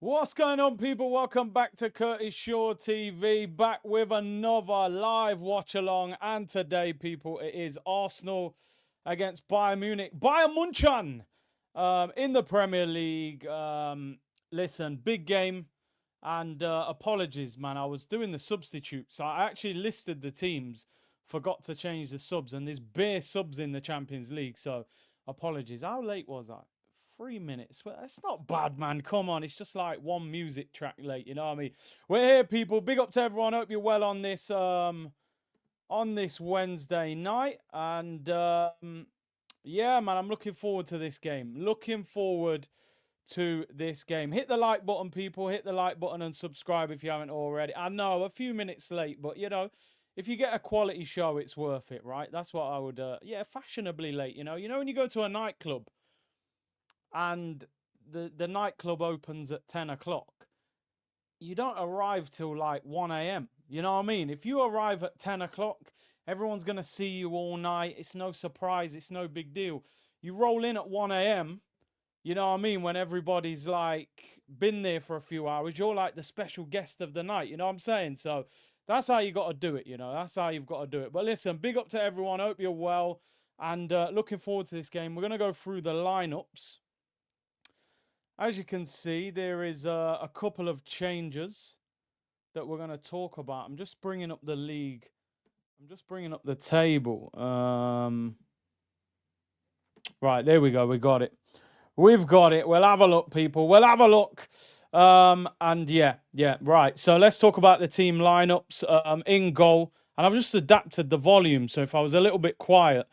What's going on, people? Welcome back to Curtis Shaw TV, back with another live watch along. And today, people, it is Arsenal against Bayern Munich. Bayern Munchen in the Premier League. Listen, big game. And apologies, man. I was doing the substitutes. I actually listed the teams, forgot to change the subs, and there's bare subs in the Champions League. So apologies. How late was I? 3 minutes. Well, it's not bad, man. Come on. It's just like one music track late. You know what I mean? We're here, people. Big up to everyone. Hope you're well on this Wednesday night. And yeah, man, I'm looking forward to this game. Looking forward to this game. Hit the like button, people. Hit the like button and subscribe if you haven't already. I know, a few minutes late, but you know, if you get a quality show, it's worth it, right? That's what I would yeah, fashionably late, you know. You know when you go to a nightclub and the nightclub opens at 10 o'clock, you don't arrive till like 1 a.m. You know what I mean? If you arrive at 10 o'clock, everyone's going to see you all night. It's no surprise. It's no big deal. You roll in at 1 a.m., you know what I mean? When everybody's like been there for a few hours, you're like the special guest of the night. You know what I'm saying? So that's how you got to do it. You know, that's how you've got to do it. But listen, big up to everyone. Hope you're well and looking forward to this game. We're going to go through the lineups. As you can see, there is a couple of changes that we're going to talk about. I'm just bringing up the league. I'm just bringing up the table. Right, there we go. We got it. We've got it. We'll have a look, people. We'll have a look. And yeah, right. So let's talk about the team lineups in goal. And I've just adapted the volume. So if I was a little bit quiet,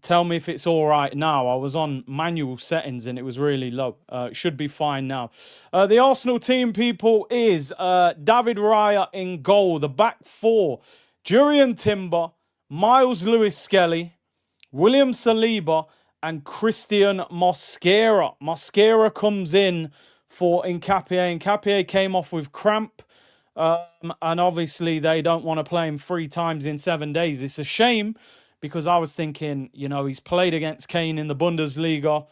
tell me if it's all right now. I was on manual settings and it was really low. It should be fine now. The Arsenal team, people, is David Raya in goal. The back four, Jurriën Timber, Miles Lewis-Skelly, William Saliba, and Christian Mosquera. Mosquera comes in for Nketiah. Nketiah came off with cramp. And obviously they don't want to play him 3 times in 7 days. It's a shame because I was thinking, you know, he's played against Kane in the Bundesliga.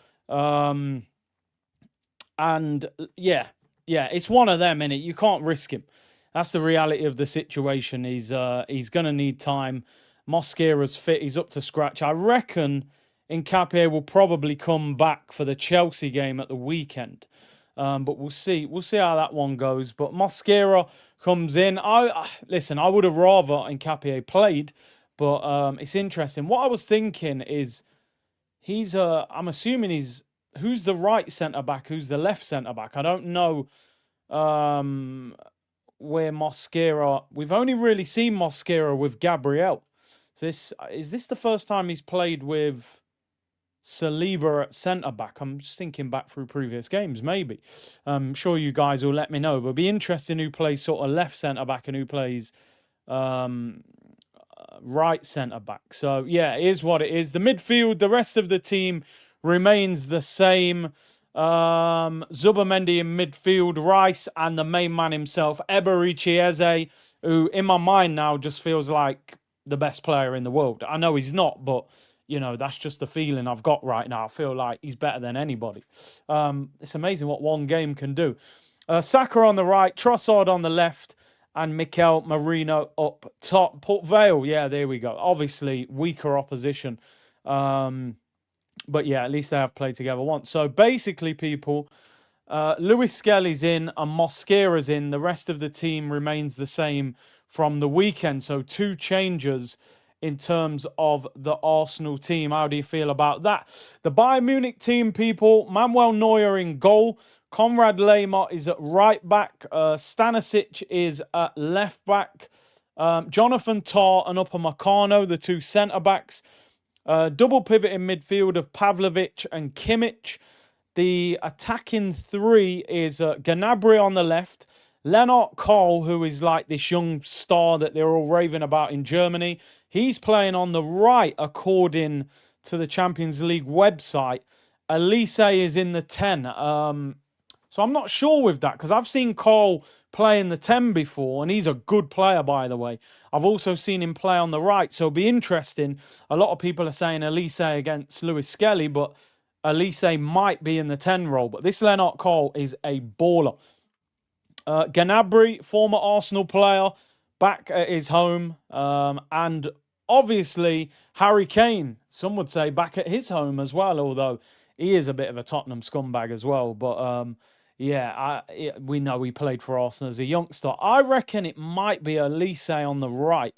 And yeah, it's one of them, innit? You can't risk him. That's the reality of the situation. He's going to need time. Mosquera's fit. He's up to scratch. I reckon Nketiah will probably come back for the Chelsea game at the weekend. But we'll see. We'll see how that one goes. But Mosquera comes in. Listen, I would have rather Nketiah played, but it's interesting. What I was thinking is I'm assuming who's the right centre back, who's the left centre back. I don't know where Mosquera. We've only really seen Mosquera with Gabriel. So is this the first time he's played with Saliba at centre back? I'm just thinking back through previous games, maybe. I'm sure you guys will let me know. But it'll be interesting who plays sort of left centre back and who plays right centre back. So yeah, it is what it is. The midfield, the rest of the team remains the same. Zubamendi in midfield, Rice, and the main man himself, Eberechi Eze, who in my mind now just feels like the best player in the world. I know he's not, but you know, that's just the feeling I've got right now. I feel like he's better than anybody. It's amazing what one game can do. Saka on the right, Trossard on the left, and Mikel Merino up top. Port Vale, yeah, there we go. Obviously, weaker opposition. But yeah, at least they have played together once. So basically, people, Lewis Skelly's in and Mosquera's in. The rest of the team remains the same from the weekend. So 2 changes in terms of the Arsenal team. How do you feel about that? The Bayern Munich team, people, Manuel Neuer in goal. Konrad Laimer is at right back. Stanisic is at left back. Jonathan Tah and Upamecano, the 2 centre-backs. Double pivot in midfield of Pavlovic and Kimmich. The attacking 3 is Gnabry on the left. Lennart Kohl, who is like this young star that they're all raving about in Germany. He's playing on the right, according to the Champions League website. Elise is in the 10. So I'm not sure with that, because I've seen Cole play in the 10 before, and he's a good player, by the way. I've also seen him play on the right, so it'll be interesting. A lot of people are saying Elise against Lewis Skelly, but Elise might be in the 10 role, but this Lennart Cole is a baller. Gnabry, former Arsenal player, back at his home. And obviously, Harry Kane, some would say back at his home as well, although he is a bit of a Tottenham scumbag as well. But we know he played for Arsenal as a youngster. I reckon it might be Elise on the right.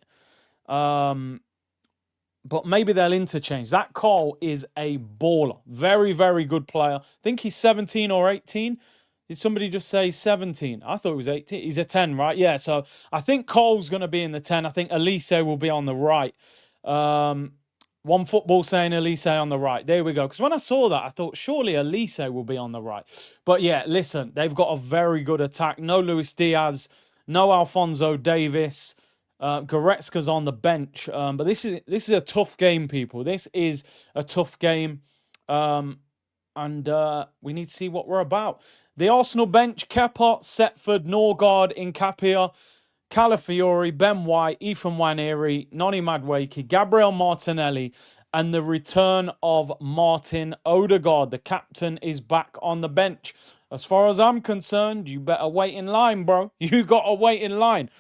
But maybe they'll interchange. That Cole is a baller. Very, very good player. I think he's 17 or 18. Did somebody just say 17? I thought it was 18. He's a 10, right? Yeah, so I think Cole's going to be in the 10. I think Elise will be on the right. One football saying Elise on the right. There we go. Because when I saw that, I thought surely Elise will be on the right. But yeah, listen, they've got a very good attack. No Luis Diaz, no Alphonso Davies. Goretzka's on the bench. But this is a tough game, people. This is a tough game. And we need to see what we're about. The Arsenal bench: Kepa, Setford, Norgard, Nkapia, Calafiori, Ben White, Ethan Nwaneri, Noni Madueke, Gabriel Martinelli, and the return of Martin Odegaard. The captain is back on the bench. As far as I'm concerned, you better wait in line, bro. You got to wait in line.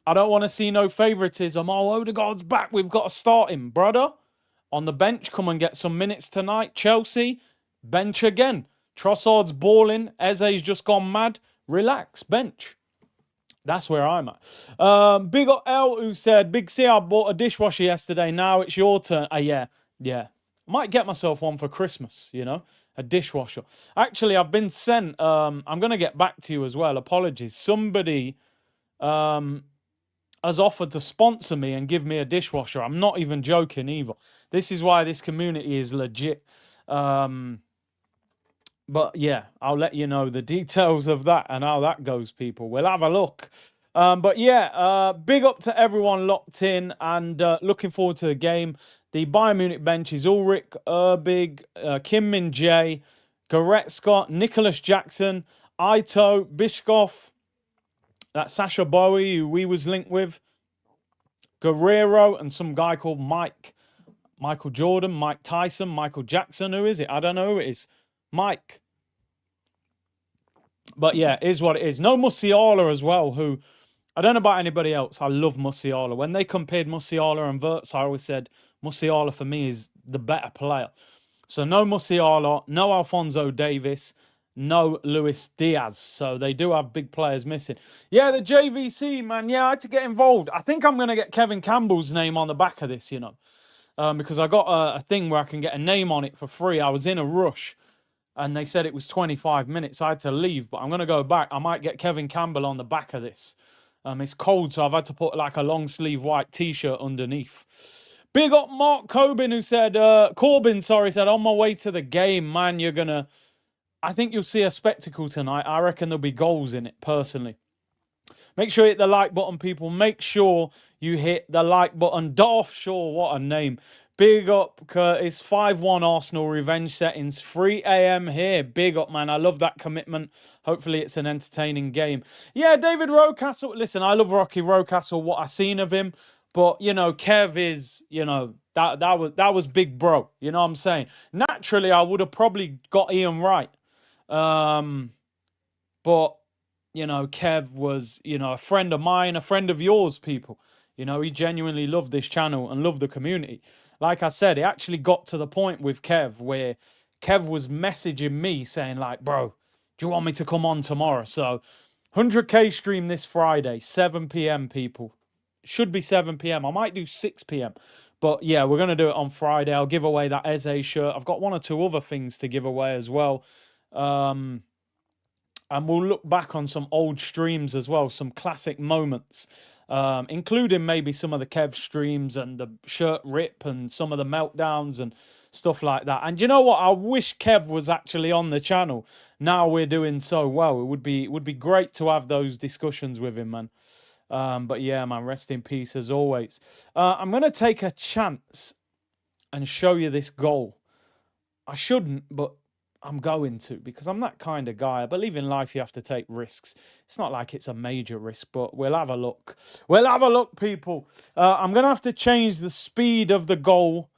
I don't want to see no favouritism. Oh, Odegaard's back. We've got to start him, brother. On the bench, come and get some minutes tonight. Chelsea, bench again. Trossard's balling. Eze's just gone mad. Relax, bench. That's where I'm at. Big L who said, Big C, I bought a dishwasher yesterday. Now it's your turn. Yeah. Might get myself one for Christmas, you know, a dishwasher. Actually, I've been sent. I'm going to get back to you as well. Apologies. Somebody has offered to sponsor me and give me a dishwasher. I'm not even joking either. This is why this community is legit. But yeah, I'll let you know the details of that and how that goes, people. We'll have a look. But yeah, big up to everyone locked in and looking forward to the game. The Bayern Munich bench is Ulrich, Erbig, Kim Min Jae, Goretzka, Nicholas Jackson, Aito, Bischoff, that Sasha Bowie who we was linked with, Guerrero, and some guy called Michael Jordan, Mike Tyson, Michael Jackson. Who is it? I don't know who it is. Mike. But yeah, it is what it is. No Musiala as well, who, I don't know about anybody else. I love Musiala. When they compared Musiala and Wirtz, I always said Musiala for me is the better player. So no Musiala, no Alphonso Davies, no Luis Diaz. So they do have big players missing. Yeah, the JVC, man. Yeah, I had to get involved. I think I'm going to get Kevin Campbell's name on the back of this, you know. Because I got a thing where I can get a name on it for free. I was in a rush and they said it was 25 minutes. I had to leave, but I'm going to go back. I might get Kevin Campbell on the back of this. It's cold, so I've had to put like a long sleeve white t-shirt underneath. Big up Mark Corbin, who said, said, on my way to the game, man, I think you'll see a spectacle tonight. I reckon there'll be goals in it, personally. Make sure you hit the like button, people. Make sure you hit the like button. Darth Shaw, what a name. Big up, Curtis. 5-1 Arsenal revenge settings. 3 a.m. here. Big up, man. I love that commitment. Hopefully it's an entertaining game. Yeah, David Rocastle. Listen, I love Rocky Rocastle, what I've seen of him. But, you know, Kev is, you know, that was big bro. You know what I'm saying? Naturally, I would have probably got Ian Wright. But, you know, Kev was, you know, a friend of mine, a friend of yours, people. You know, he genuinely loved this channel and loved the community. Like I said, it actually got to the point with Kev where Kev was messaging me saying like, bro, do you want me to come on tomorrow? So 100K stream this Friday, 7 p.m. people. Should be 7 p.m. I might do 6 p.m. But yeah, we're going to do it on Friday. I'll give away that Eze shirt. I've got one or two other things to give away as well. And we'll look back on some old streams as well, some classic moments, including maybe some of the Kev streams and the shirt rip and some of the meltdowns and stuff like that. And you know what? I wish Kev was actually on the channel. Now we're doing so well. It would be great to have those discussions with him, man. But yeah, man, rest in peace as always. I'm going to take a chance and show you this goal. I shouldn't, but I'm going to, because I'm that kind of guy. I believe in life you have to take risks. It's not like it's a major risk, but we'll have a look. We'll have a look, people. I'm going to have to change the speed of the goal,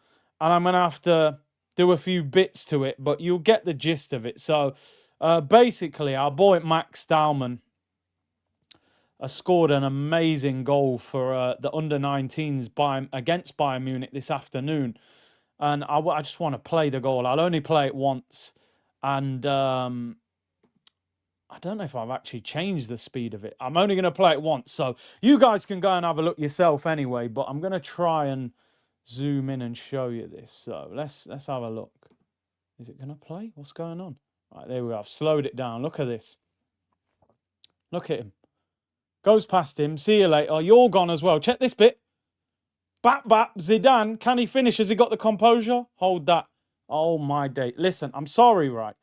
and I'm going to have to do a few bits to it, but you'll get the gist of it. So basically, our boy Max Dowman scored an amazing goal for the under-19s against Bayern Munich this afternoon. And I just want to play the goal. I'll only play it once. And I don't know if I've actually changed the speed of it. I'm only going to play it once. So you guys can go and have a look yourself anyway. But I'm going to try and zoom in and show you this. So let's have a look. Is it going to play? What's going on? Right, there we go. I've slowed it down. Look at this. Look at him. Goes past him. See you later. You're gone as well. Check this bit. Bap, bap. Zidane. Can he finish? Has he got the composure? Hold that. Oh, my day. Listen, I'm sorry, right?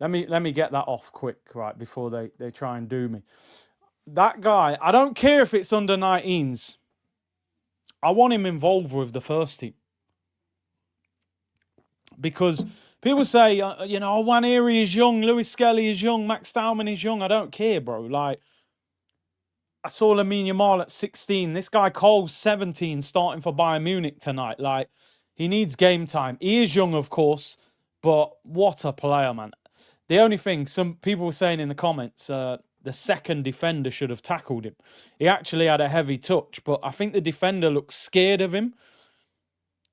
Let me get that off quick, right, before they try and do me. That guy, I don't care if it's under 19s. I want him involved with the first team. Because people say, you know, Waneri is young, Lewis Skelly is young, Max Dowman is young. I don't care, bro. Like, I saw Lamine Yamal at 16. This guy Cole's 17 starting for Bayern Munich tonight. Like, he needs game time. He is young, of course, but what a player, man. The only thing, some people were saying in the comments, the second defender should have tackled him. He actually had a heavy touch, but I think the defender looked scared of him.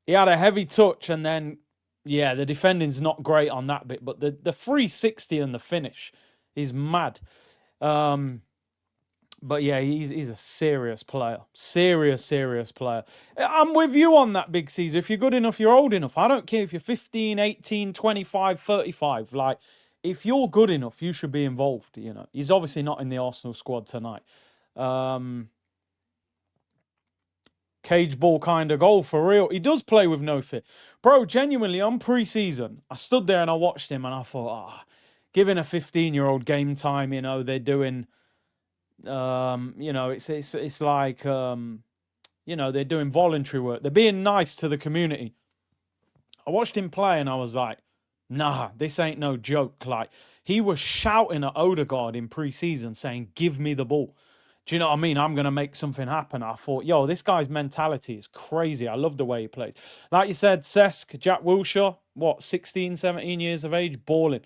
He had a heavy touch, and then, yeah, the defending's not great on that bit, but the 360 and the finish is mad. But yeah, he's a serious player. Serious player. I'm with you on that, Big Caesar. If you're good enough, you're old enough. I don't care if you're 15, 18, 25, 35. Like, if you're good enough, you should be involved, you know. He's obviously not in the Arsenal squad tonight. Cage ball kind of goal, for real. He does play with no fear. Bro, genuinely, on pre-season, I stood there and I watched him and I thought, giving a 15-year-old game time, you know, they're doing... you know, it's like, you know, they're doing voluntary work. They're being nice to the community. I watched him play and I was like, nah, this ain't no joke. Like, he was shouting at Odegaard in pre-season saying, give me the ball. Do you know what I mean? I'm going to make something happen. I thought, yo, this guy's mentality is crazy. I love the way he plays. Like you said, Cesc, Jack Wilshere, what, 16, 17 years of age, balling.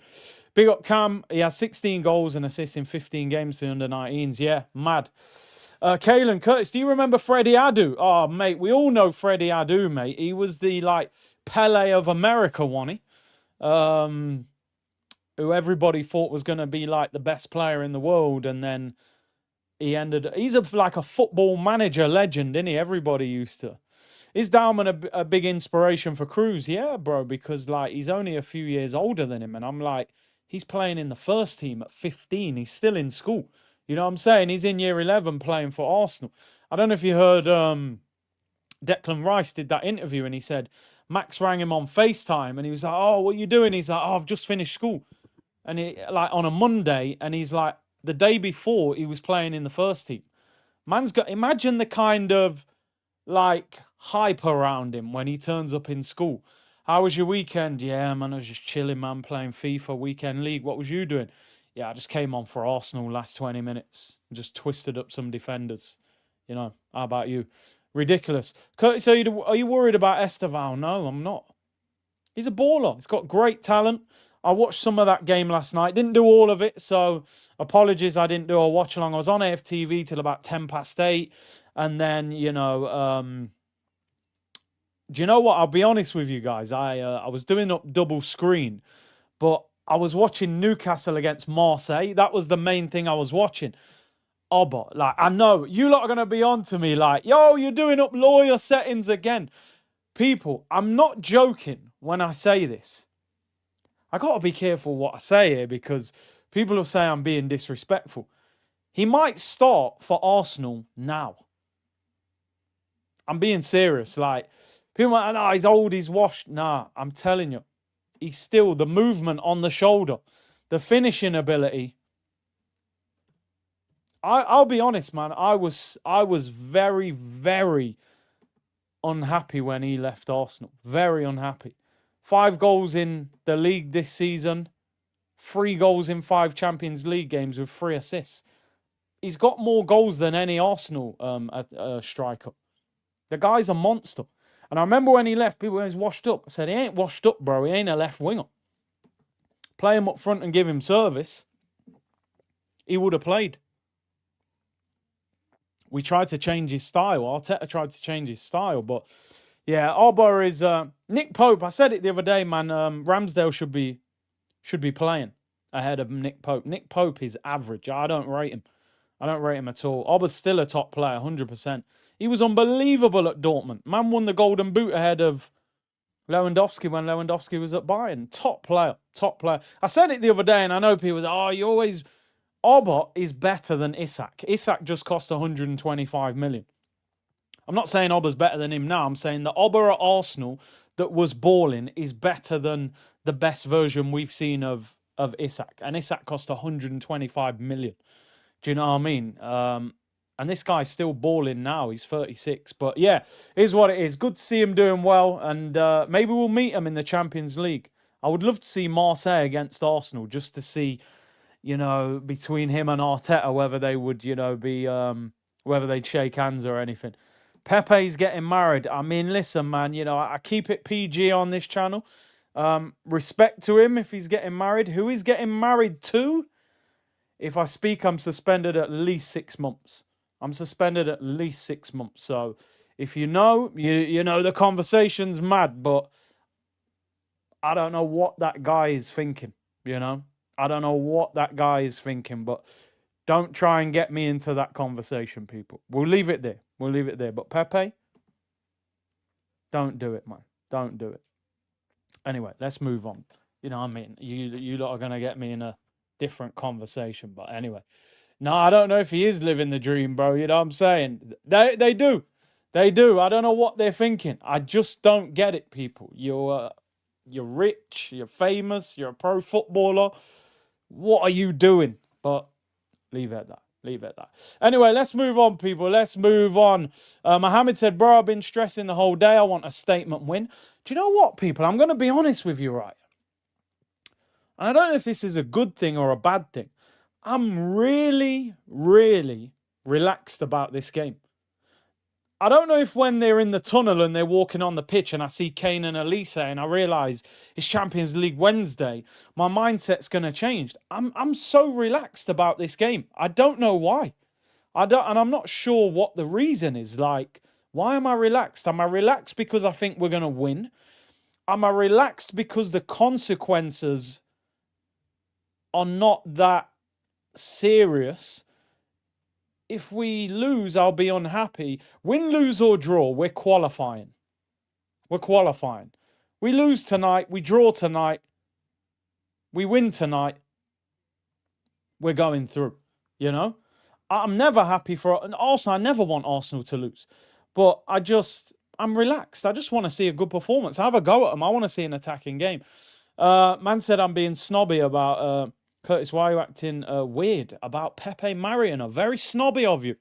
Big up Cam. He has 16 goals and assists in 15 games to under 19s. Yeah, mad. Kalen Curtis, do you remember Freddie Adu? Oh, mate, we all know Freddie Adu, mate. He was the, like, Pele of America, wasn't he? Who everybody thought was going to be, like, the best player in the world. And then he's like a football manager legend, isn't he? Everybody used to. Is Dowman a big inspiration for Cruz? Yeah, bro, because, like, he's only a few years older than him. And I'm like, he's playing in the first team at 15. He's still in school. You know what I'm saying? He's in year 11 playing for Arsenal. I don't know if you heard Declan Rice did that interview and he said Max rang him on FaceTime and he was like, oh, what are you doing? He's like, oh, I've just finished school. And he, like, on a Monday, and he's like, the day before he was playing in the first team. Man's got, imagine the kind of, like, hype around him when he turns up in school. How was your weekend? Yeah, man, I was just chilling, man, playing FIFA Weekend League. What was you doing? Yeah, I just came on for Arsenal last 20 minutes. Just twisted up some defenders. You know, how about you? Ridiculous. Curtis, are you worried about Esteval? No, I'm not. He's a baller. He's got great talent. I watched some of that game last night. Didn't do all of it, so apologies I didn't do a watch-along. I was on AFTV till about 10 past 8. And then, you know... do you know what? I'll be honest with you guys. I was doing up double screen, but I was watching Newcastle against Marseille. That was the main thing I was watching. Oh, but, like, I know you lot are going to be on to me like, yo, you're doing up lawyer settings again. People, I'm not joking when I say this. I got to be careful what I say here because people will say I'm being disrespectful. He might start for Arsenal now. I'm being serious. Like, people might, oh, he's old, he's washed. Nah, I'm telling you. He's still the movement on the shoulder, the finishing ability. I'll be honest, man. I was very, very unhappy when he left Arsenal. Very unhappy. 5 goals in the league this season. 3 goals in 5 Champions League games with 3 assists. He's got more goals than any Arsenal striker. The guy's a monster. And I remember when he left, people were washed up. I said, he ain't washed up, bro. He ain't a left winger. Play him up front and give him service. He would have played. We tried to change his style. Arteta tried to change his style, but yeah, Oba is Nick Pope. I said it the other day, man. Ramsdale should be playing ahead of Nick Pope. Nick Pope is average. I don't rate him. I don't rate him at all. Oba's still a top player, 100%. He was unbelievable at Dortmund. Man won the Golden Boot ahead of Lewandowski when Lewandowski was at Bayern. Top player, top player. I said it the other day, and I know people say, "Oh, you always." Oba is better than Isak. Isak just cost 125 million. I'm not saying Oba's better than him now. I'm saying that Oba at Arsenal that was balling is better than the best version we've seen of Isak. And Isak cost 125 million. Do you know what I mean? And this guy's still balling now. He's 36. But yeah, here's what it is. Good to see him doing well. And maybe we'll meet him in the Champions League. I would love to see Marseille against Arsenal just to see, you know, between him and Arteta, whether they would, you know, be, whether they'd shake hands or anything. Pepe's getting married. I mean, listen, man, you know, I keep it PG on this channel. Respect to him if he's getting married. Who he's getting married to? If I speak, I'm suspended at least 6 months. I'm suspended at least 6 months. So if you know, you know the conversation's mad, but I don't know what that guy is thinking, you know? I don't know what that guy is thinking, but don't try and get me into that conversation, people. We'll leave it there. We'll leave it there. But Pepe, don't do it, man. Don't do it. Anyway, let's move on. You know what I mean? You lot are going to get me in a different conversation. But anyway. No, I don't know if he is living the dream, bro. You know what I'm saying? They do. They do. I don't know what they're thinking. I just don't get it, people. You're rich. You're famous. You're a pro footballer. What are you doing? But leave it at that. Leave it at that. Anyway, let's move on, people. Let's move on. Mohammed said, bro, I've been stressing the whole day. I want a statement win. Do you know what, people? I'm going to be honest with you, right? And I don't know if this is a good thing or a bad thing. I'm really, really relaxed about this game. I don't know if when they're in the tunnel and they're walking on the pitch and I see Kane and Elise and I realise it's Champions League Wednesday, my mindset's going to change. I'm so relaxed about this game. I don't know why. And I'm not sure what the reason is. Like, why am I relaxed? Am I relaxed because I think we're going to win? Am I relaxed because the consequences are not that serious? If we lose, I'll be unhappy. Win, lose, or draw, we're qualifying. We're qualifying. We lose tonight, we draw tonight, we win tonight, we're going through, you know? I'm never happy for Arsenal. I never want Arsenal to lose. But I'm relaxed. I just want to see a good performance. Have a go at them. I want to see an attacking game. Man said I'm being snobby about... Curtis, why are you acting weird about Pepe marrying her? Very snobby of you.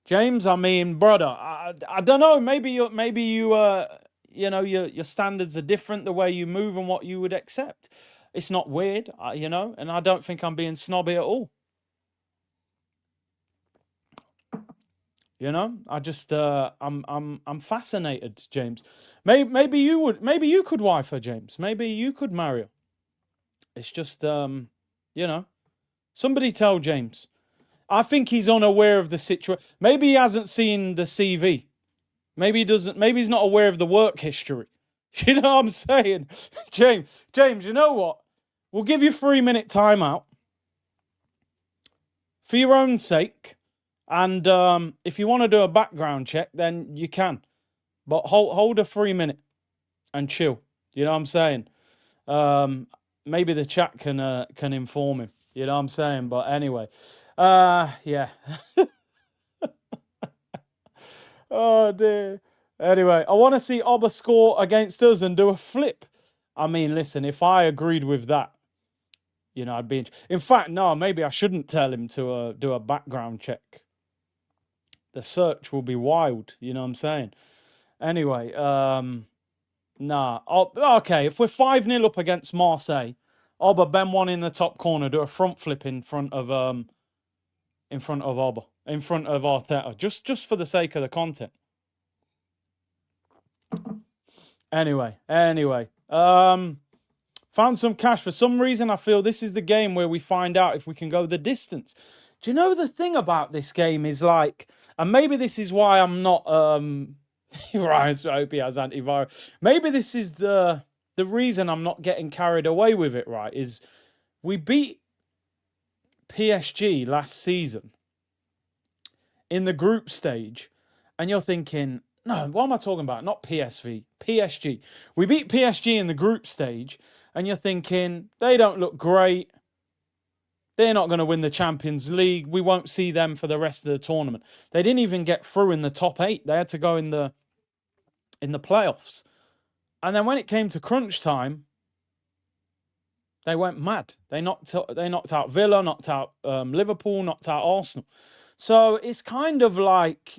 James, I mean, brother, I don't know. Maybe you you know, your standards are different, the way you move and what you would accept. It's not weird, you know, and I don't think I'm being snobby at all. You know, I just I'm fascinated, James. Maybe you could wife her, James. Maybe you could marry her. It's just you know, somebody tell James. I think he's unaware of the situation. Maybe he hasn't seen the CV. Maybe he doesn't. Maybe he's not aware of the work history. You know what I'm saying? James, you know what? We'll give you 3-minute timeout for your own sake. And if you want to do a background check, then you can. But hold a 3-minute and chill. You know what I'm saying? Maybe the chat can inform him. You know what I'm saying? But anyway, yeah. Oh dear. Anyway, I want to see Oba score against us and do a flip. I mean, listen, if I agreed with that, you know, I'd be... In fact, no, maybe I shouldn't tell him to do a background check. The search will be wild, you know what I'm saying? Anyway, nah. Okay, if we're 5-0 up against Marseille, Oba, Ben one in the top corner, do a front flip in front of Oba, in front of Arteta, just for the sake of the content. Anyway. Found some cash. For some reason, I feel this is the game where we find out if we can go the distance. Do you know the thing about this game is like, and maybe this is why I'm not Ryan, I hope he has antivirus. Maybe this is the reason I'm not getting carried away with it, right? Is we beat PSG last season in the group stage, and you're thinking, no, what am I talking about? Not PSV, PSG. We beat PSG in the group stage, and you're thinking, they don't look great. They're not going to win the Champions League. We won't see them for the rest of the tournament. They didn't even get through in the top 8. They had to go in the playoffs. And then when it came to crunch time, they went mad. They knocked out Villa, knocked out Liverpool, knocked out Arsenal. So it's kind of like,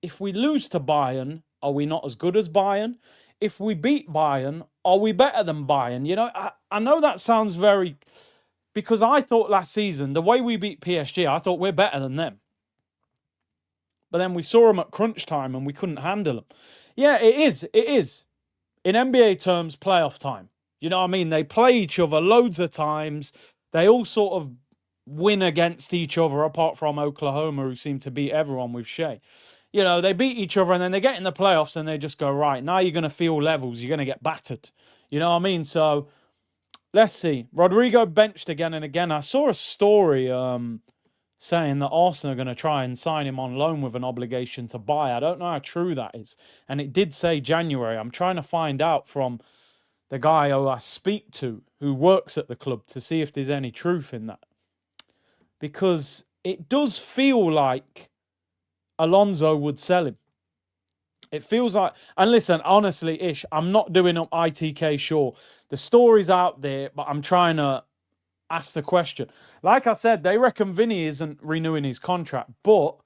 if we lose to Bayern, are we not as good as Bayern? If we beat Bayern, are we better than Bayern? You know, I know that sounds very... Because I thought last season, the way we beat PSG, I thought we're better than them. But then we saw them at crunch time and we couldn't handle them. Yeah, it is. It is. In NBA terms, playoff time. You know what I mean? They play each other loads of times. They all sort of win against each other, apart from Oklahoma, who seem to beat everyone with Shea. You know, they beat each other and then they get in the playoffs and they just go, right, now you're going to feel levels. You're going to get battered. You know what I mean? So... let's see. Rodrigo benched again and again. I saw a story saying that Arsenal are going to try and sign him on loan with an obligation to buy. I don't know how true that is. And it did say January. I'm trying to find out from the guy who I speak to, who works at the club, to see if there's any truth in that. Because it does feel like Alonso would sell him. It feels like, and listen, honestly, Ish, I'm not doing up ITK Shaw. The story's out there, but I'm trying to ask the question. Like I said, they reckon Vinny isn't renewing his contract, but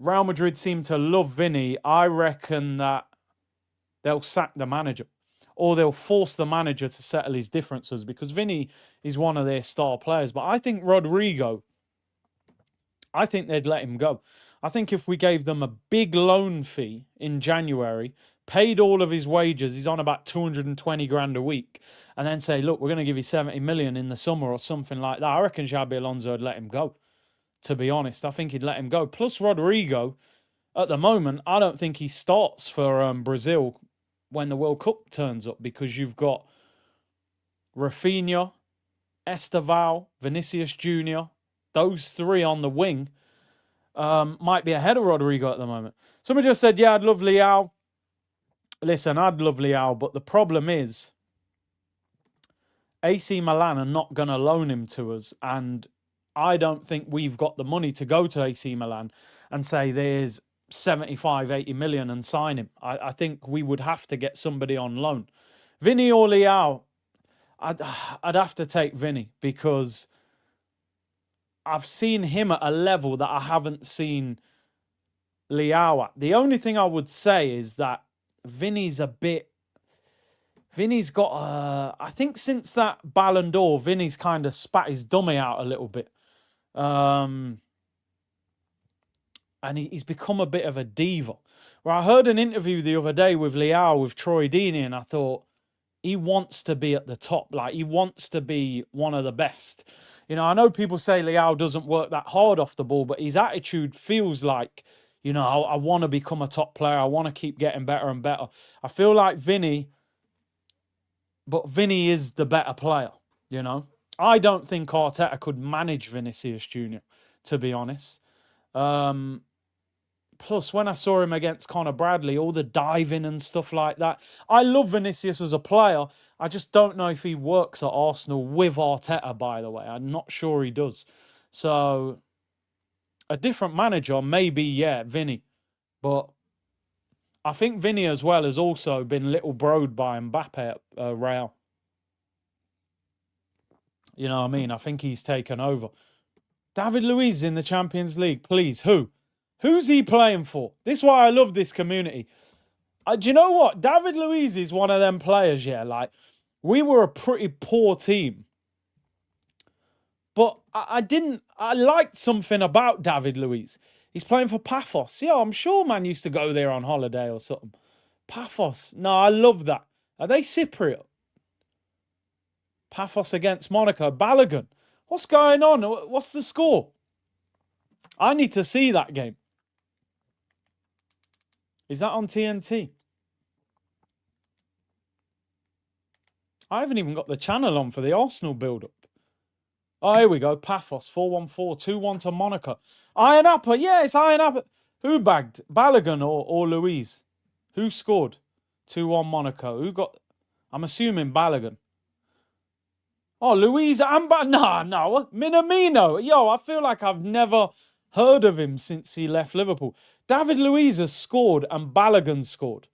Real Madrid seem to love Vinny. I reckon that they'll sack the manager, or they'll force the manager to settle his differences, because Vinny is one of their star players. But I think Rodrigo, I think they'd let him go. I think if we gave them a big loan fee in January, paid all of his wages, he's on about 220 grand a week, and then say, look, we're going to give you 70 million in the summer or something like that, I reckon Xabi Alonso would let him go. To be honest, I think he'd let him go. Plus Rodrigo, at the moment, I don't think he starts for Brazil when the World Cup turns up, because you've got Rafinha, Esteval, Vinicius Jr., those three on the wing. Might be ahead of Rodrigo at the moment. Someone just said, yeah, I'd love Leao. Listen, I'd love Leao, but the problem is AC Milan are not going to loan him to us, and I don't think we've got the money to go to AC Milan and say there's 75, 80 million and sign him. I think we would have to get somebody on loan. Vinny or Leao, I'd have to take Vinny, because I've seen him at a level that I haven't seen Leao at. The only thing I would say is that Vinny's got, I think since that Ballon d'Or, Vinny's kind of spat his dummy out a little bit. And he's become a bit of a diva. Well, I heard an interview the other day with Leao, with Troy Deeney, and I thought, he wants to be at the top. Like, he wants to be one of the best. You know, I know people say Leao doesn't work that hard off the ball, but his attitude feels like, you know, I want to become a top player. I want to keep getting better and better. I feel like Vinny, but Vinny is the better player, you know. I don't think Arteta could manage Vinicius Jr., to be honest. Plus, when I saw him against Conor Bradley, all the diving and stuff like that. I love Vinicius as a player. I just don't know if he works at Arsenal with Arteta, by the way. I'm not sure he does. So, a different manager, maybe, yeah, Vinny. But I think Vinny as well has also been little broed by Mbappe at Real. You know what I mean? I think he's taken over. David Luiz in the Champions League, please. Who? Who's he playing for? This is why I love this community. Do you know what? David Luiz is one of them players, yeah. Like, we were a pretty poor team. But I liked something about David Luiz. He's playing for Paphos. Yeah, I'm sure man used to go there on holiday or something. Paphos. No, I love that. Are they Cypriot? Paphos against Monaco. Balogun. What's going on? What's the score? I need to see that game. Is that on TNT? I haven't even got the channel on for the Arsenal build-up. Oh, here we go. Paphos, 4-1-4, 2-1 to Monaco. Iron Upper. Yeah, it's Iron Upper. Who bagged? Balogun or Louise? Who scored? 2-1 Monaco. Who got... I'm assuming Balogun. Oh, Louise and... No. Minamino. Yo, I feel like I've never heard of him since he left Liverpool. David Luiz has scored and Balogun scored.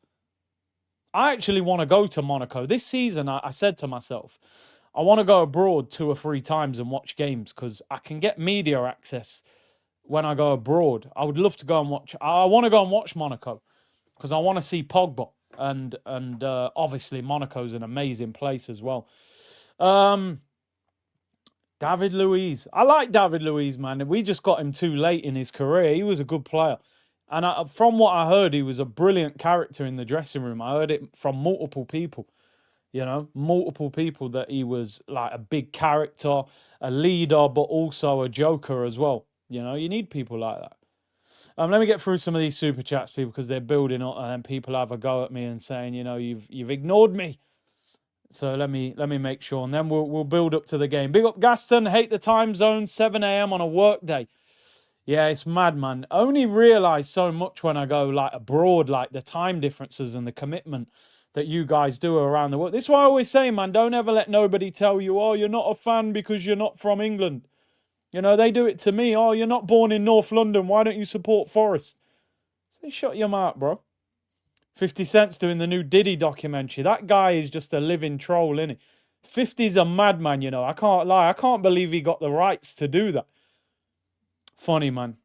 I actually want to go to Monaco. This season, I said to myself, I want to go abroad 2 or 3 times and watch games because I can get media access when I go abroad. I would love to go and watch. I want to go and watch Monaco because I want to see Pogba. And obviously, Monaco's an amazing place as well. David Luiz. I like David Luiz, man. We just got him too late in his career. He was a good player. And from what I heard, he was a brilliant character in the dressing room. I heard it from multiple people, multiple people that he was like a big character, a leader, but also a joker as well. You need people like that. Let me get through some of these super chats, people, because they're building up, and then people have a go at me and saying, you've ignored me. So let me make sure, and then we'll build up to the game. Big up Gaston. Hate the time zone. 7 a.m. on a work day. Yeah, it's mad, man. I only realise so much when I go like abroad, like the time differences and the commitment that you guys do around the world. This is why I always say, man, don't ever let nobody tell you, oh, you're not a fan because you're not from England. They do it to me. Oh, you're not born in North London. Why don't you support Forest? Say, shut your mouth, bro. 50 Cent's doing the new Diddy documentary. That guy is just a living troll, innit? 50's a madman, I can't lie. I can't believe he got the rights to do that. Funny, man.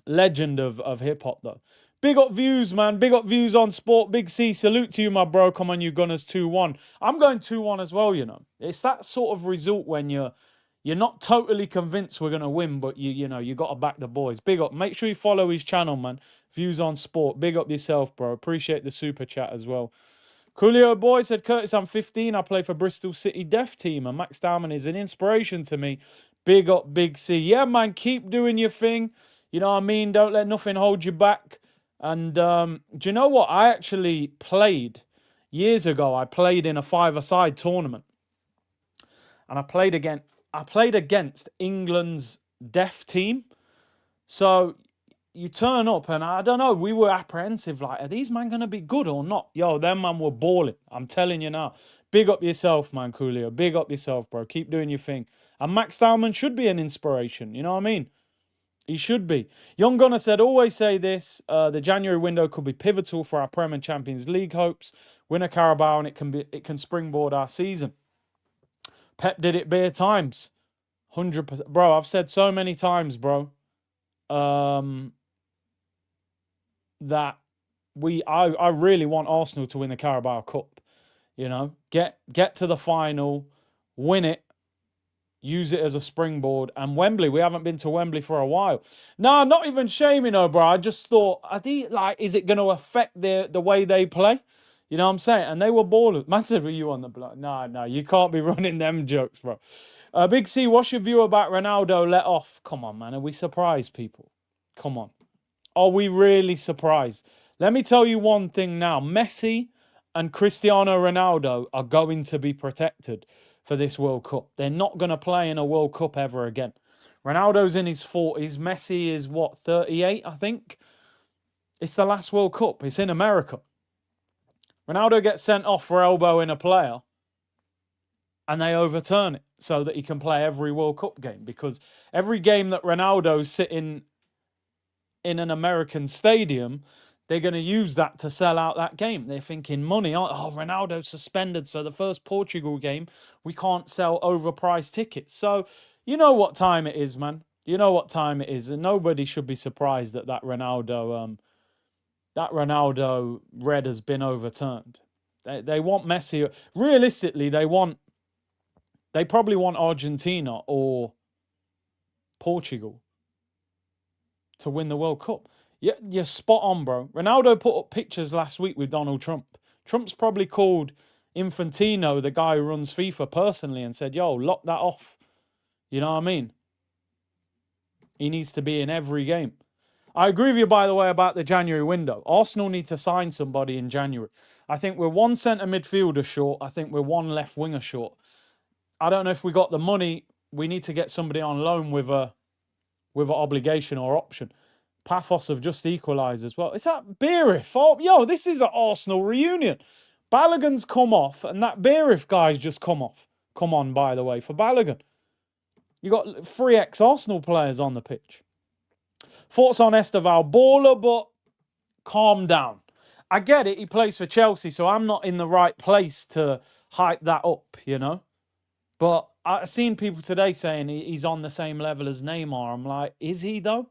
Legend of hip-hop, though. Big up views, man. Big up views on sport. Big C, salute to you, my bro. Come on, you Gunners, 2-1. I'm going 2-1 as well, It's that sort of result when you're not totally convinced we're going to win, but you got to back the boys. Big up. Make sure you follow his channel, man. Views on sport. Big up yourself, bro. Appreciate the super chat as well. Coolio boy said, Curtis, I'm 15. I play for Bristol City Deaf Team, and Max Dowman is an inspiration to me. Big up, Big C. Yeah, man, keep doing your thing. You know what I mean? Don't let nothing hold you back. And do you know what? I actually played, years ago, I played in a 5-a-side tournament. And I played against England's deaf team. So you turn up and I don't know, we were apprehensive. Like, are these men going to be good or not? Yo, them man were balling. I'm telling you now. Big up yourself, man, Coolio. Big up yourself, bro. Keep doing your thing. And Max Dowman should be an inspiration. You know what I mean? He should be. Young Gunner said, always say this, the January window could be pivotal for our Premier Champions League hopes. Win a Carabao and it can springboard our season. Pep did it bare times. 100%. Bro, I've said so many times, bro, that I really want Arsenal to win the Carabao Cup. Get to the final, win it, use it as a springboard. And Wembley, we haven't been to Wembley for a while. No, not even shaming, bro. I just thought, is it going to affect the way they play? You know what I'm saying? And they were ballers. Man said, were you on the block? No, you can't be running them jokes, bro. Big C, what's your view about Ronaldo let off? Come on, man. Are we surprised, people? Come on. Are we really surprised? Let me tell you one thing now. Messi and Cristiano Ronaldo are going to be protected for this World Cup. They're not going to play in a World Cup ever again. Ronaldo's in his 40s. Messi is, 38, I think? It's the last World Cup. It's in America. Ronaldo gets sent off for elbowing a player, and they overturn it so that he can play every World Cup game. Because every game that Ronaldo's sitting in an American stadium, they're going to use that to sell out that game. They're thinking money. Oh, Ronaldo's suspended, so the first Portugal game, we can't sell overpriced tickets. So you know what time it is, man. You know what time it is. And nobody should be surprised that Ronaldo red has been overturned. They want Messi. Realistically, they probably want Argentina or Portugal to win the World Cup. Yeah, you're spot on, bro. Ronaldo put up pictures last week with Donald Trump. Trump's probably called Infantino, the guy who runs FIFA, personally and said, yo, lock that off. You know what I mean? He needs to be in every game. I agree with you, by the way, about the January window. Arsenal need to sign somebody in January. I think we're one centre midfielder short. I think we're one left winger short. I don't know if we got the money. We need to get somebody on loan with an obligation or option. Paphos have just equalised as well. Is that Beerif? Oh, yo, this is an Arsenal reunion. Balogun's come off, and that Beerif guy's just come off. Come on, by the way, for Balogun. You got 3 ex-Arsenal players on the pitch. Thoughts on Esteval? Baller, but calm down. I get it, he plays for Chelsea, so I'm not in the right place to hype that up, you know? But I've seen people today saying he's on the same level as Neymar. I'm like, is he though?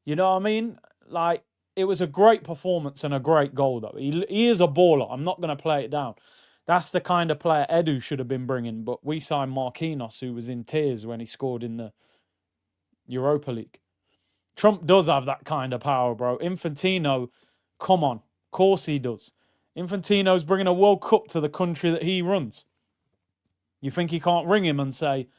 You know what I mean? Like, it was a great performance and a great goal, though. He is a baller. I'm not going to play it down. That's the kind of player Edu should have been bringing, but we signed Marquinhos, who was in tears when he scored in the Europa League. Trump does have that kind of power, bro. Infantino, come on. Of course he does. Infantino's bringing a World Cup to the country that he runs. You think he can't ring him and say,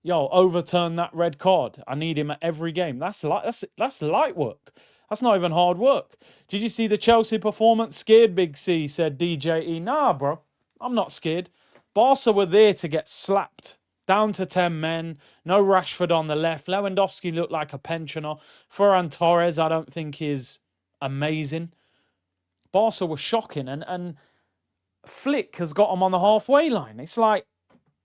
yo, overturn that red card. I need him at every game. That's light work. That's not even hard work. Did you see the Chelsea performance? Scared, Big C, said DJE. Nah, bro. I'm not scared. Barca were there to get slapped. Down to 10 men. No Rashford on the left. Lewandowski looked like a pensioner. Ferran Torres, I don't think is amazing. Barca were shocking. And Flick has got them on the halfway line. It's like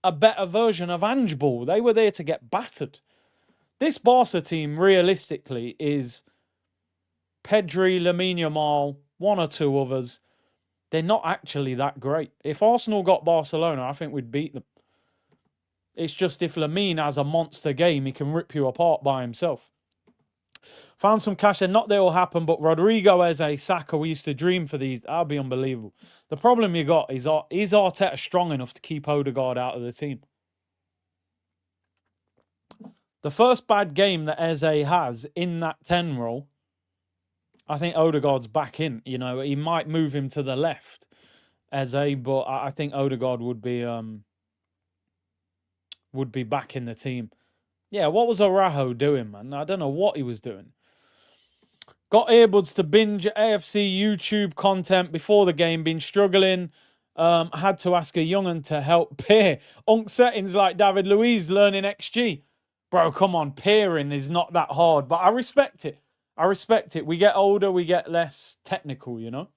a better version of Ange Ball. They were there to get battered. This Barca team, realistically, is Pedri, Lamine Yamal, one or two others. They're not actually that great. If Arsenal got Barcelona, I think we'd beat them. It's just if Lamine has a monster game, he can rip you apart by himself. Found some cash there. Not that it will happen, but Rodrigo as a Saka, we used to dream for these. That'd be unbelievable. The problem you got is Arteta strong enough to keep Odegaard out of the team? The first bad game that Eze has in that 10 role, I think Odegaard's back in. You know, he might move him to the left, Eze, but I think Odegaard would be back in the team. Yeah, what was Araujo doing, man? I don't know what he was doing. Got earbuds to binge AFC YouTube content before the game. Been struggling. Had to ask a young'un to help peer. Unk settings like David Luiz learning XG. Bro, come on. Peering is not that hard, but I respect it. I respect it. We get older, we get less technical, you know?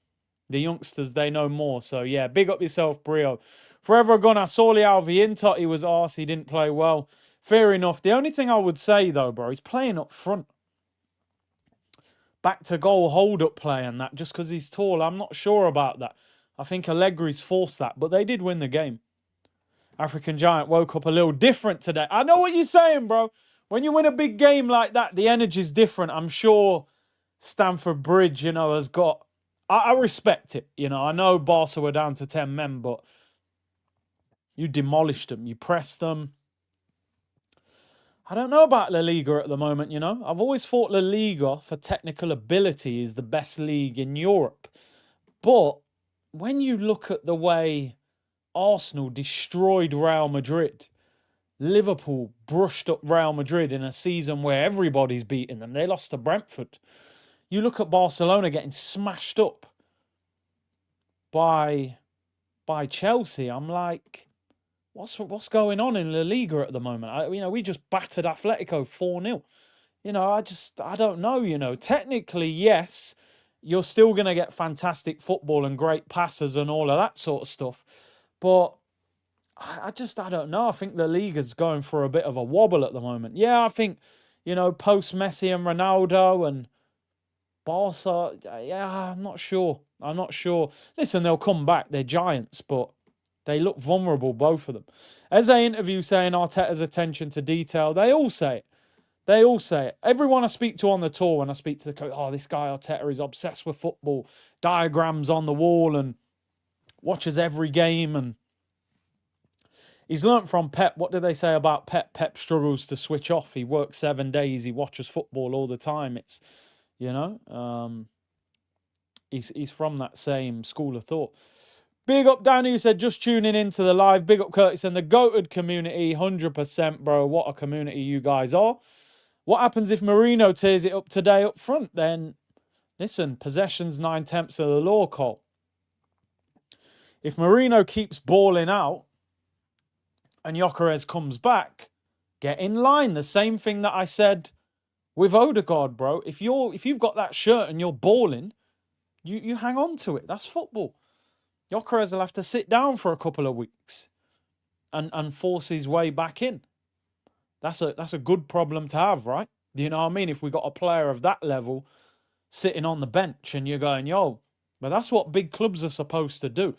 The youngsters, they know more. So, yeah, big up yourself, Brio. Forever gone. I saw Alvi Intot. He was arse. He didn't play well. Fair enough. The only thing I would say, though, bro, he's playing up front. Back to goal, hold-up play and that, just because he's tall. I'm not sure about that. I think Allegri's forced that, but they did win the game. African Giant woke up a little different today. I know what you're saying, bro. When you win a big game like that, the energy's different. I'm sure Stamford Bridge, you know, has got... I respect it, you know. I know Barca were down to 10 men, but you demolished them. You pressed them. I don't know about La Liga at the moment, you know. I've always thought La Liga, for technical ability, is the best league in Europe. But when you look at the way Arsenal destroyed Real Madrid, Liverpool brushed up Real Madrid in a season where everybody's beating them. They lost to Brentford. You look at Barcelona getting smashed up by Chelsea. I'm like, what's going on in La Liga at the moment? We just battered Atletico 4-0. You know, I don't know, you know. Technically, yes, you're still going to get fantastic football and great passes and all of that sort of stuff. But I don't know. I think La Liga's going for a bit of a wobble at the moment. Yeah, I think, you know, post Messi and Ronaldo and Barca, yeah, I'm not sure. Listen, they'll come back. They're giants, but they look vulnerable, both of them. As they interview saying Arteta's attention to detail, they all say it. Everyone I speak to on the tour, when I speak to the coach, oh, this guy Arteta is obsessed with football, diagrams on the wall and watches every game. And he's learnt from Pep. What do they say about Pep? Pep struggles to switch off. He works 7 days. He watches football all the time. You know, he's from that same school of thought. Big up Danny, who said just tuning into the live. Big up Curtis and the goated community, 100%, bro. What a community you guys are. What happens if Mourinho tears it up today up front? Then listen, possession's 9/10 of the law, Cole. If Mourinho keeps balling out and Gyökeres comes back, get in line. The same thing that I said with Odegaard, bro. If you've got that shirt and you're balling, you hang on to it. That's football. Gyökeres will have to sit down for a couple of weeks and force his way back in. That's a good problem to have, right? You know what I mean? If we got a player of that level sitting on the bench and you're going, yo, but that's what big clubs are supposed to do.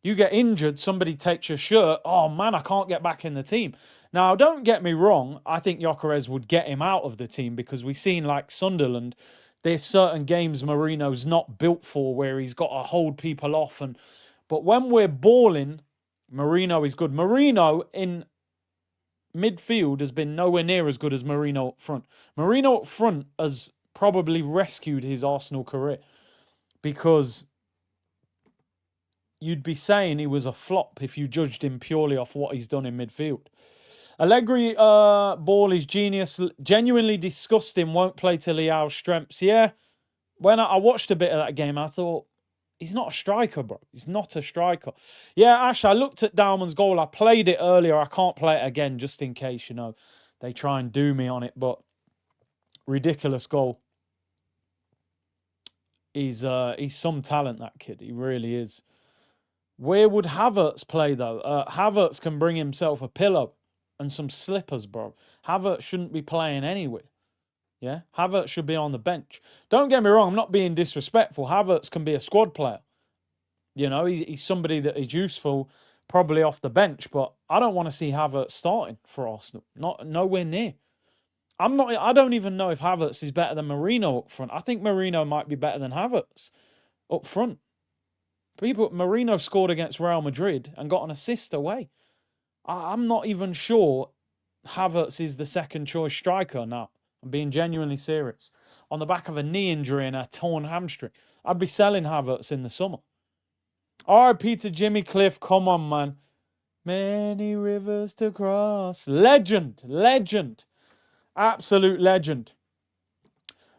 You get injured, somebody takes your shirt. Oh man, I can't get back in the team. Now, don't get me wrong. I think Gyökeres would get him out of the team because we've seen like Sunderland, there's certain games Marino's not built for where he's got to hold people off. But when we're balling, Marino is good. Marino in midfield has been nowhere near as good as Marino up front. Marino up front has probably rescued his Arsenal career because you'd be saying he was a flop if you judged him purely off what he's done in midfield. Allegri ball is genius. Genuinely disgusting. Won't play till he outstrengths. Yeah, when I watched a bit of that game, I thought, he's not a striker, bro. He's not a striker. Yeah, Ash, I looked at Dowman's goal. I played it earlier. I can't play it again just in case, you know, they try and do me on it. But ridiculous goal. He's some talent, that kid. He really is. Where would Havertz play, though? Havertz can bring himself a pillow and some slippers, bro. Havertz shouldn't be playing anywhere. Yeah, Havertz should be on the bench. Don't get me wrong, I'm not being disrespectful. Havertz can be a squad player. You know, he's somebody that is useful, probably off the bench, but I don't want to see Havertz starting for Arsenal. Nowhere near. I don't even know if Havertz is better than Marino up front. I think Marino might be better than Havertz up front. Marino scored against Real Madrid and got an assist away. I'm not even sure Havertz is the second choice striker now. I'm being genuinely serious. On the back of a knee injury and a torn hamstring, I'd be selling Havertz in the summer. All right, Peter Jimmy Cliff, come on, man. Many rivers to cross. Legend. Absolute legend.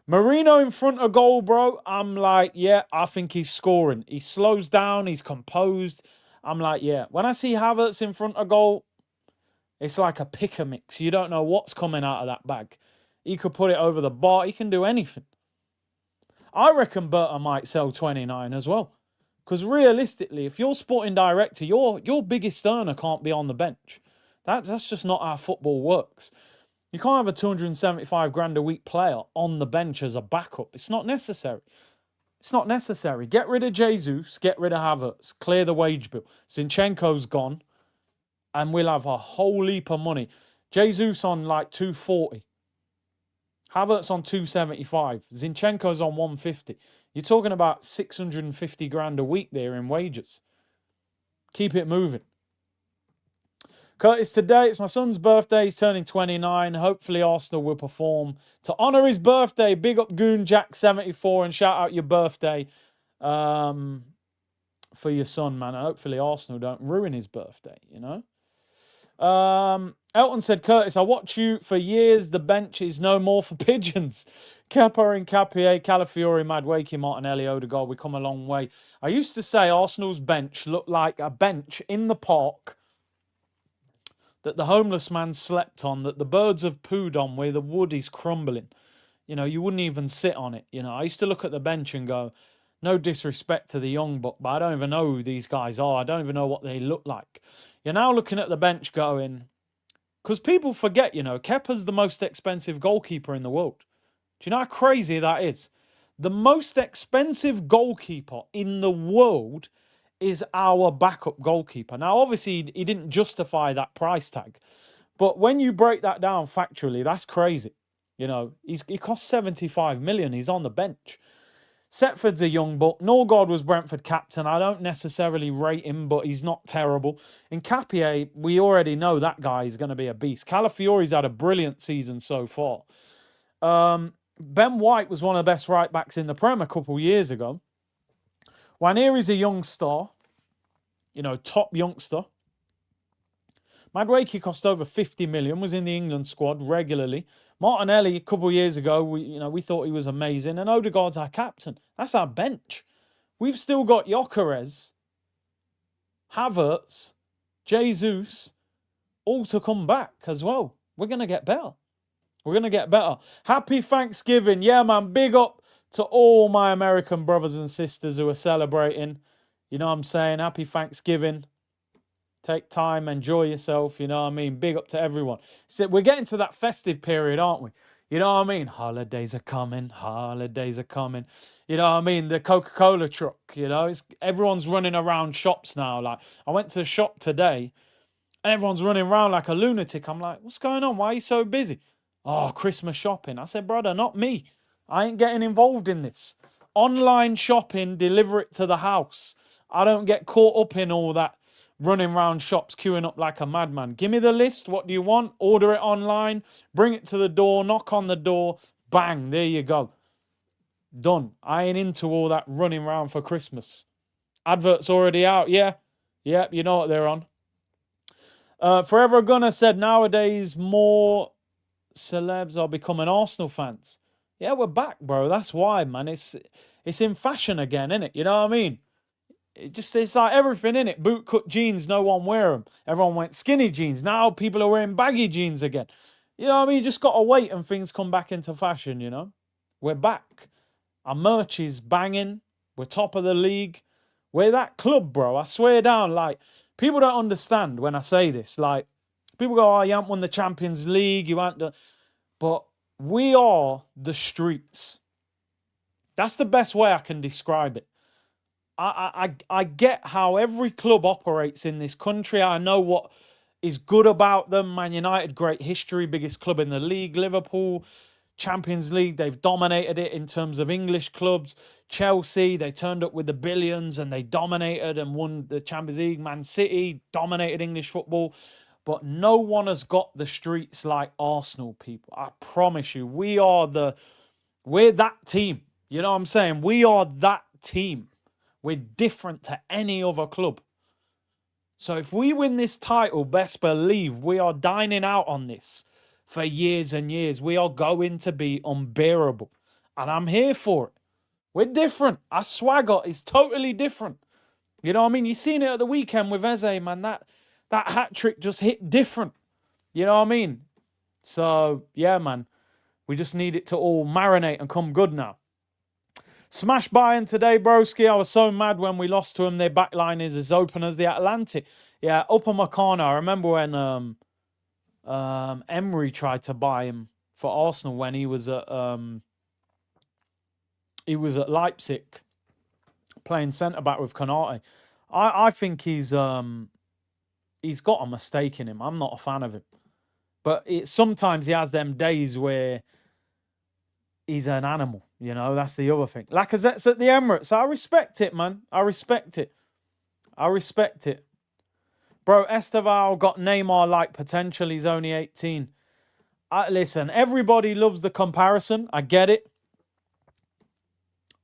Marino in front of goal, bro. I'm like, yeah, I think he's scoring. He slows down. He's composed. I'm like, yeah. When I see Havertz in front of goal, it's like a pick a mix. You don't know what's coming out of that bag. He could put it over the bar. He can do anything. I reckon Berta might sell 29 as well. Because realistically, if you're sporting director, your biggest earner can't be on the bench. That's just not how football works. You can't have a 275 grand a week player on the bench as a backup. It's not necessary. It's not necessary. Get rid of Jesus, get rid of Havertz, clear the wage bill. Zinchenko's gone, and we'll have a whole heap of money. Jesus on like 240. Havertz on 275. Zinchenko's on 150. You're talking about 650 grand a week there in wages. Keep it moving. Curtis, today it's my son's birthday. He's turning 29. Hopefully Arsenal will perform to honour his birthday. Big up Goon Jack 74 and shout out your birthday for your son, man. Hopefully Arsenal don't ruin his birthday, you know. Elton said, Curtis, I watch you for years. The bench is no more for pigeons. Kepa and Capier, Calafiori, Madueke, Martinelli, Odegaard. We come a long way. I used to say Arsenal's bench looked like a bench in the park that the homeless man slept on, that the birds have pooed on, where the wood is crumbling. You know, you wouldn't even sit on it. You know, I used to look at the bench and go, no disrespect to the young buck, but I don't even know who these guys are. I don't even know what they look like. You're now looking at the bench going, because people forget, you know, Kepa's the most expensive goalkeeper in the world. Do you know how crazy that is? The most expensive goalkeeper in the world is our backup goalkeeper. Now, obviously, he didn't justify that price tag. But when you break that down factually, that's crazy. You know, he cost 75 million. He's on the bench. Setford's a young buck. Norgard was Brentford captain. I don't necessarily rate him, but he's not terrible. In Capier, we already know that guy is going to be a beast. Calafiori's had a brilliant season so far. Ben White was one of the best right backs in the Prem a couple of years ago. Waneri's a young star, top youngster. Madueke cost over 50 million, was in the England squad regularly. Martinelli, a couple of years ago, we thought he was amazing. And Odegaard's our captain. That's our bench. We've still got Gyökeres, Havertz, Jesus, all to come back as well. We're going to get better. We're going to get better. Happy Thanksgiving. Yeah, man, big up to all my American brothers and sisters who are celebrating. You know what I'm saying? Happy Thanksgiving. Take time, enjoy yourself, you know what I mean? Big up to everyone. So we're getting to that festive period, aren't we? You know what I mean? Holidays are coming, holidays are coming. You know what I mean? The Coca-Cola truck, everyone's running around shops now. Like, I went to the shop today, and everyone's running around like a lunatic. I'm like, what's going on? Why are you so busy? Oh, Christmas shopping. I said, brother, not me. I ain't getting involved in this. Online shopping, deliver it to the house. I don't get caught up in all that running around shops, queuing up like a madman. Give me the list. What do you want? Order it online. Bring it to the door. Knock on the door. Bang. There you go. Done. I ain't into all that running around for Christmas. Adverts already out. Yeah. Yep. You know what they're on. Forever Gunner said nowadays more celebs are becoming Arsenal fans. Yeah, we're back, bro. That's why, man. It's in fashion again, isn't it? You know what I mean? It's like everything in it. Boot cut jeans, no one wear them. Everyone went skinny jeans. Now people are wearing baggy jeans again. You know what I mean? You just got to wait and things come back into fashion, We're back. Our merch is banging. We're top of the league. We're that club, bro. I swear down. Like, people don't understand when I say this. Like, people go, oh, you haven't won the Champions League. You haven't done... But we are the streets. That's the best way I can describe it. I get how every club operates in this country. I know what is good about them. Man United, great history, biggest club in the league. Liverpool, Champions League, they've dominated it in terms of English clubs. Chelsea, they turned up with the billions and they dominated and won the Champions League. Man City dominated English football. But no one has got the streets like Arsenal, people. I promise you, we're that team. You know what I'm saying? We are that team. We're different to any other club. So if we win this title, best believe we are dining out on this for years and years. We are going to be unbearable. And I'm here for it. We're different. Our swagger is totally different. You know what I mean? You've seen it at the weekend with Eze, man. That hat-trick just hit different. You know what I mean? So, yeah, man. We just need it to all marinate and come good now. Smash Bayern today, broski. I was so mad when we lost to them. Their backline is as open as the Atlantic. Yeah, Upamecano. I remember when Emery tried to buy him for Arsenal when he was at Leipzig playing centre back with Konate. I think he's got a mistake in him. I'm not a fan of him, but sometimes he has them days where he's an animal, that's the other thing. Lacazette's at the Emirates. I respect it, man. I respect it. Bro, Esteval got Neymar-like potential. He's only 18. Listen, everybody loves the comparison. I get it.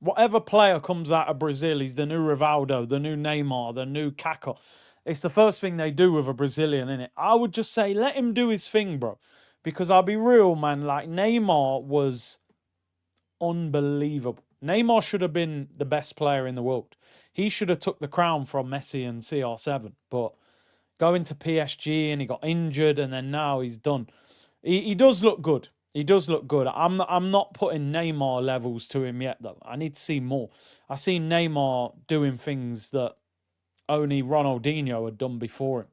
Whatever player comes out of Brazil, he's the new Rivaldo, the new Neymar, the new Kaká. It's the first thing they do with a Brazilian, innit? I would just say, let him do his thing, bro. Because I'll be real, man. Like, Neymar was unbelievable. Neymar should have been the best player in the world. He should have took the crown from Messi and CR7. But going to PSG and he got injured and then now he's done. He does look good. He does look good. I'm not putting Neymar levels to him yet, though. I need to see more. I see Neymar doing things that only Ronaldinho had done before him.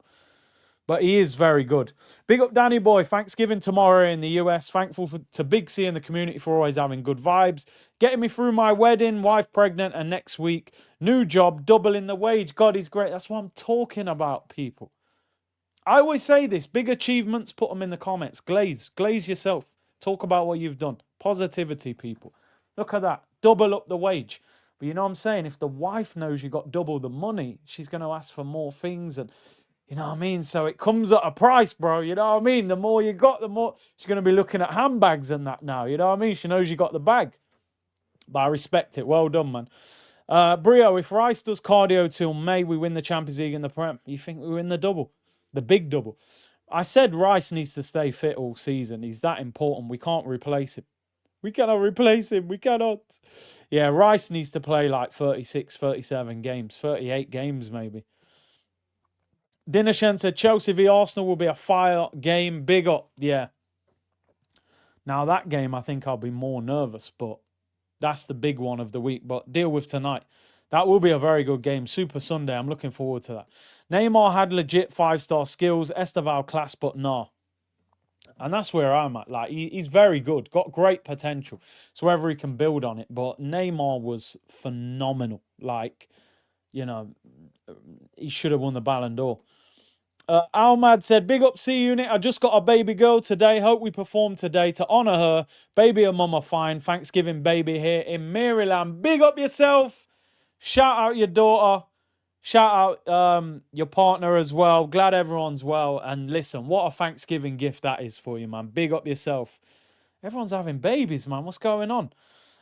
But he is very good. Big up Danny Boy. Thanksgiving tomorrow in the US. Thankful to Big C and the community for always having good vibes. Getting me through my wedding, wife pregnant, and next week, new job, doubling the wage. God is great. That's what I'm talking about, people. I always say this. Big achievements, put them in the comments. Glaze yourself. Talk about what you've done. Positivity, people. Look at that. Double up the wage. But you know what I'm saying? If the wife knows you got double the money, she's going to ask for more things. And You know what I mean? So it comes at a price, bro. You know what I mean? The more you got, the more she's going to be looking at handbags and that now. You know what I mean? She knows you got the bag. But I respect it. Well done, man. Brio, if Rice does cardio till May, we win the Champions League and the Prem. You think we win the double? The big double? I said Rice needs to stay fit all season. He's that important. We can't replace him. We cannot replace him. We cannot. Yeah, Rice needs to play like 36, 37 games, 38 games maybe. Dinershen said Chelsea v Arsenal will be a fire game. Big up. Yeah. Now that game, I think I'll be more nervous, but that's the big one of the week. But deal with tonight. That will be a very good game. Super Sunday. I'm looking forward to that. Neymar had legit 5-star skills. Esteval class, but nah. And that's where I'm at. Like he's very good, got great potential. So whether he can build on it, but Neymar was phenomenal. Like, you know, he should have won the Ballon d'Or. Almad said, "Big up C Unit. I just got a baby girl today. Hope we perform today to honour her. Baby and mum are fine. Thanksgiving baby here in Maryland. Big up yourself. Shout out your daughter. Shout out your partner as well. Glad everyone's well. And listen, what a Thanksgiving gift that is for you, man. Big up yourself. Everyone's having babies, man. What's going on?"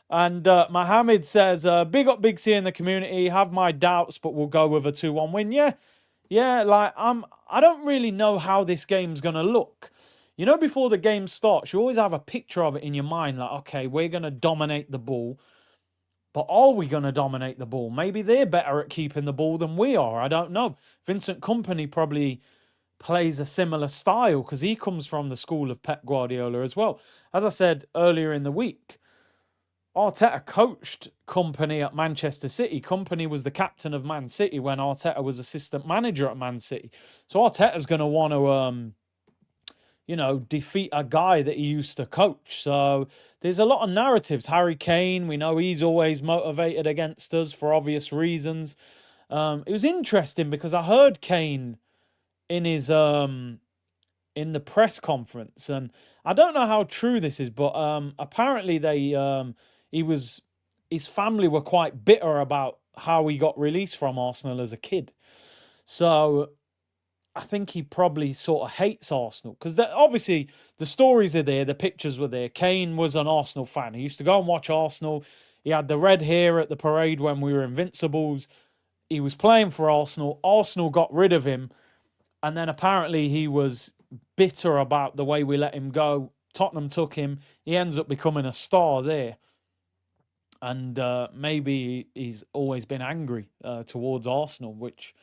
And Mohammed says, "Big up Big C in the community. Have my doubts, but we'll go with a 2-1 win." Yeah. Like I don't really know how this game's gonna look. You know, before the game starts, you always have a picture of it in your mind. Like, okay, we're gonna dominate the ball. But are we going to dominate the ball? Maybe they're better at keeping the ball than we are. I don't know. Vincent Kompany probably plays a similar style because he comes from the school of Pep Guardiola as well. As I said earlier in the week, Arteta coached Kompany at Manchester City. Kompany was the captain of Man City when Arteta was assistant manager at Man City. So Arteta's going to want to defeat a guy that he used to coach. So there's a lot of narratives. Harry Kane, we know he's always motivated against us for obvious reasons. It was interesting because I heard Kane in his in the press conference, and I don't know how true this is, but apparently his family were quite bitter about how he got released from Arsenal as a kid. So I think he probably sort of hates Arsenal because obviously the stories are there, the pictures were there. Kane was an Arsenal fan. He used to go and watch Arsenal. He had the red hair at the parade when we were Invincibles. He was playing for Arsenal. Arsenal got rid of him. And then apparently he was bitter about the way we let him go. Tottenham took him. He ends up becoming a star there. And maybe he's always been angry towards Arsenal, which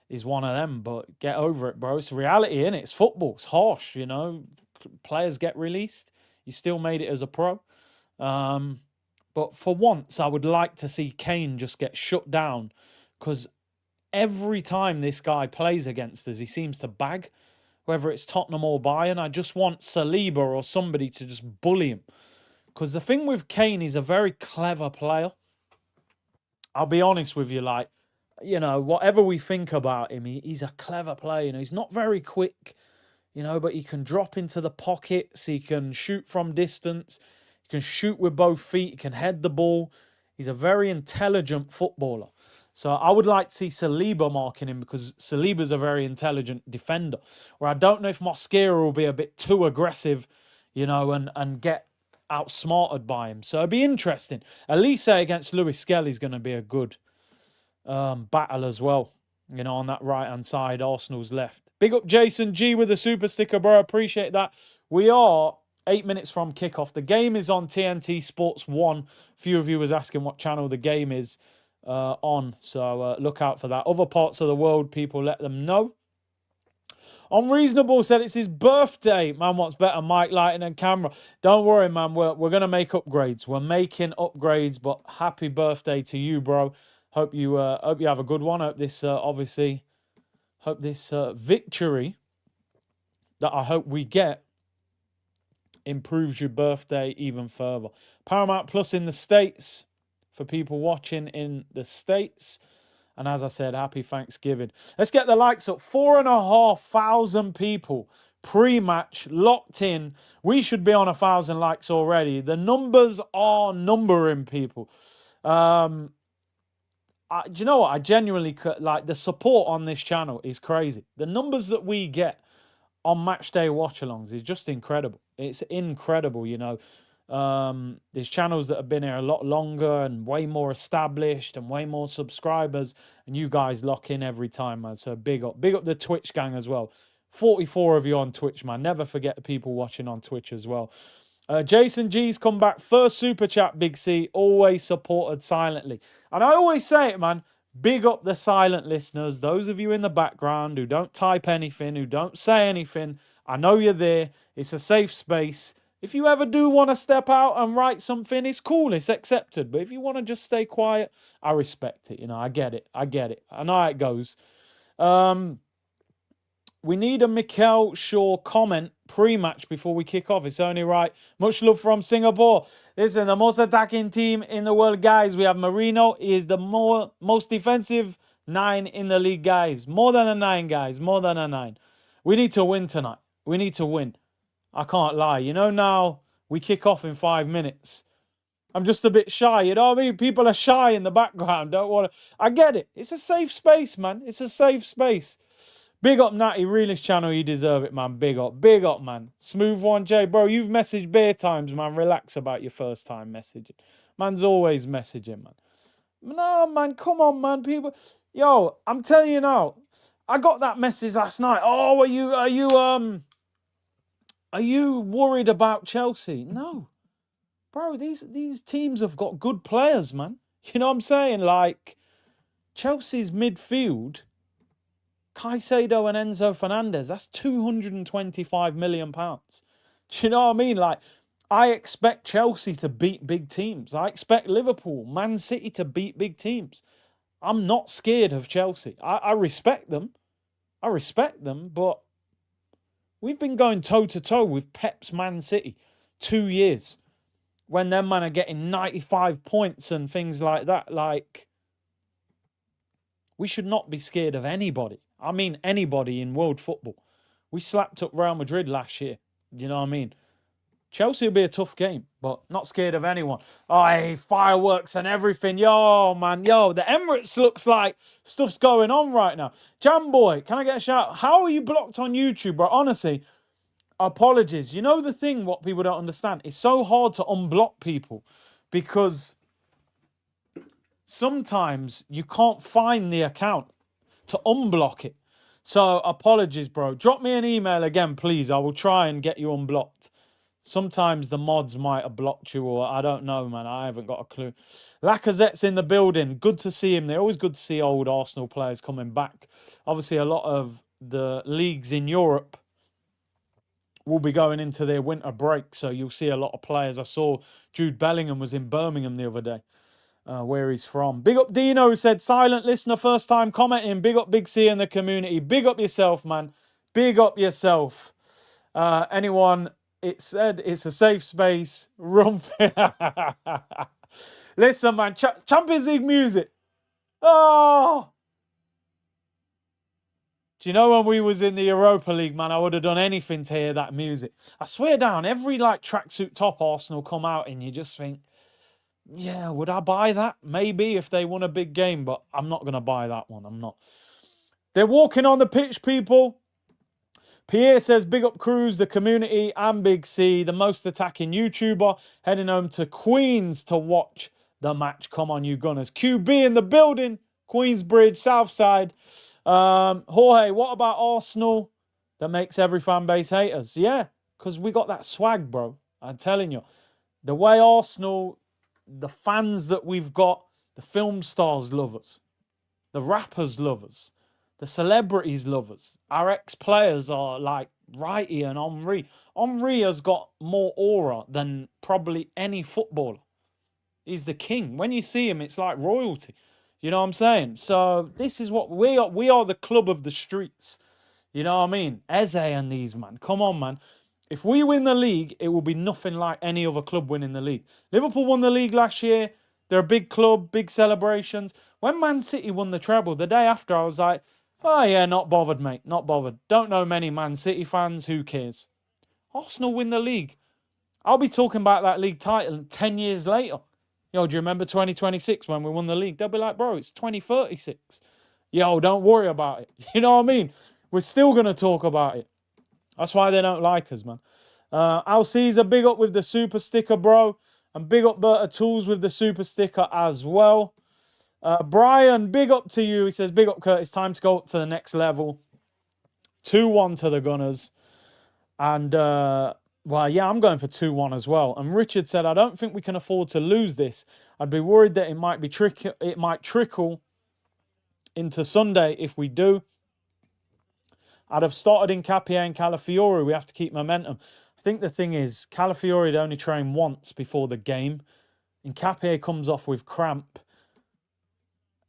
is one of them, but get over it, bro. It's reality, innit? It's football. It's harsh, you know. Players get released. You still made it as a pro. But for once, I would like to see Kane just get shut down because every time this guy plays against us, he seems to bag, whether it's Tottenham or Bayern. I just want Saliba or somebody to just bully him. Because the thing with Kane, he's a very clever player. I'll be honest with you, like, whatever we think about him, he's a clever player. He's not very quick, but he can drop into the pockets. He can shoot from distance. He can shoot with both feet. He can head the ball. He's a very intelligent footballer. So I would like to see Saliba marking him because Saliba's a very intelligent defender. Where I don't know if Mosquera will be a bit too aggressive, and get outsmarted by him. So it'd be interesting. Elise against Lewis Skelly is going to be a good battle as well, on that right-hand side. Arsenal's left. Big up Jason G with the super sticker, bro. Appreciate that. We are 8 minutes from kickoff. The game is on TNT Sports 1. Few of you was asking what channel the game is on, so look out for that. Other parts of the world, people let them know. Unreasonable said it's his birthday. Man, what's better, mic, lighting, and camera? Don't worry, man. We're going to make upgrades. We're making upgrades, but happy birthday to you, bro. Hope you have a good one. Hope this victory that I hope we get improves your birthday even further. Paramount Plus in the States for people watching in the States. And as I said, happy Thanksgiving. Let's get the likes up. 4,500 people pre-match locked in. We should be on 1,000 likes already. The numbers are numbering, people. do you know what? I genuinely like the support on this channel is crazy. The numbers that we get on match day watch-alongs is just incredible. It's incredible, you know. There's channels that have been here a lot longer and way more established and way more subscribers, and you guys lock in every time, man. So big up the Twitch gang as well. 44 of you on Twitch, man. Never forget the people watching on Twitch as well. Jason G's come back. First super chat, Big C. Always supported silently. And I always say it, man. Big up the silent listeners. Those of you in the background who don't type anything, who don't say anything. I know you're there. It's a safe space. If you ever do want to step out and write something, it's cool. It's accepted. But if you want to just stay quiet, I respect it. You know, I get it. I get it. I know how it goes. We need a Mikel Shaw comment pre-match before we kick off. It's only right. Much love from Singapore. Listen, the most attacking team in the world, guys. We have Marino. He is the most defensive 9 in the league, guys. More than a 9, guys. More than a 9. We need to win tonight. We need to win. I can't lie. You know, now we kick off in 5 minutes. I'm just a bit shy. You know what I mean? People are shy in the background. Don't want to. I get it. It's a safe space, man. It's a safe space. Big up, Natty, realist channel. You deserve it, man. Big up, man. Smooth one, Jay. Bro, you've messaged bare times, man. Relax about your first time messaging. Man's always messaging, man. No, man, come on, man. People, yo, I'm telling you now. I got that message last night. Oh, are you worried about Chelsea? No, bro. These teams have got good players, man. You know what I'm saying? Like Chelsea's midfield. Caicedo and Enzo Fernandez, that's £225 million. Do you know what I mean? Like, I expect Chelsea to beat big teams. I expect Liverpool, Man City to beat big teams. I'm not scared of Chelsea. I respect them. But we've been going toe-to-toe with Pep's Man City 2 years when them men are getting 95 points and things like that. Like, we should not be scared of anybody. I mean, anybody in world football. We slapped up Real Madrid last year. You know what I mean? Chelsea will be a tough game, but not scared of anyone. Oh, hey, fireworks and everything. Yo, man, yo, the Emirates looks like stuff's going on right now. Jamboy, can I get a shout? How are you blocked on YouTube, bro? Honestly, apologies. You know the thing, what people don't understand? It's so hard to unblock people because sometimes you can't find the account to unblock it. So apologies, bro. Drop me an email again, please. I will try and get you unblocked. Sometimes the mods might have blocked you, or I don't know, man. I haven't got a clue. Lacazette's in the building. Good to see him. They're always good to see old Arsenal players coming back. Obviously, a lot of the leagues in Europe will be going into their winter break, so you'll see a lot of players. I saw Jude Bellingham was in Birmingham the other day. Where he's from. Big up Dino, who said, silent listener, first time commenting. Big up Big C in the community. Big up yourself, man. Big up yourself. Anyone, it said it's a safe space. Run. Listen, man, Champions League music. Oh! Do you know when we was in the Europa League, man, I would have done anything to hear that music. I swear down, every like tracksuit top Arsenal come out and you just think, yeah, would I buy that? Maybe if they won a big game, but I'm not going to buy that one. I'm not. They're walking on the pitch, people. Pierre says, big up Cruz, the community, and Big C, the most attacking YouTuber, heading home to Queens to watch the match. Come on, you Gunners. QB in the building, Queensbridge, Southside. Jorge, what about Arsenal that makes every fan base hate us? Yeah, because we got that swag, bro. I'm telling you. The way Arsenal... The fans that we've got, the film stars love us. The rappers love us. The celebrities love us. Our ex-players are like Righty and Henry. Henry has got more aura than probably any footballer. He's the king. When you see him, it's like royalty. You know what I'm saying? So this is what we are. We are the club of the streets. You know what I mean? Eze and these, man. Come on, man. If we win the league, it will be nothing like any other club winning the league. Liverpool won the league last year. They're a big club, big celebrations. When Man City won the treble, the day after, I was like, oh yeah, not bothered, mate. Not bothered. Don't know many Man City fans. Who cares? Arsenal win the league. I'll be talking about that league title 10 years later. Yo, do you remember 2026 when we won the league? They'll be like, bro, it's 2036. Yo, don't worry about it. You know what I mean? We're still going to talk about it. That's why they don't like us, man. Al Caesar, big up with the super sticker, bro. And big up Berta Tools with the super sticker as well. Brian, big up to you. He says, big up, Kurt. It's time to go up to the next level. 2-1 to the Gunners. And, well, yeah, I'm going for 2-1 as well. And Richard said, I don't think we can afford to lose this. I'd be worried that it might trickle into Sunday if we do. I'd have started in Capia and Calafiori. We have to keep momentum. I think the thing is, Calafiori had only trained once before the game. And Capia comes off with cramp.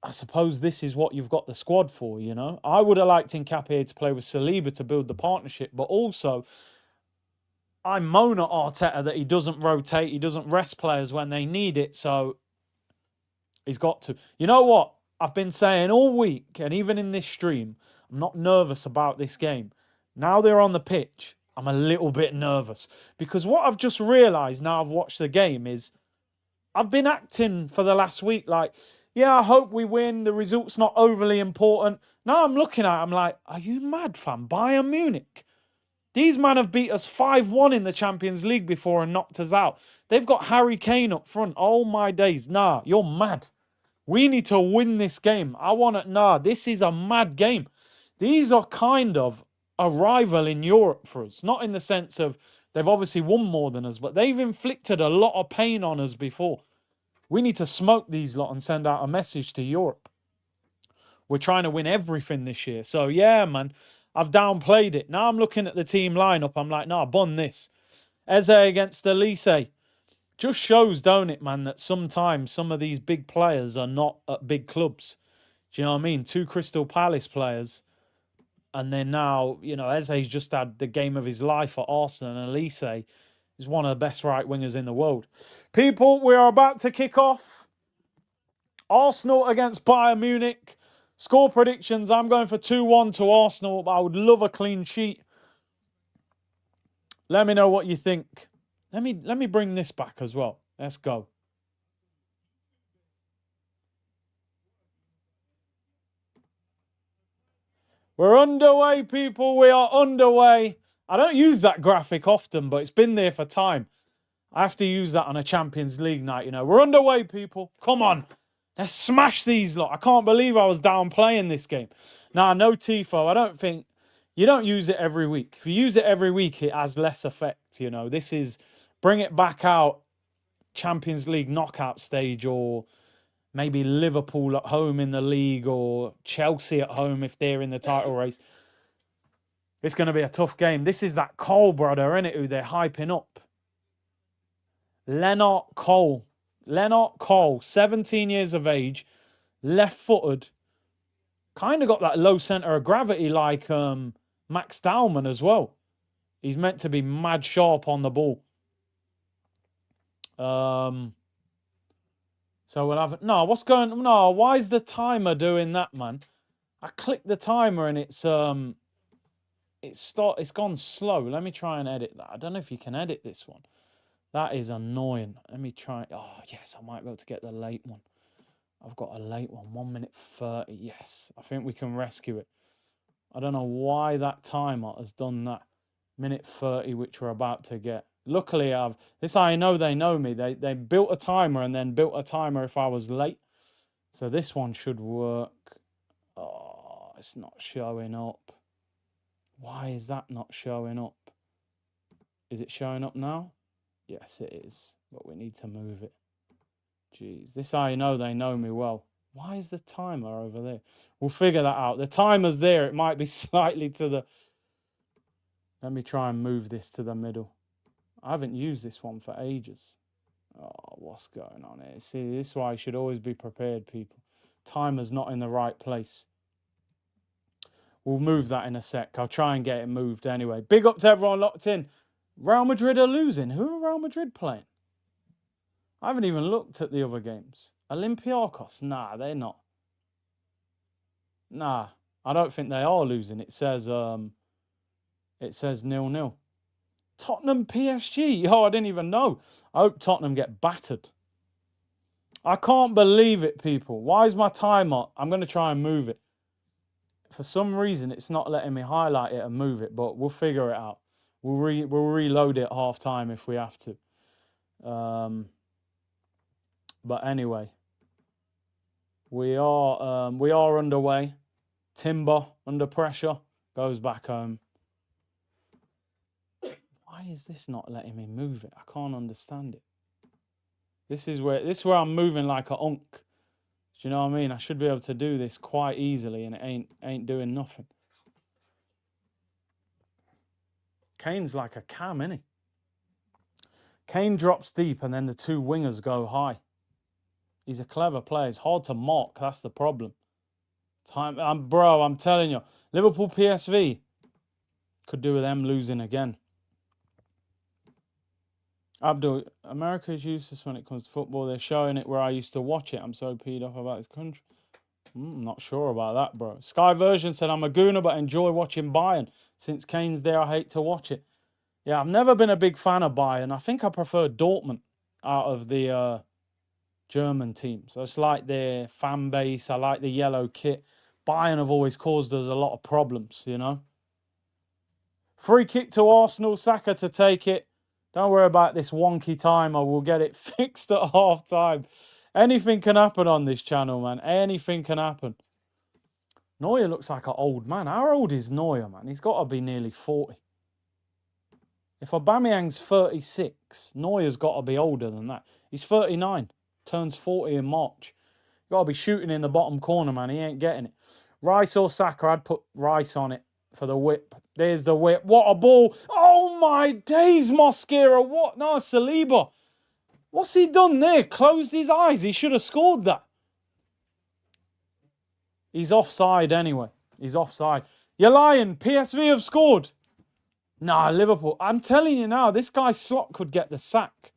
I suppose this is what you've got the squad for, you know. I would have liked Nkapie to play with Saliba to build the partnership, but also I moan at Arteta that he doesn't rotate, he doesn't rest players when they need it, so he's got to. You know what? I've been saying all week, and even in this stream, I'm not nervous about this game. Now they're on the pitch, I'm a little bit nervous. Because what I've just realised now I've watched the game is I've been acting for the last week like, yeah, I hope we win. The result's not overly important. Now I'm looking at it, I'm like, are you mad, fam? Bayern Munich. These men have beat us 5-1 in the Champions League before and knocked us out. They've got Harry Kane up front. Oh, my days. Nah, you're mad. We need to win this game. This is a mad game. These are kind of a rival in Europe for us. Not in the sense of they've obviously won more than us, but they've inflicted a lot of pain on us before. We need to smoke these lot and send out a message to Europe. We're trying to win everything this year. So, yeah, man, I've downplayed it. Now I'm looking at the team lineup. I'm like, nah, bun this. Eze against Elise. Just shows, don't it, man, that sometimes some of these big players are not at big clubs. Do you know what I mean? 2 Crystal Palace players. And then now, you know, Eze's just had the game of his life at Arsenal. And Elise is one of the best right wingers in the world. People, we are about to kick off. Arsenal against Bayern Munich. Score predictions. I'm going for 2-1 to Arsenal. I would love a clean sheet. Let me know what you think. Let me bring this back as well. Let's go. We're underway, people. We are underway. I don't use that graphic often, but it's been there for time. I have to use that on a Champions League night, you know. We're underway, people. Come on. Let's smash these lot. I can't believe I was down playing this game. Nah, no Tifo. I don't think... You don't use it every week. If you use it every week, it has less effect, you know. This is... Bring it back out Champions League knockout stage, or maybe Liverpool at home in the league, or Chelsea at home if they're in the title race. It's going to be a tough game. This is that Cole brother, isn't it, who they're hyping up. Lennart Cole. Lennart Cole, 17 years of age, left-footed. Kind of got that low centre of gravity like Max Dowman as well. He's meant to be mad sharp on the ball. So we'll have... No, what's going... No, why is the timer doing that, man? I clicked the timer and it's gone slow. Let me try and edit that. I don't know if you can edit this one. That is annoying. Let me try... Oh, yes, I might be able to get the late one. I've got a late one. 1 minute 30. Yes, I think we can rescue it. I don't know why that timer has done that. Minute 30, which we're about to get. Luckily, this I know they know me. They built a timer and then built a timer if I was late. So this one should work. Oh, it's not showing up. Why is that not showing up? Is it showing up now? Yes, it is. But we need to move it. Jeez, this I know they know me well. Why is the timer over there? We'll figure that out. The timer's there. It might be slightly to the... Let me try and move this to the middle. I haven't used this one for ages. Oh, what's going on here? See, this is why I should always be prepared, people. Timer's not in the right place. We'll move that in a sec. I'll try and get it moved anyway. Big up to everyone locked in. Real Madrid are losing. Who are Real Madrid playing? I haven't even looked at the other games. Olympiacos? Nah, they're not. Nah, I don't think they are losing. It says 0-0. Tottenham PSG. Oh, I didn't even know. I hope Tottenham get battered. I can't believe it, people. Why is my timer? I'm going to try and move it. For some reason, it's not letting me highlight it and move it, but we'll figure it out. We'll reload it half time if we have to. But anyway, we are underway. Timber under pressure goes back home. Why is this not letting me move it? I can't understand it. This is where I'm moving like a unk. Do you know what I mean? I should be able to do this quite easily, and it ain't doing nothing. Kane's like a cam, isn't he? Kane drops deep, and then the two wingers go high. He's a clever player. It's hard to mark. That's the problem. Bro, I'm telling you, Liverpool PSV could do with them losing again. Abdul, America is useless when it comes to football. They're showing it where I used to watch it. I'm so peed off about this country. I'm not sure about that, bro. Sky Version said, I'm a gooner, but enjoy watching Bayern. Since Kane's there, I hate to watch it. Yeah, I've never been a big fan of Bayern. I think I prefer Dortmund out of the German teams. So it's like their fan base. I like the yellow kit. Bayern have always caused us a lot of problems, you know. Free kick to Arsenal. Saka to take it. Don't worry about this wonky timer. We'll get it fixed at half time. Anything can happen on this channel, man. Anything can happen. Neuer looks like an old man. How old is Neuer, man? He's got to be nearly 40. If Aubameyang's 36, Neuer's got to be older than that. He's 39. Turns 40 in March. Got to be shooting in the bottom corner, man. He ain't getting it. Rice or Saka, I'd put Rice on it for the whip. There's the whip. What a ball. Oh, my days, Mosquera. What? No, Saliba. What's he done there? Closed his eyes. He should have scored that. He's offside anyway. He's offside. You're lying. PSV have scored. Nah, Liverpool. I'm telling you now, this guy Slot could get the sack.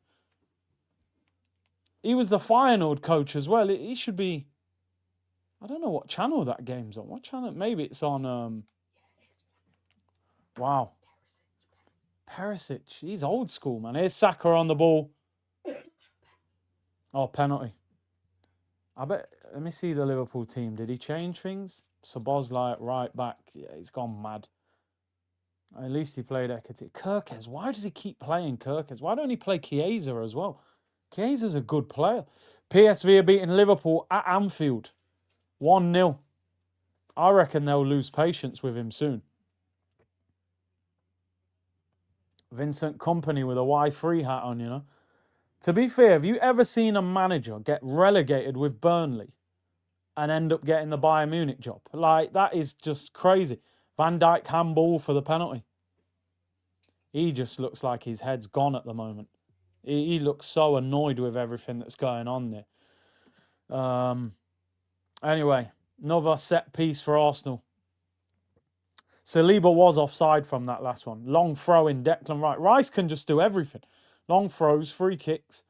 He was the Feyenoord coach as well. He should be... I don't know what channel that game's on. What channel? Maybe it's on... Wow. Perisic. He's old school, man. Here's Saka on the ball. Oh, penalty. I bet... Let me see the Liverpool team. Did he change things? Szoboszlai right back. Yeah, he's gone mad. At least he played Ekiti. Kirkes. Why does he keep playing Kirkes? Why don't he play Chiesa as well? Chiesa's a good player. PSV are beating Liverpool at Anfield. 1-0. I reckon they'll lose patience with him soon. Vincent Kompany with a Y3 hat on, you know. To be fair, have you ever seen a manager get relegated with Burnley and end up getting the Bayern Munich job? Like, that is just crazy. Van Dijk handball for the penalty. He just looks like his head's gone at the moment. He looks so annoyed with everything that's going on there. Anyway, another set piece for Arsenal. Saliba was offside from that last one. Long throw in Declan Rice. Rice can just do everything. Long throws, free kicks.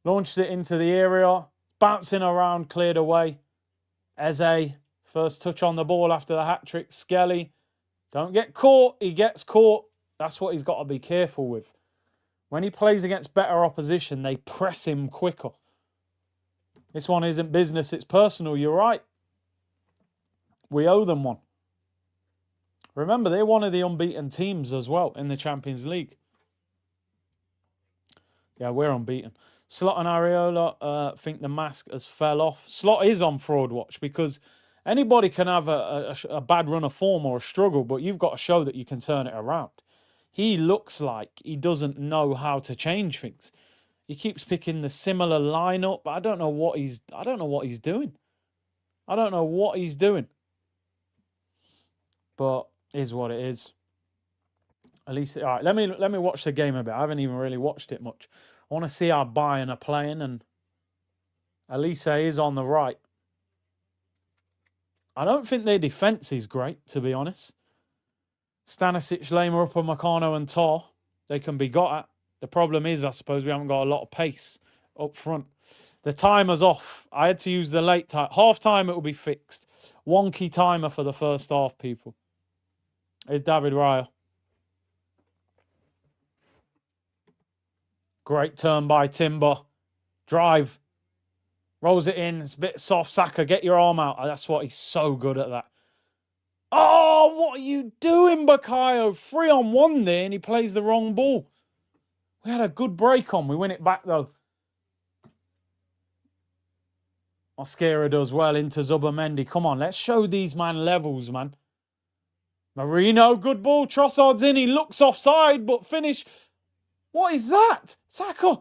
Launches it into the area. Bouncing around, cleared away. Eze, first touch on the ball after the hat-trick. Skelly, don't get caught. He gets caught. That's what he's got to be careful with. When he plays against better opposition, they press him quicker. This one isn't business, it's personal. You're right. We owe them one. Remember, they're one of the unbeaten teams as well in the Champions League. Yeah, we're unbeaten. Slot and Areola think the mask has fell off. Slot is on fraud watch because anybody can have a bad run of form or a struggle, but you've got to show that you can turn it around. He looks like he doesn't know how to change things. He keeps picking the similar lineup. I don't know what he's doing. I don't know what he's doing. But is what it is. At least, all right. Let me watch the game a bit. I haven't even really watched it much. I want to see how Bayern are playing, and Elise is on the right. I don't think their defence is great, to be honest. Stanisic, Lema, Upamecano, and Tor, they can be got at. The problem is, I suppose, we haven't got a lot of pace up front. The timer's off. I had to use the late time. Half time, it will be fixed. Wonky timer for the first half, people. Here's David Raya. Great turn by Timber. Drive. Rolls it in. It's a bit soft. Saka, get your arm out. That's what he's so good at that. Oh, what are you doing, Bakayo? 3-on-1 there, and he plays the wrong ball. We had a good break on. We win it back, though. Mosquera does well into Zubamendi. Come on, let's show these man levels, man. Marino, good ball. Trossard's in. He looks offside, but finish. What is that? Saka.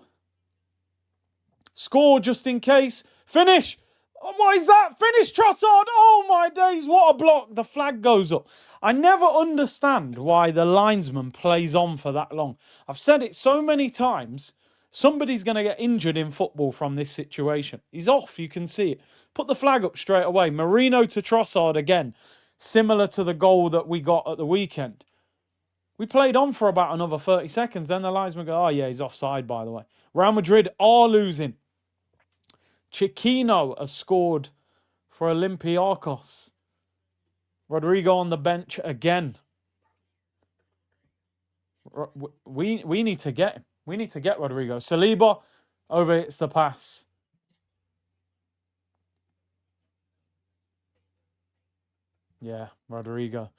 Score just in case. Finish. Oh, what is that? Finish, Trossard. Oh, my days. What a block. The flag goes up. I never understand why the linesman plays on for that long. I've said it so many times. Somebody's going to get injured in football from this situation. He's off. You can see it. Put the flag up straight away. Marino to Trossard again. Similar to the goal that we got at the weekend. We played on for about another 30 seconds. Then the linesman go, oh, yeah, he's offside, by the way. Real Madrid are losing. Chiquinho has scored for Olympiacos. Rodrigo on the bench again. We need to get him. We need to get Rodrigo. Saliba, over it's the pass. Yeah, Rodrigo.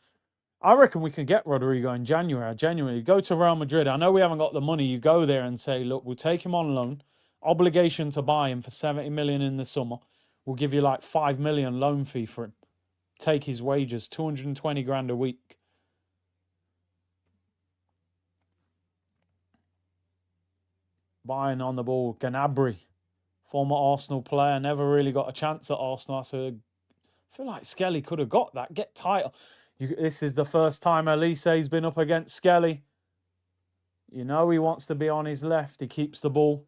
I reckon we can get Rodrigo in January. Genuinely, go to Real Madrid. I know we haven't got the money. You go there and say, look, we'll take him on loan. Obligation to buy him for 70 million in the summer. We'll give you like 5 million loan fee for him. Take his wages, 220 grand a week. Bayern on the ball. Gnabry, former Arsenal player, never really got a chance at Arsenal. I feel like Skelly could have got that. Get tighter. This is the first time Elise's been up against Skelly. You know he wants to be on his left. He keeps the ball.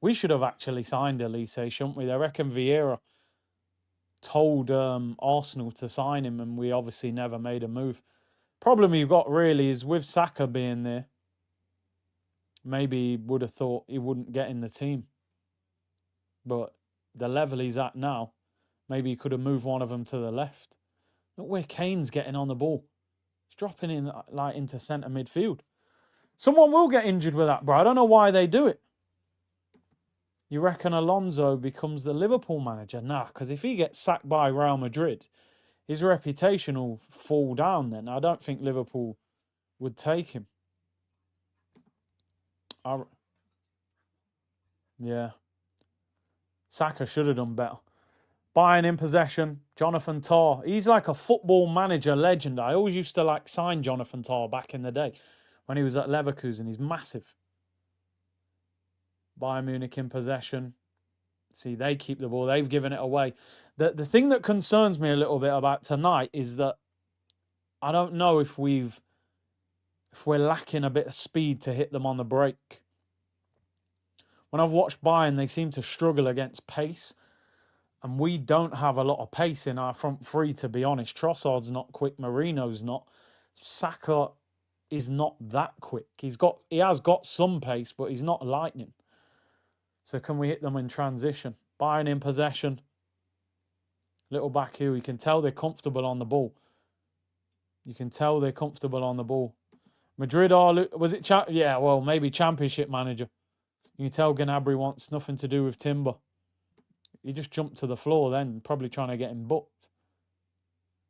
We should have actually signed Elise, shouldn't we? I reckon Vieira told Arsenal to sign him, and we obviously never made a move. Problem you've got really is with Saka being there, maybe he would have thought he wouldn't get in the team. But the level he's at now, maybe he could have moved one of them to the left. Look where Kane's getting on the ball. He's dropping in like into centre midfield. Someone will get injured with that, bro. I don't know why they do it. You reckon Alonso becomes the Liverpool manager? Nah, because if he gets sacked by Real Madrid, his reputation will fall down then. I don't think Liverpool would take him. Yeah. Saka should have done better. Bayern in possession. Jonathan Tah. He's like a football manager legend. I always used to like sign Jonathan Tah back in the day when he was at Leverkusen. He's massive. Bayern Munich in possession. See, they keep the ball. They've given it away. The thing that concerns me a little bit about tonight is that I don't know if we're lacking a bit of speed to hit them on the break. When I've watched Bayern, they seem to struggle against pace. And we don't have a lot of pace in our front three, to be honest. Trossard's not quick. Marino's not. Saka is not that quick. He has got some pace, but he's not lightning. So can we hit them in transition? Bayern in possession. Little back heel. You can tell they're comfortable on the ball. You can tell they're comfortable on the ball. Madrid are... Was it... Yeah, well, maybe Championship manager. You can tell Gnabry wants nothing to do with Timber. He just jumped to the floor then, probably trying to get him booked.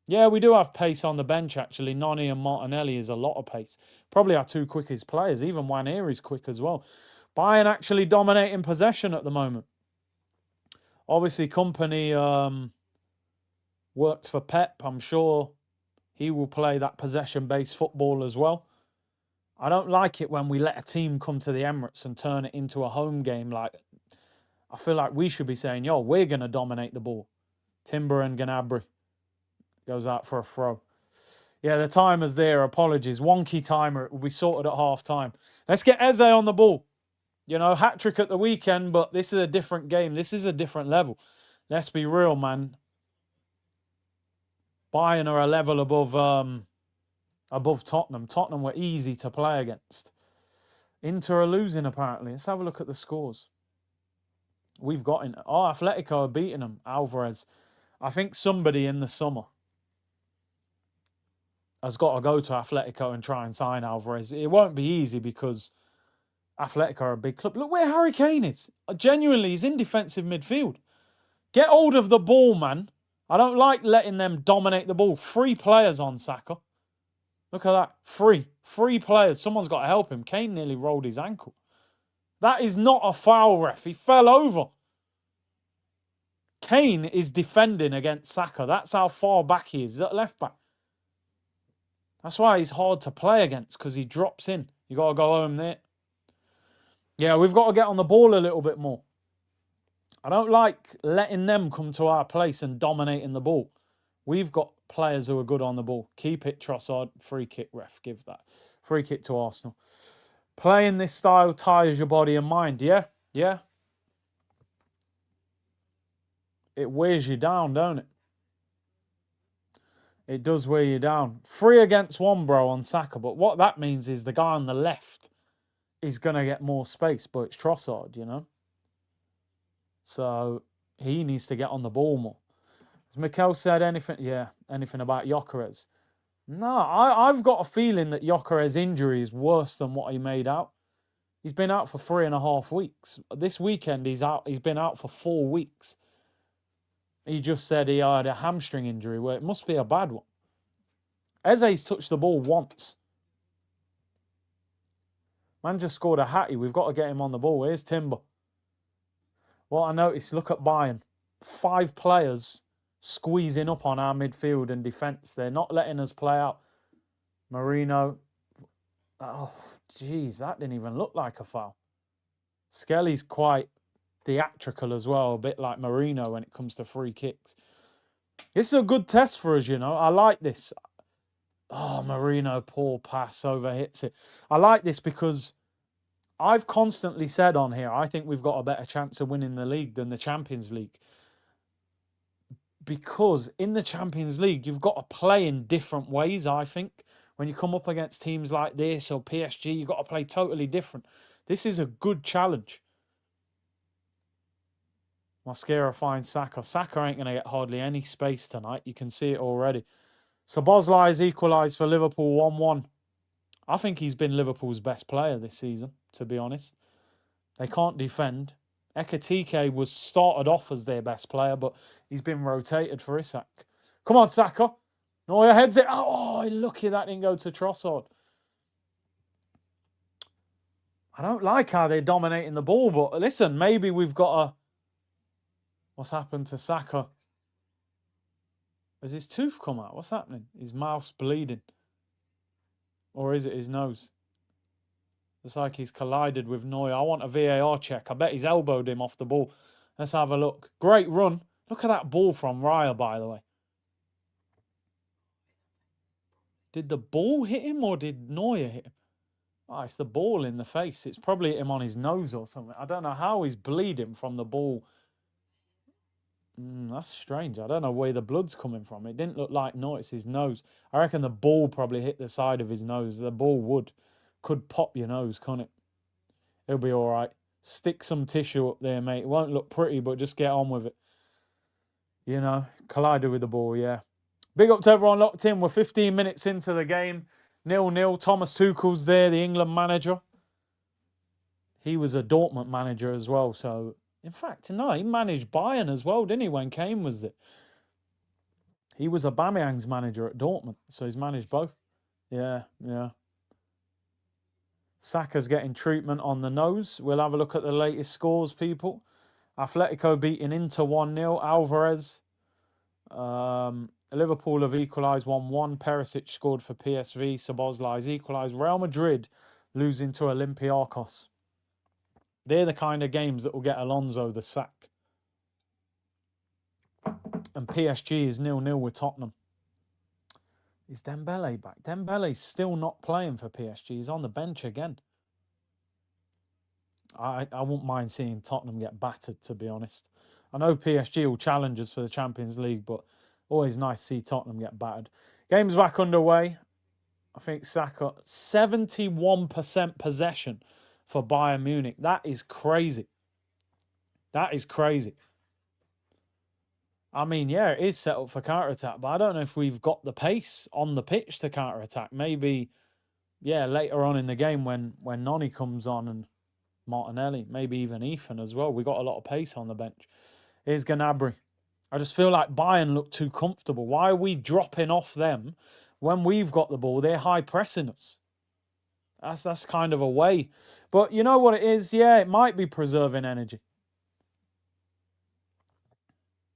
Yeah, we do have pace on the bench, actually. Noni and Martinelli is a lot of pace. Probably our two quickest players. Even Wanir is quick as well. Bayern actually dominating possession at the moment. Obviously, Company works for Pep. I'm sure he will play that possession-based football as well. I don't like it when we let a team come to the Emirates and turn it into a home game. Like, I feel like we should be saying, yo, we're going to dominate the ball. Timber and Gnabry goes out for a throw. Yeah, the timer's there. Apologies. Wonky timer. It will be sorted at half time. Let's get Eze on the ball. You know, hat-trick at the weekend, but this is a different game. This is a different level. Let's be real, man. Bayern are a level above Tottenham. Tottenham were easy to play against. Inter are losing, apparently. Let's have a look at the scores. We've got in... Oh, Atletico are beating them. Alvarez. I think somebody in the summer has got to go to Atletico and try and sign Alvarez. It won't be easy because Atletico are a big club. Look where Harry Kane is. Genuinely, he's in defensive midfield. Get hold of the ball, man. I don't like letting them dominate the ball. 3 players on Saka. Look at that. 3 players. Someone's got to help him. Kane nearly rolled his ankle. That is not a foul, ref. He fell over. Kane is defending against Saka. That's how far back he is. He's at left back. That's why he's hard to play against, because he drops in. You got to go home there. Yeah, we've got to get on the ball a little bit more. I don't like letting them come to our place and dominating the ball. We've got players who are good on the ball. Keep it, Trossard. Free kick, ref. Give that. Free kick to Arsenal. Playing this style tires your body and mind. Yeah, yeah. It wears you down, don't it? It does wear you down. 3 against 1, bro, on Saka. But what that means is the guy on the left is going to get more space. But it's Trossard, you know. So he needs to get on the ball more. Has Mikel said anything? Yeah, anything about Gyökeres? No, I've got a feeling that Gyökeres' injury is worse than what he made out. He's been out for 3.5 weeks. This weekend he's out. He's been out for 4 weeks. He just said he had a hamstring injury, where it must be a bad one. Eze's touched the ball once. Man just scored a hattie. We've got to get him on the ball. Here's Timber. What I noticed, look at Bayern. 5 players squeezing up on our midfield and defence. They're not letting us play out. Marino. Oh, jeez, that didn't even look like a foul. Skelly's quite theatrical as well, a bit like Marino when it comes to free kicks. This is a good test for us, you know. I like this. Oh, Marino, poor pass, overhits it. I like this because I've constantly said on here, I think we've got a better chance of winning the league than the Champions League. Because in the Champions League, you've got to play in different ways, I think. When you come up against teams like this or PSG, you've got to play totally different. This is a good challenge. Mosquera finds Saka. Saka ain't going to get hardly any space tonight. You can see it already. Szoboszlai has equalised for Liverpool 1-1. I think he's been Liverpool's best player this season, to be honest. They can't defend. Ekitike was started off as their best player, but he's been rotated for Isak. Come on, Saka. Neuer heads it. Oh, lucky that didn't go to Trossard. I don't like how they're dominating the ball, but listen, maybe we've got a... What's happened to Saka? Has his tooth come out? What's happening? His mouth's bleeding. Or is it his nose? It's like he's collided with Neuer. I want a VAR check. I bet he's elbowed him off the ball. Let's have a look. Great run. Look at that ball from Raya, by the way. Did the ball hit him or did Neuer hit him? Oh, it's the ball in the face. It's probably hit him on his nose or something. I don't know how he's bleeding from the ball. That's strange. I don't know where the blood's coming from. It didn't look like Neuer. It's his nose. I reckon the ball probably hit the side of his nose. The ball could pop your nose, can't it? It'll be all right. Stick some tissue up there, mate. It won't look pretty, but just get on with it. You know, collided with the ball, yeah. Big up to everyone locked in. We're 15 minutes into the game. 0-0. Thomas Tuchel's there, the England manager. He was a Dortmund manager as well. So, in fact, no, he managed Bayern as well, didn't he, when Kane was there? He was Aubameyang's manager at Dortmund. So he's managed both. Yeah, yeah. Saka's getting treatment on the nose. We'll have a look at the latest scores, people. Atletico beating Inter 1-0. Alvarez. Liverpool have equalised 1-1. Perisic scored for PSV. Szoboszlai's equalised. Real Madrid losing to Olympiacos. They're the kind of games that will get Alonso the sack. And PSG is 0-0 with Tottenham. Is Dembele back? Dembele's still not playing for PSG. He's on the bench again. I wouldn't mind seeing Tottenham get battered, to be honest. I know PSG will challenge us for the Champions League, but always nice to see Tottenham get battered. Game's back underway. I think Saka, 71% possession for Bayern Munich. That is crazy. That is crazy. I mean, yeah, it is set up for counter-attack, but I don't know if we've got the pace on the pitch to counter-attack. Maybe, yeah, later on in the game when Noni comes on and Martinelli, maybe even Ethan as well. We got a lot of pace on the bench. Here's Gnabry. I just feel like Bayern look too comfortable. Why are we dropping off them when we've got the ball? They're high pressing us. That's kind of a way. But you know what it is? Yeah, it might be preserving energy.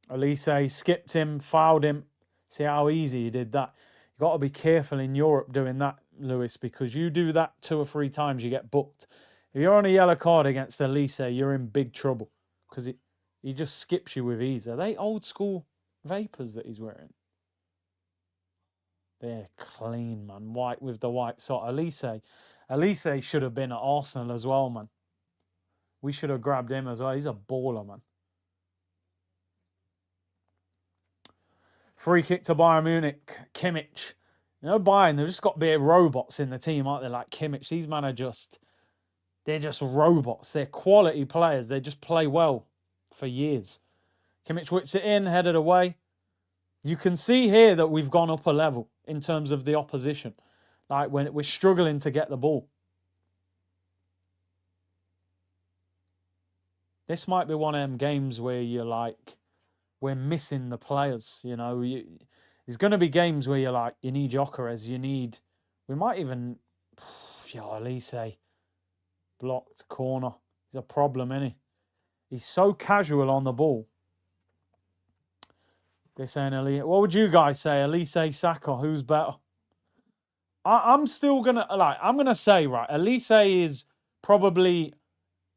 Elise skipped him, fouled him. See how easy he did that. You've got to be careful in Europe doing that, Lewis, because you do that 2 or 3 times, you get booked. If you're on a yellow card against Elise, you're in big trouble because he just skips you with ease. Are they old school vapors that he's wearing? They're clean, man. White with the white sock. Elise should have been at Arsenal as well, man. We should have grabbed him as well. He's a baller, man. Free kick to Bayern Munich. Kimmich. You know, Bayern, they've just got a bit of robots in the team, aren't they? Like Kimmich. These men are they're just robots. They're quality players. They just play well for years. Kimmich whips it in, headed away. You can see here that we've gone up a level in terms of the opposition. Like when we're struggling to get the ball. This might be one of them games where you're like, we're missing the players. You know, there's going to be games where you're like, you need Jokeres, we might even, Elise, blocked corner. He's a problem, isn't he? He's so casual on the ball. They're saying Elise. What would you guys say? Elise, Saka, who's better? I'm still gonna I'm gonna say, right, Elise is probably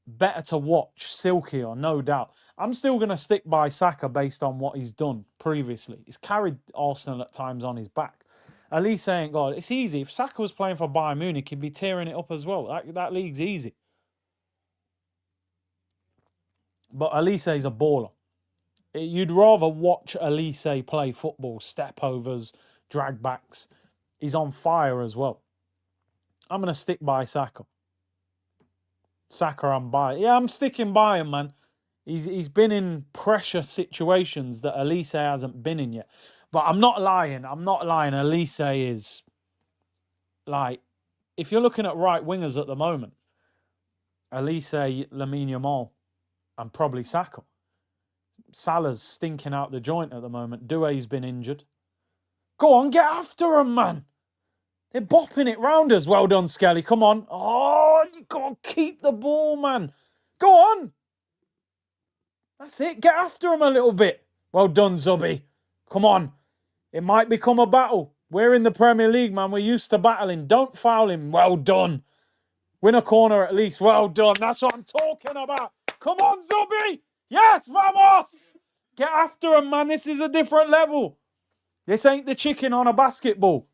better to watch, silkier, no doubt. I'm still gonna stick by Saka based on what he's done previously. He's carried Arsenal at times on his back. Elise ain't got it. It's easy. If Saka was playing for Bayern Munich, he'd be tearing it up as well. That league's easy. But Elise is a baller. You'd rather watch Elise play football, step overs, drag backs. He's on fire as well. I'm going to stick by Saka. Saka, I'm by. Yeah, I'm sticking by him, man. He's been in pressure situations that Elise hasn't been in yet. But I'm not lying. Elise is like, if you're looking at right wingers at the moment, Elise, Lamine Yamal, and probably Saka. Salah's stinking out the joint at the moment. Doué's been injured. Go on, get after him, man. They're bopping it round us. Well done, Skelly. Come on. Oh, you got to keep the ball, man. Go on. That's it. Get after him a little bit. Well done, Zubby. Come on. It might become a battle. We're in the Premier League, man. We're used to battling. Don't foul him. Well done. Win a corner at least. Well done. That's what I'm talking about. Come on, Zubby. Yes, vamos. Get after him, man. This is a different level. This ain't the chicken on a basketball.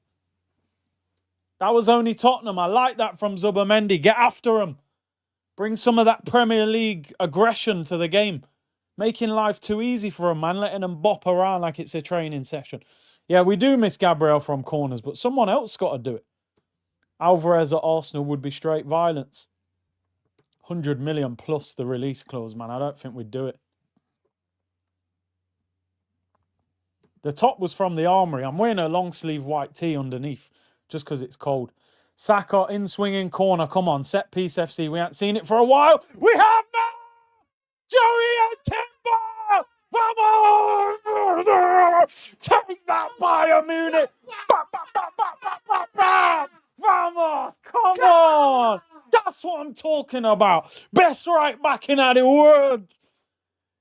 That was only Tottenham. I like that from Zubamendi. Get after him. Bring some of that Premier League aggression to the game. Making life too easy for him, man. Letting them bop around like it's a training session. Yeah, we do miss Gabriel from corners, but someone else got to do it. Alvarez at Arsenal would be straight violence. 100 million plus the release clause, man. I don't think we'd do it. The top was from the Armoury. I'm wearing a long sleeve white tee underneath just because it's cold. Saka in swinging corner. Come on, set piece FC. We haven't seen it for a while. We have now! Joey and Timber! Vamos! Take that, Bayern Munich! Vamos! Come on! That's what I'm talking about. Best right back in the world.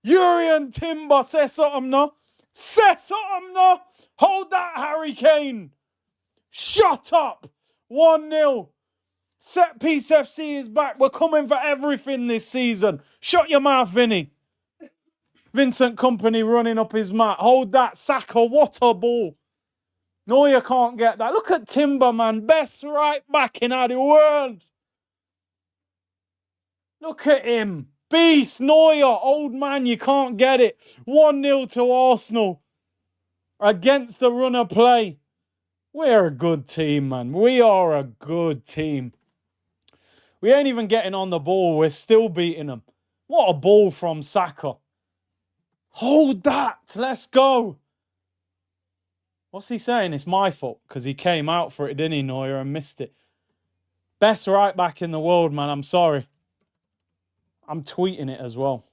Jurriën Timber, say something, no? Say something, no? Hold that, Harry Kane. Shut up. 1-0. Set piece FC is back. We're coming for everything this season. Shut your mouth, Vinny. Vincent Kompany running up his mat. Hold that, Saka. What a ball. No, you can't get that. Look at Timber, man. Best right back in the world. Look at him. Beast, Neuer, old man, you can't get it. 1-0 to Arsenal against the run of play. We're a good team, man. We are a good team. We ain't even getting on the ball. We're still beating them. What a ball from Saka. Hold that. Let's go. What's he saying? It's my fault because he came out for it, didn't he, Neuer, and missed it. Best right back in the world, man. I'm sorry. I'm tweeting it as well.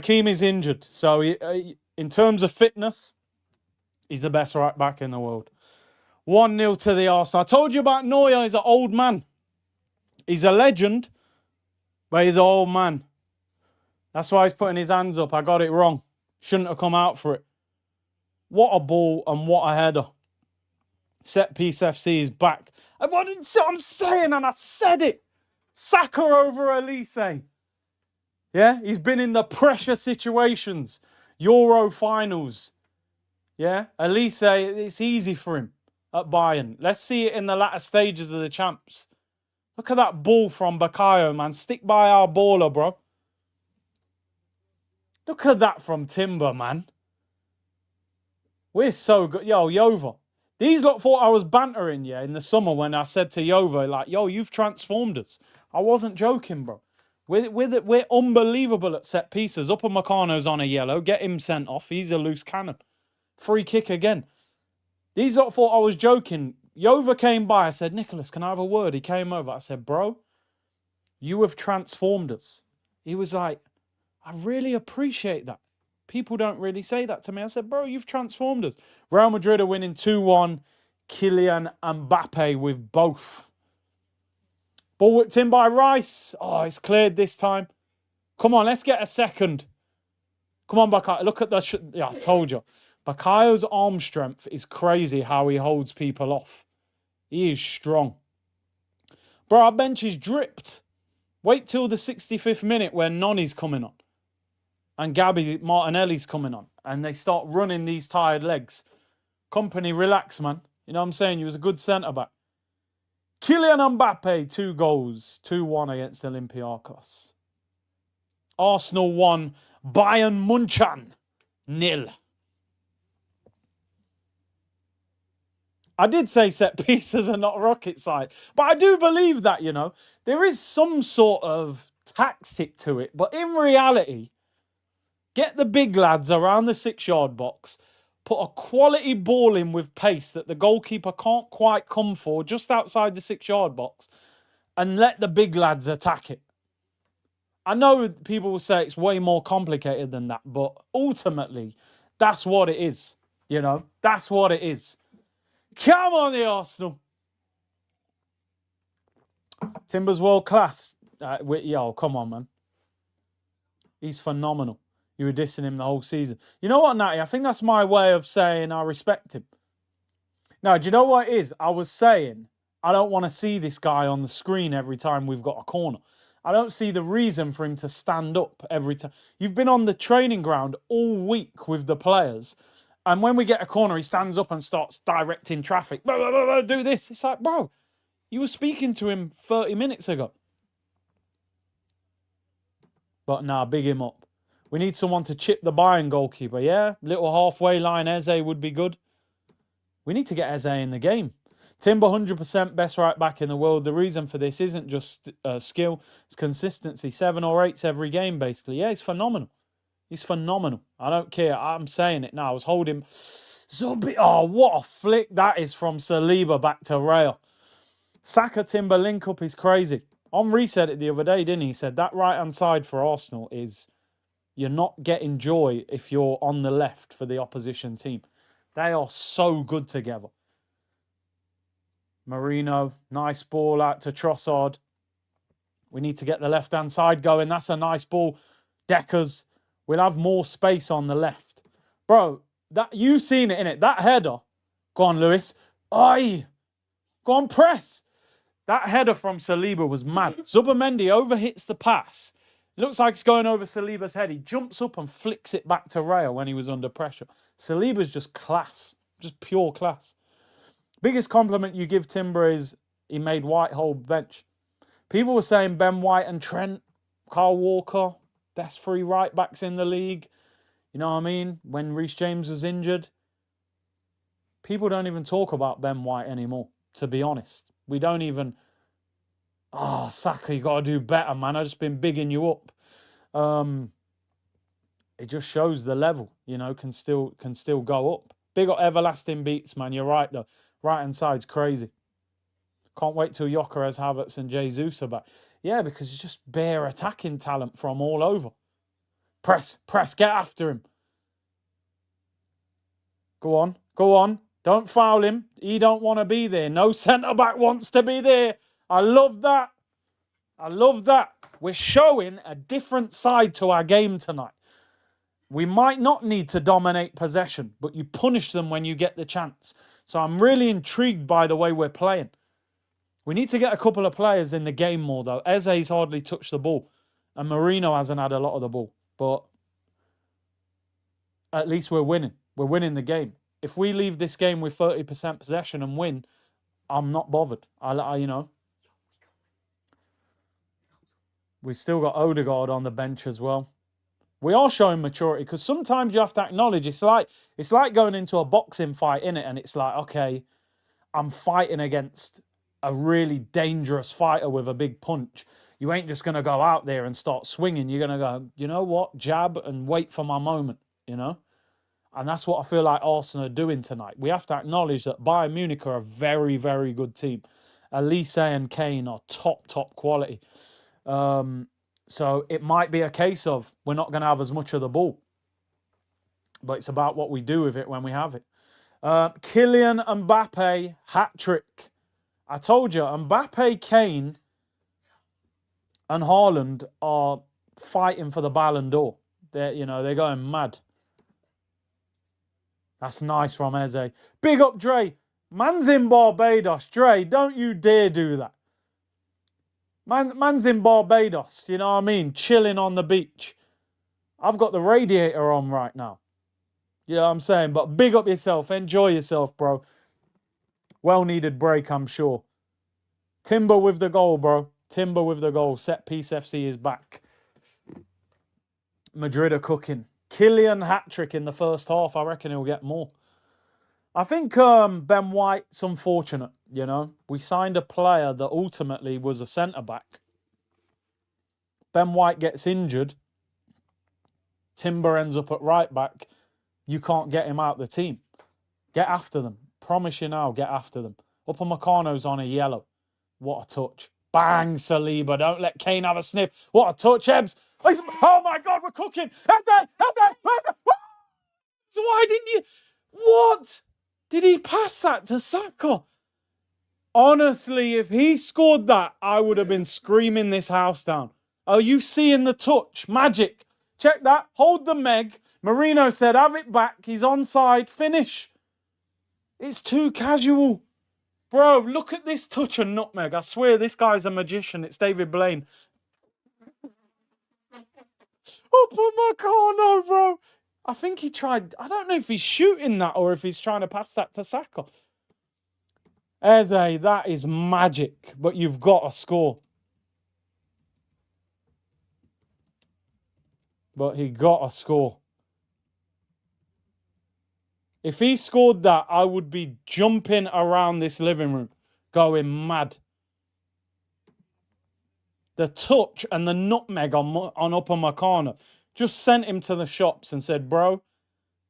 Hakimi's injured. So in terms of fitness, he's the best right back in the world. 1-0 to the Arsenal. I told you about Neuer. He's an old man. He's a legend, but he's an old man. That's why he's putting his hands up. I got it wrong. Shouldn't have come out for it. What a ball and what a header. Set piece FC is back. And what I'm saying, and I said it. Saka over Elise. Yeah, he's been in the pressure situations. Euro finals. Yeah, Elise, it's easy for him at Bayern. Let's see it in the latter stages of the champs. Look at that ball from Bakayo, man. Stick by our baller, bro. Look at that from Timber, man. We're so good. Yo, Yova. These lot thought I was bantering, yeah, in the summer when I said to Yova, like, yo, you've transformed us. I wasn't joking, bro. We're unbelievable at set pieces. Upamecano's on a yellow. Get him sent off. He's a loose cannon. Free kick again. These lot thought I was joking. Yova came by. I said, Nicholas, can I have a word? He came over. I said, bro, you have transformed us. He was like, I really appreciate that. People don't really say that to me. I said, bro, you've transformed us. Real Madrid are winning 2-1. Kylian Mbappe with both. Ball whipped in by Rice. Oh, it's cleared this time. Come on, let's get a second. Come on, Bakayo. Look at the... Yeah, I told you. Bakayo's arm strength is crazy how he holds people off. He is strong. Bro, our bench is dripped. Wait till the 65th minute when Noni's coming on. And Gabby Martinelli's coming on. And they start running these tired legs. Company, relax, man. You know what I'm saying? You was a good centre-back. Kylian Mbappe, 2 goals. 2-1 against Olympiacos. Arsenal 1. Bayern Munich 0. I did say set pieces are not rocket science. But I do believe that, you know. There is some sort of tactic to it. But in reality... Get the big lads around the 6-yard box, put a quality ball in with pace that the goalkeeper can't quite come for just outside the 6-yard box, and let the big lads attack it. I know people will say it's way more complicated than that, but ultimately, that's what it is. You know, that's what it is. Come on, the Arsenal. Timber's world class. Yo, come on, man. He's phenomenal. You were dissing him the whole season. You know what, Natty? I think that's my way of saying I respect him. Now, do you know what it is? I was saying I don't want to see this guy on the screen every time we've got a corner. I don't see the reason for him to stand up every time. You've been on the training ground all week with the players, and when we get a corner, he stands up and starts directing traffic. Blah, blah, blah, blah, do this. It's like, bro, you were speaking to him 30 minutes ago. But nah, big him up. We need someone to chip the Bayern goalkeeper, yeah? Little halfway line Eze would be good. We need to get Eze in the game. Timber, 100% best right back in the world. The reason for this isn't just skill, it's consistency. 7 or 8s every game, basically. Yeah, he's phenomenal. He's phenomenal. I don't care. I'm saying it now. I was holding... Oh, what a flick that is from Saliba back to Real. Saka Timber link-up is crazy. Henri said it the other day, didn't he? He said that right-hand side for Arsenal is... You're not getting joy if you're on the left for the opposition team. They are so good together. Marino, nice ball out to Trossard. We need to get the left-hand side going. That's a nice ball. Deckers. We'll have more space on the left. Bro, that you've seen it, innit? That header. Go on, Lewis. Aye. Go on, press. That header from Saliba was mad. Zubimendi overhits the pass. It looks like it's going over Saliba's head. He jumps up and flicks it back to Rail when he was under pressure. Saliba's just class. Just pure class. Biggest compliment you give Timber is he made White hold bench. People were saying Ben White and Trent, Kyle Walker, best 3 right-backs in the league. You know what I mean? When Reece James was injured. People don't even talk about Ben White anymore, to be honest. We don't even... Oh, Saka, you got to do better, man. I've just been bigging you up. It just shows the level, you know, can still go up. Big up everlasting beats, man. You're right, though. Right-hand side's crazy. Can't wait till Gyökeres, Havertz and Jesus are back. Yeah, because it's just bare attacking talent from all over. Press, get after him. Go on, go on. Don't foul him. He don't want to be there. No centre-back wants to be there. I love that. I love that. We're showing a different side to our game tonight. We might not need to dominate possession, but you punish them when you get the chance. So I'm really intrigued by the way we're playing. We need to get a couple of players in the game more, though. Eze's hardly touched the ball, and Marino hasn't had a lot of the ball. But at least we're winning. We're winning the game. If we leave this game with 30% possession and win, I'm not bothered. You know. We've still got Odegaard on the bench as well. We are showing maturity because sometimes you have to acknowledge it's like going into a boxing fight, innit? And it's like, okay, I'm fighting against a really dangerous fighter with a big punch. You ain't just going to go out there and start swinging. You're going to go, you know what, jab and wait for my moment, you know? And that's what I feel like Arsenal are doing tonight. We have to acknowledge that Bayern Munich are a very, very good team. Elise and Kane are top quality. So it might be a case of we're not going to have as much of the ball. But it's about what we do with it when we have it. Kylian Mbappe, hat-trick. I told you, Mbappe, Kane, and Haaland are fighting for the Ballon d'Or. They're going mad. That's nice from Eze. Big up, Dre. Man's in Barbados. Dre, don't you dare do that. Man's in Barbados, you know what I mean? Chilling on the beach. I've got the radiator on right now. You know what I'm saying? But big up yourself. Enjoy yourself, bro. Well-needed break, I'm sure. Timber with the goal, bro. Timber with the goal. Set piece FC is back. Madrid are cooking. Kylian hat-trick in the first half. I reckon he'll get more. I think Ben White's unfortunate, you know. We signed a player that ultimately was a centre-back. Ben White gets injured. Timber ends up at right-back. You can't get him out the team. Get after them. Promise you now, get after them. Upamecano's on a yellow. What a touch. Bang, Saliba. Don't let Kane have a sniff. What a touch, Ebbs. Oh, my God, we're cooking. So why didn't you... What? Did he pass that to Saka? Honestly, if he scored that, I would have been screaming this house down. Are you seeing the touch? Magic. Check that. Hold the Meg. Marino said, have it back. He's onside. Finish. It's too casual. Bro, look at this touch and nutmeg. I swear this guy's a magician. It's David Blaine. Upamecano, bro. I think he tried... I don't know if he's shooting that or if he's trying to pass that to Saka. Eze, that is magic. But you've got to score. But he got to score. If he scored that, I would be jumping around this living room, going mad. The touch and the nutmeg on Upamecano just sent him to the shops and said, bro,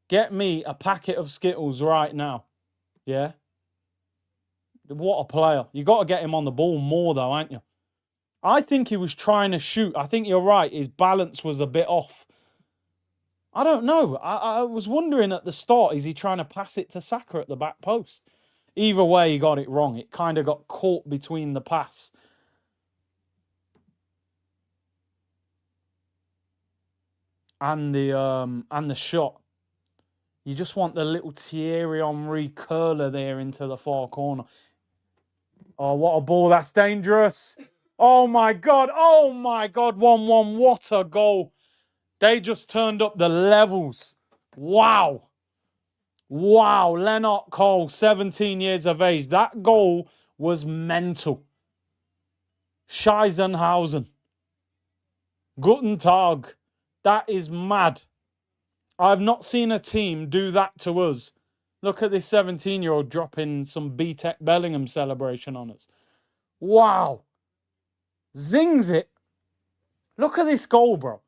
get me a packet of Skittles right now. Yeah? What a player. You got to get him on the ball more, though, ain't you? I think he was trying to shoot. I think you're right. His balance was a bit off. I don't know. I was wondering at the start, is he trying to pass it to Saka at the back post? Either way, he got it wrong. It kind of got caught between the pass. And the shot. You just want the little Thierry Henry curler there into the far corner. Oh, what a ball. That's dangerous. Oh, my God. Oh, my God. 1-1. What a goal. They just turned up the levels. Wow. Wow. Lennart Cole, 17 years of age. That goal was mental. Scheisenhausen. Guten Tag. That is mad. I've not seen a team do that to us. Look at this 17-year-old dropping some B-Tech Bellingham celebration on us. Wow. Zings it. Look at this goal, bro.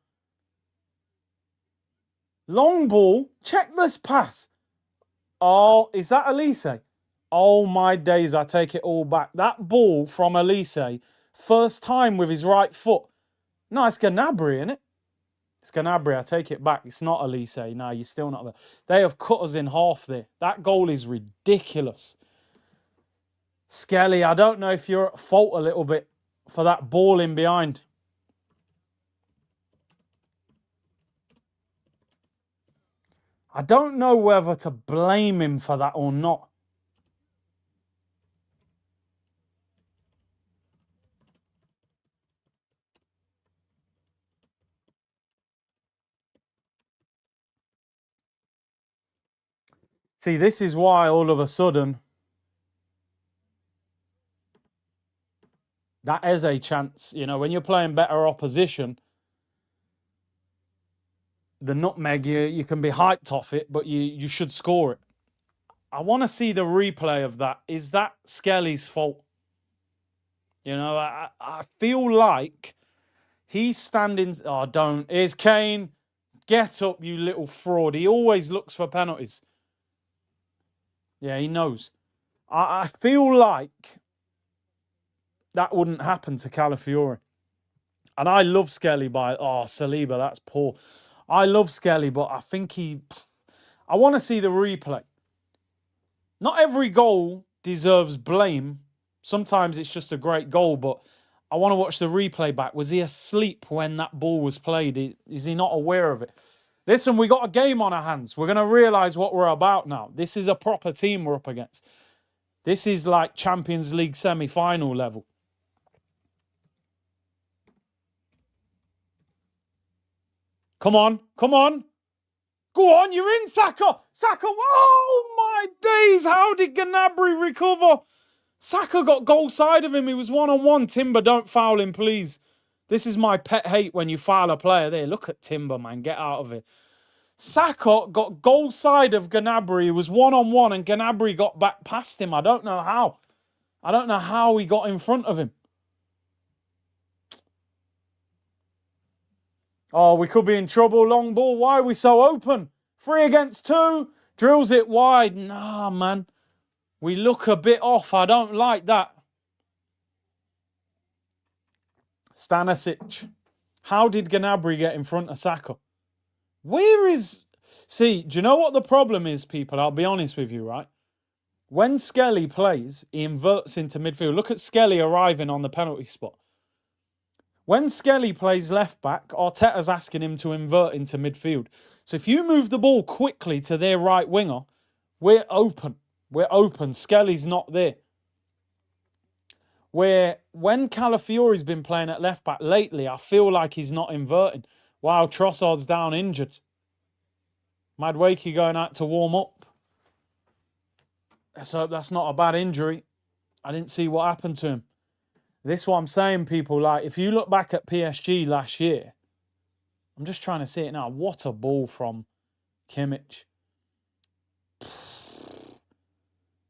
Long ball. Check this pass. Oh, is that Elise? Oh, my days. I take it all back. That ball from Elise, first time with his right foot. Nice Gnabry, innit? It's Gnabry. I take it back. It's not Elise. No, you're still not there. They have cut us in half there. That goal is ridiculous. Skelly, I don't know if you're at fault a little bit for that ball in behind. I don't know whether to blame him for that or not. See, this is why all of a sudden that is a chance. You know, when you're playing better opposition, the nutmeg, you can be hyped off it, but you should score it. I want to see the replay of that. Is that Skelly's fault? You know, I feel like he's standing. Oh, don't. Here's Kane. Get up, you little fraud. He always looks for penalties. Yeah, he knows. I feel like that wouldn't happen to Calafiori. And I love Skelly by... Oh, Saliba, that's poor. I love Skelly, but I think he... I want to see the replay. Not every goal deserves blame. Sometimes it's just a great goal, but I want to watch the replay back. Was he asleep when that ball was played? Is he not aware of it? Listen, we got a game on our hands. We're going to realise what we're about now. This is a proper team we're up against. This is like Champions League semi-final level. Come on, come on. Go on, you're in, Saka. Saka, oh my days. How did Gnabry recover? Saka got goal side of him. He was one-on-one. Timber, don't foul him, please. This is my pet hate when you foul a player there. Look at Timber, man. Get out of it. Saka got goal side of Gnabry. He was one-on-one and Gnabry got back past him. I don't know how. I don't know how he got in front of him. Oh, we could be in trouble. Long ball. Why are we so open? 3 against 2. Drills it wide. Nah, man. We look a bit off. I don't like that. Stanisic. How did Gnabry get in front of Saka? Where is... See, do you know what the problem is, people? I'll be honest with you, right? When Skelly plays, he inverts into midfield. Look at Skelly arriving on the penalty spot. When Skelly plays left back, Arteta's asking him to invert into midfield. So if you move the ball quickly to their right winger, we're open. We're open. Skelly's not there. Where when Calafiori's been playing at left back lately, I feel like he's not inverting. Wow, Trossard's down injured. Madueke going out to warm up. Let's hope that's not a bad injury. I didn't see what happened to him. This is what I'm saying, people. Like, if you look back at PSG last year, I'm just trying to see it now. What a ball from Kimmich.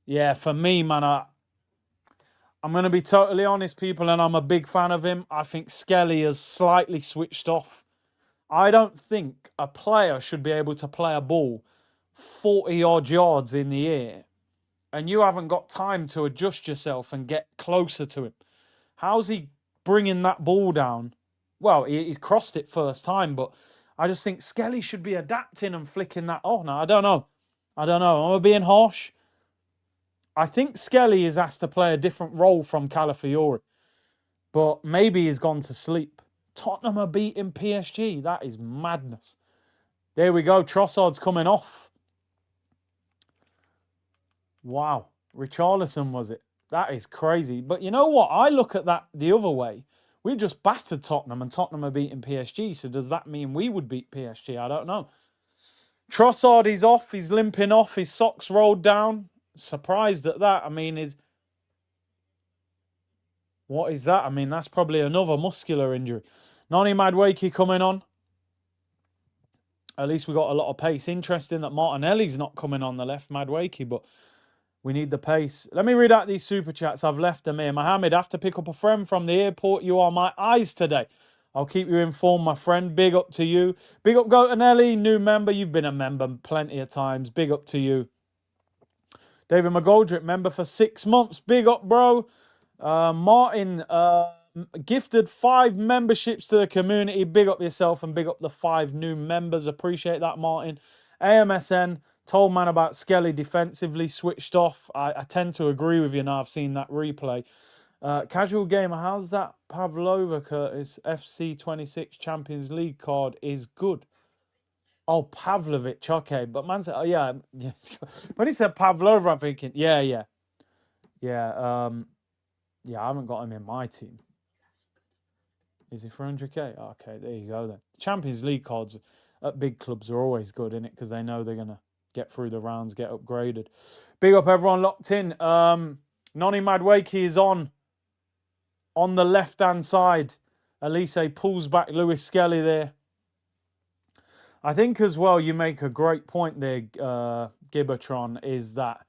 Yeah, for me, man, I'm going to be totally honest, people, and I'm a big fan of him. I think Skelly has slightly switched off. I don't think a player should be able to play a ball 40-odd yards in the air and you haven't got time to adjust yourself and get closer to him. How's he bringing that ball down? Well, he's crossed it first time, but I just think Skelly should be adapting and flicking that. Oh, no, I don't know. Am I being harsh? I think Skelly is asked to play a different role from Calafiori, but maybe he's gone to sleep. Tottenham are beating PSG. That is madness. There we go. Trossard's coming off. Wow. Richarlison, was it? That is crazy. But you know what? I look at that the other way. We just battered Tottenham and Tottenham are beating PSG. So does that mean we would beat PSG? I don't know. Trossard is off. He's limping off. His socks rolled down. Surprised at that. I mean, what is that? I mean, that's probably another muscular injury. Noni Madueke coming on. At least we got a lot of pace. Interesting that Martinelli's not coming on the left, Madueke, but we need the pace. Let me read out these super chats. I've left them here. Mohammed, I have to pick up a friend from the airport. You are my eyes today. I'll keep you informed, my friend. Big up to you. Big up, Gotanelli, new member. You've been a member plenty of times. Big up to you. David McGoldrick, member for 6 months. Big up, bro. Martin, gifted 5 memberships to the community. Big up yourself and big up the 5 new members. Appreciate that, Martin. AMSN told man about Skelly defensively, switched off. I tend to agree with you now. I've seen that replay. Casual gamer, how's that Pavlova, Curtis? FC 26 Champions League card is good. Oh, Pavlovic, okay. But man said, oh, yeah. When he said Pavlova, I'm thinking, yeah. Yeah, I haven't got him in my team. Is he 400k? Okay, there you go then. Champions League cards at big clubs are always good, innit? Because they know they're going to get through the rounds, get upgraded. Big up everyone locked in. Noni Madwakey is on the left-hand side. Elise pulls back Lewis Skelly there. I think as well you make a great point there, Gibbertron, is that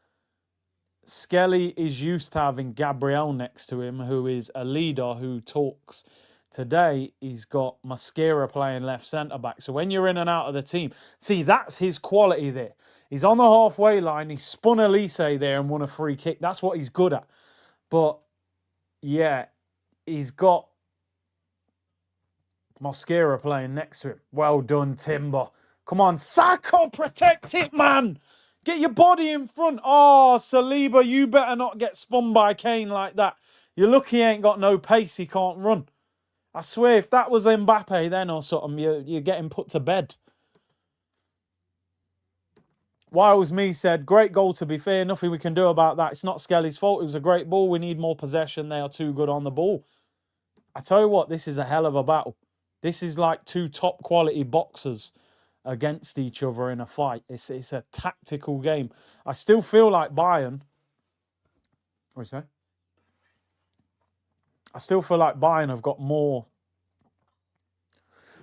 Skelly is used to having Gabriel next to him, who is a leader who talks. Today, he's got Mosquera playing left centre-back. So when you're in and out of the team, see, that's his quality there. He's on the halfway line. He spun Elise there and won a free kick. That's what he's good at. But, yeah, he's got Mosquera playing next to him. Well done, Timber. Come on, Sacco, protect it, man. Get your body in front. Oh, Saliba, you better not get spun by Kane like that. You're lucky he ain't got no pace. He can't run. I swear, if that was Mbappe then or something, you're getting put to bed. Wiles Me said, great goal to be fair. Nothing we can do about that. It's not Skelly's fault. It was a great ball. We need more possession. They are too good on the ball. I tell you what, this is a hell of a battle. This is like 2 top quality boxers against each other in a fight. It's a tactical game. I still feel like Bayern. What do you say? I still feel like Bayern have got more.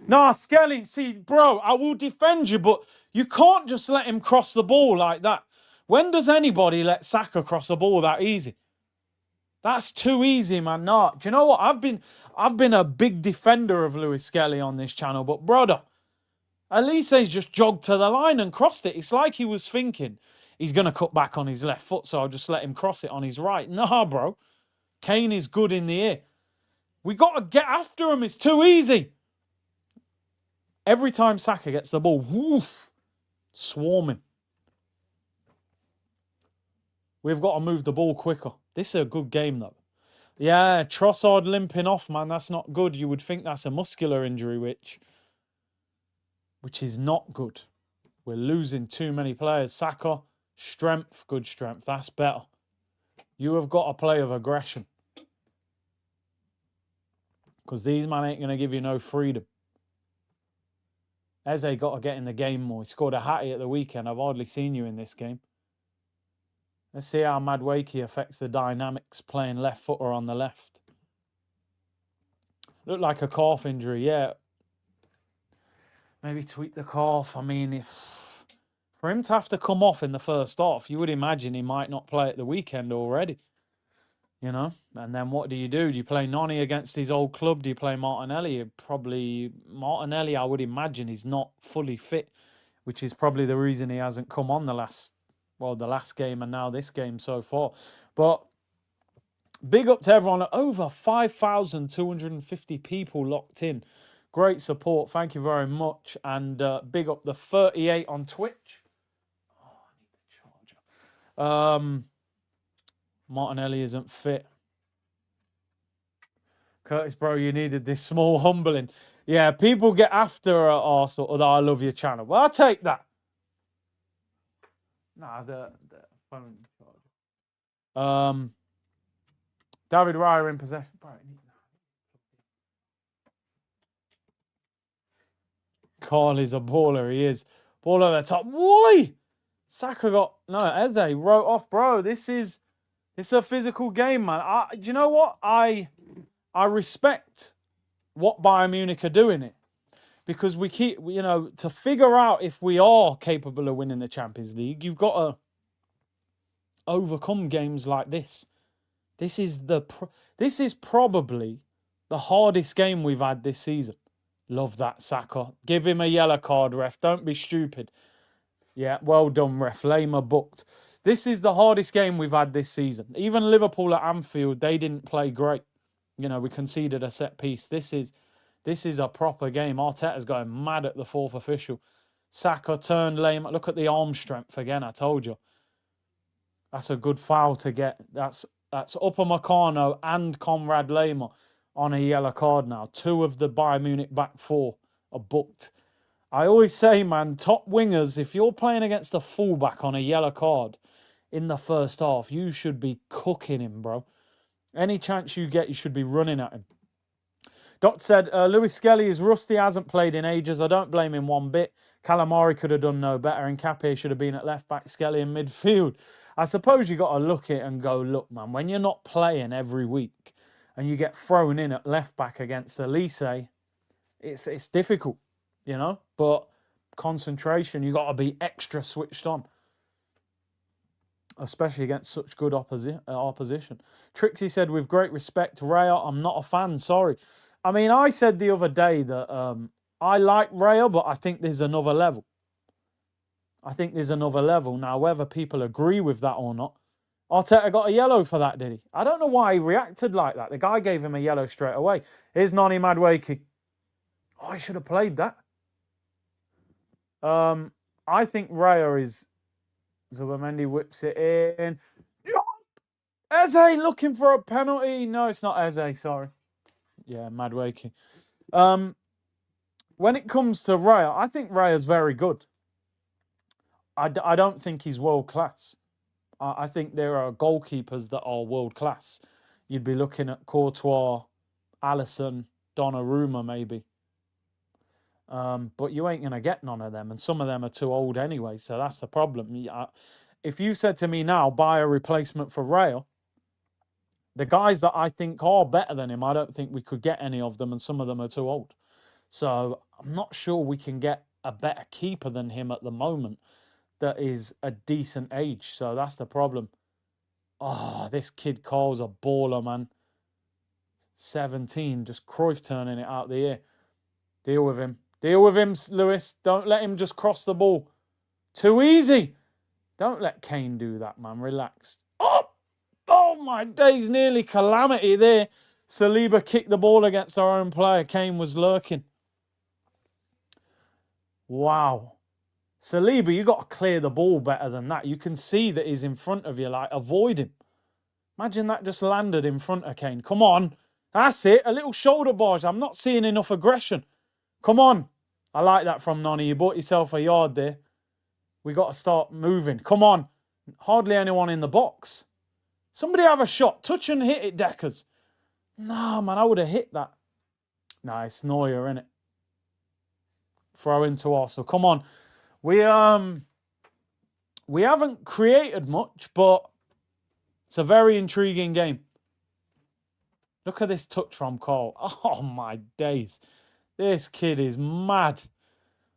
Nah, Skelly, see, bro, I will defend you, but you can't just let him cross the ball like that. When does anybody let Saka cross the ball that easy? That's too easy, man. Nah, do you know what? I've been a big defender of Lewis Skelly on this channel, but brother, Elise's just jogged to the line and crossed it. It's like he was thinking he's going to cut back on his left foot, so I'll just let him cross it on his right. Nah, bro. Kane is good in the air. We got to get after him. It's too easy. Every time Saka gets the ball, woof, swarming. We've got to move the ball quicker. This is a good game, though. Yeah, Trossard limping off, man. That's not good. You would think that's a muscular injury, which is not good. We're losing too many players. Saka, strength, good strength. That's better. You have got to play with aggression. Because these men ain't going to give you no freedom. Eze got to get in the game more. He scored a hattie at the weekend. I've hardly seen you in this game. Let's see how Madwakey affects the dynamics playing left footer on the left. Looked like a calf injury, yeah. Maybe tweak the calf. I mean, for him to have to come off in the first half, you would imagine he might not play at the weekend already. You know? And then what do? Do you play Noni against his old club? Do you play Martinelli? Probably Martinelli, I would imagine, is not fully fit, which is probably the reason he hasn't come on the last game and now this game so far. But big up to everyone. Over 5,250 people locked in. Great support. Thank you very much. And big up the 38 on Twitch. Oh, I need the charger. Martinelli isn't fit. Curtis, bro, you needed this small humbling. Yeah, people get after Arsenal, although I love your channel. Well, I'll take that. Nah, the phone charger. David Raya in possession. Carl is a baller. He is. Ball over the top. Why? Saka got... No, Eze wrote off, bro. It's a physical game, man. Do you know what? I respect what Bayern Munich are doing it. Because we keep, to figure out if we are capable of winning the Champions League, you've got to overcome games like this. This is probably the hardest game we've had this season. Love that, Saka. Give him a yellow card, ref. Don't be stupid. Yeah, well done, ref. Lema booked. This is the hardest game we've had this season. Even Liverpool at Anfield, they didn't play great. You know, we conceded a set piece. This is a proper game. Arteta's going mad at the fourth official. Saka turned lame. Look at the arm strength again. I told you. That's a good foul to get. That's Upamecano and Conrad Lema on a yellow card now. Two of the Bayern Munich back four are booked. I always say, man, top wingers, if you're playing against a fullback on a yellow card in the first half, you should be cooking him, bro. Any chance you get, you should be running at him. Dot said, Lewis Skelly is rusty, hasn't played in ages. I don't blame him one bit. Calamari could have done no better, and Capé should have been at left back, Skelly in midfield. I suppose you got to look at it and go, look, man, when you're not playing every week and you get thrown in at left back against Elise, it's difficult, you know. But concentration, you got to be extra switched on, especially against such good opposition. Trixie said, with great respect, Raya, I'm not a fan, sorry. I mean, I said the other day that I like Raya, but I think there's another level. I think there's another level. Now, whether people agree with that or not, Arteta got a yellow for that, did he? I don't know why he reacted like that. The guy gave him a yellow straight away. Here's Noni Madueke. Oh, I should have played that. I think Raya is... Zubamendi whips it in. Eze looking for a penalty. No, it's not Eze, sorry. Yeah, Madueke. When it comes to Raya, I think Raya's very good. I don't think he's world class. I think there are goalkeepers that are world class. You'd be looking at Courtois, Alisson, Donnarumma maybe. But you ain't going to get none of them. And some of them are too old anyway. So that's the problem. If you said to me now, buy a replacement for Raya, the guys that I think are better than him, I don't think we could get any of them. And some of them are too old. So I'm not sure we can get a better keeper than him at the moment that is a decent age. So that's the problem. Oh, this kid Carl's a baller, man. 17, just Cruyff turning it out the air. Deal with him. Deal with him, Lewis. Don't let him just cross the ball. Too easy. Don't let Kane do that, man. Relax. Oh my days, nearly calamity there. Saliba kicked the ball against our own player. Kane was lurking. Wow. Saliba, you got to clear the ball better than that. You can see that he's in front of you. Like, avoid him. Imagine that just landed in front of Kane. Come on. That's it. A little shoulder barge. I'm not seeing enough aggression. Come on. I like that from Noni. You bought yourself a yard there. We got to start moving. Come on. Hardly anyone in the box. Somebody have a shot. Touch and hit it, Deckers. Nah, man, I would have hit that. Nice. Neuer, innit? Throw into Arsenal. Come on. We haven't created much, but it's a very intriguing game. Look at this touch from Cole. Oh, my days. This kid is mad.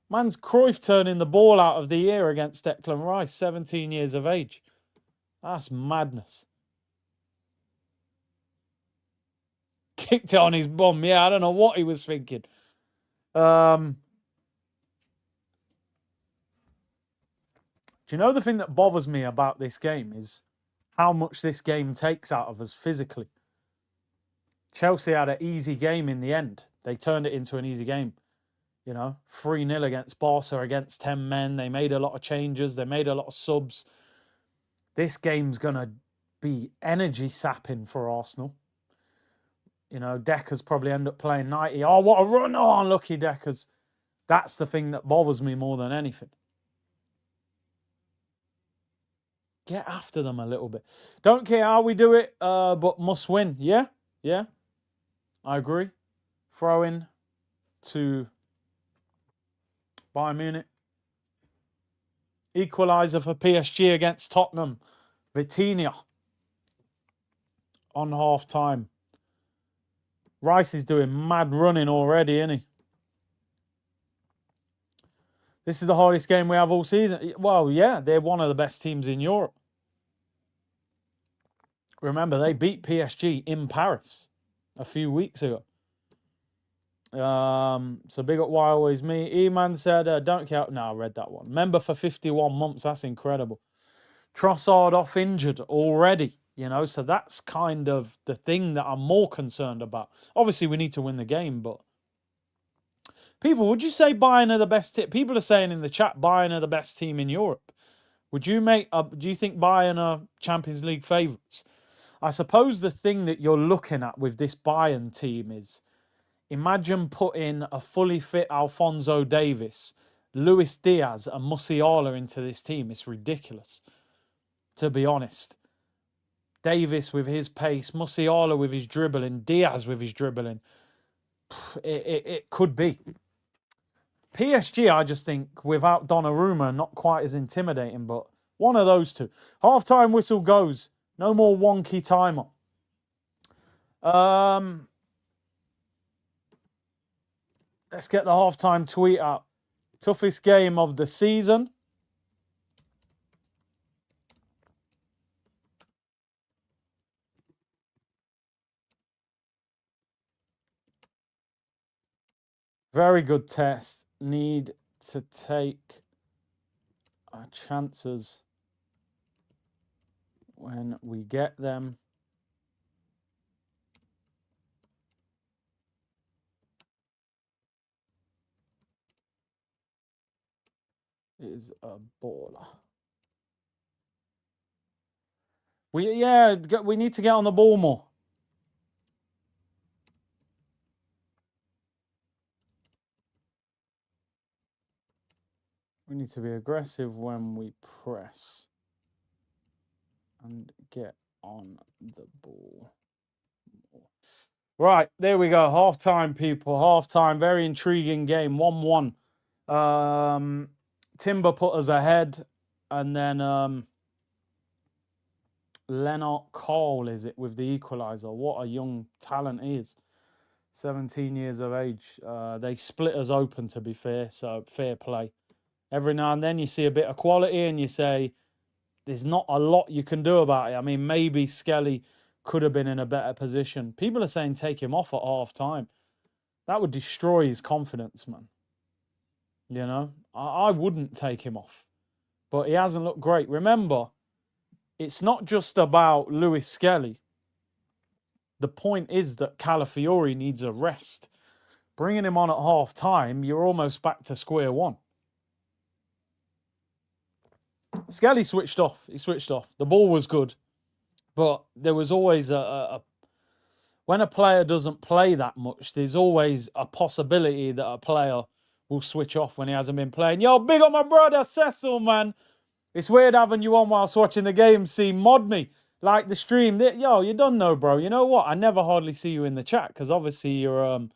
Man's Cruyff turning the ball out of the air against Declan Rice, 17 years of age. That's madness. Kicked it on his bum. Yeah, I don't know what he was thinking. Do you know the thing that bothers me about this game is how much this game takes out of us physically? Chelsea had an easy game in the end. They turned it into an easy game. You know, 3-0 against Barca, against 10 men. They made a lot of changes. They made a lot of subs. This game's going to be energy sapping for Arsenal. You know, Deckers probably end up playing 90. Oh, what a run. Oh, unlucky Deckers. That's the thing that bothers me more than anything. Get after them a little bit. Don't care how we do it, but must win. Yeah? Yeah? I agree. Throw in to Bayern Munich. Equaliser for PSG against Tottenham. Vitinha on half-time. Rice is doing mad running already, isn't he? This is the hardest game we have all season. Well, yeah, they're one of the best teams in Europe. Remember, they beat PSG in Paris a few weeks ago. So big up Why Always Me. E-Man said, don't count. No, I read that one. Member for 51 months. That's incredible. Trossard off injured already. So that's kind of the thing that I'm more concerned about. Obviously, we need to win the game, but people, would you say Bayern are the best team? People are saying in the chat Bayern are the best team in Europe. Would you do you think Bayern are Champions League favourites? I suppose the thing that you're looking at with this Bayern team is, imagine putting a fully fit Alphonso Davies, Luis Diaz, and Musiala into this team. It's ridiculous, to be honest. Davies with his pace, Musiala with his dribbling, Diaz with his dribbling. It could be. PSG, I just think, without Donnarumma, not quite as intimidating, but one of those two. Half-time whistle goes. No more wonky timer. Let's get the half-time tweet out. Toughest game of the season. Very good test. Need to take our chances when we get them. Is a baller. We need to get on the ball more. We need to be aggressive when we press and get on the ball. Right, there we go. Half-time, people. Half-time. Very intriguing game. 1-1. Timber put us ahead. And then Lennart Cole, is it, with the equaliser. What a young talent he is. 17 years of age. They split us open, to be fair. So, fair play. Every now and then you see a bit of quality and you say, there's not a lot you can do about it. I mean, maybe Skelly could have been in a better position. People are saying take him off at half time. That would destroy his confidence, man. I wouldn't take him off. But he hasn't looked great. Remember, it's not just about Lewis Skelly. The point is that Calafiori needs a rest. Bringing him on at half time, you're almost back to square one. Skelly switched off. He switched off. The ball was good. But there was always when a player doesn't play that much, there's always a possibility that a player will switch off when he hasn't been playing. Yo, big up my brother Cecil, man. It's weird having you on whilst watching the game. See, mod me, like the stream. Yo, you don't know, bro. You know what? I never hardly see you in the chat because obviously you're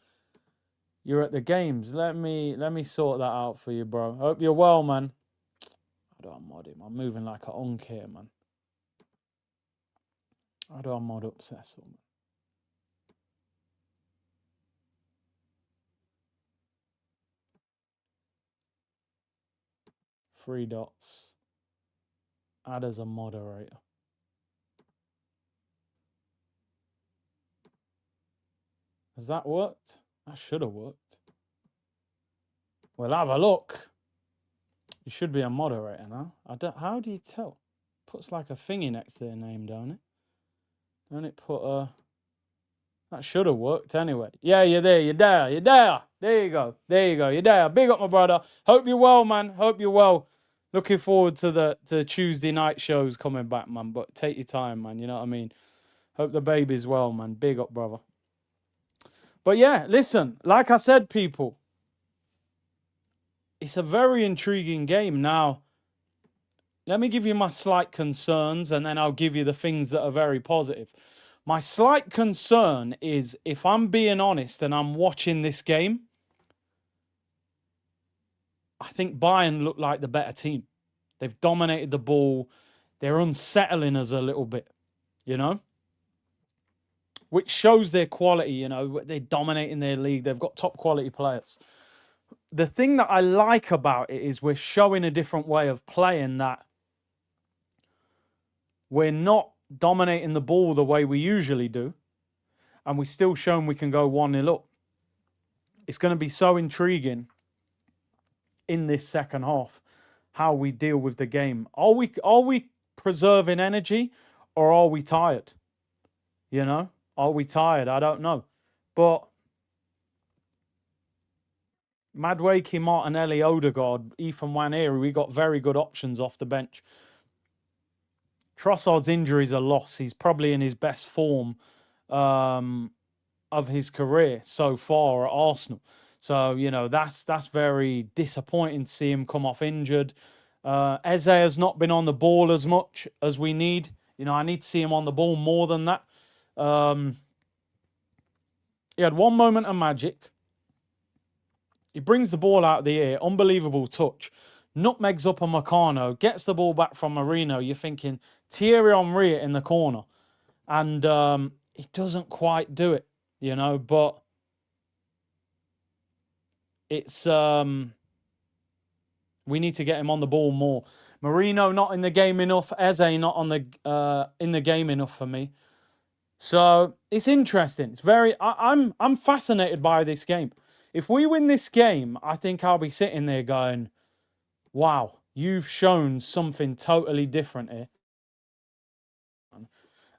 at the games. Let me sort that out for you, bro. Hope you're well, man. How do I mod him? I'm moving like a onk here, man. How do I mod up Cecil, man? Three dots. Add as a moderator. Has that worked? That should have worked. We'll have a look. You should be a moderator now. How do you tell? Puts like a thingy next to their name, don't it? Don't it put a... That should have worked anyway. Yeah, you're there. You're there. You're there. There you go. There you go. You're there. Big up, my brother. Hope you're well, man. Hope you're well. Looking forward to the Tuesday night shows coming back, man. But take your time, man. You know what I mean? Hope the baby's well, man. Big up, brother. But yeah, listen. Like I said, people, it's a very intriguing game. Now, let me give you my slight concerns, and then I'll give you the things that are very positive. My slight concern is, if I'm being honest and I'm watching this game, I think Bayern look like the better team. They've dominated the ball. They're unsettling us a little bit, which shows their quality. They're dominating their league. They've got top quality players. The thing that I like about it is we're showing a different way of playing, that we're not dominating the ball the way we usually do, and we're still showing we can go 1-0 up. It's going to be so intriguing in this second half how we deal with the game. Are we preserving energy, or are we tired? You know, are we tired? I don't know. But Madueke, Martinelli, Odegaard, Ethan Nwaneri, we got very good options off the bench. Trossard's injury is a loss. He's probably in his best form of his career so far at Arsenal. So, you know, that's very disappointing to see him come off injured. Eze has not been on the ball as much as we need. You know, I need to see him on the ball more than that. He had one moment of magic. He brings the ball out of the air, unbelievable touch. Nutmegs up on Meccano, gets the ball back from Marino. You're thinking Thierry Henry in the corner, and he doesn't quite do it, you know. But it's we need to get him on the ball more. Marino not in the game enough. Eze not on the in the game enough for me. So it's interesting. It's very. I'm fascinated by this game. If we win this game, I think I'll be sitting there going, wow, you've shown something totally different here.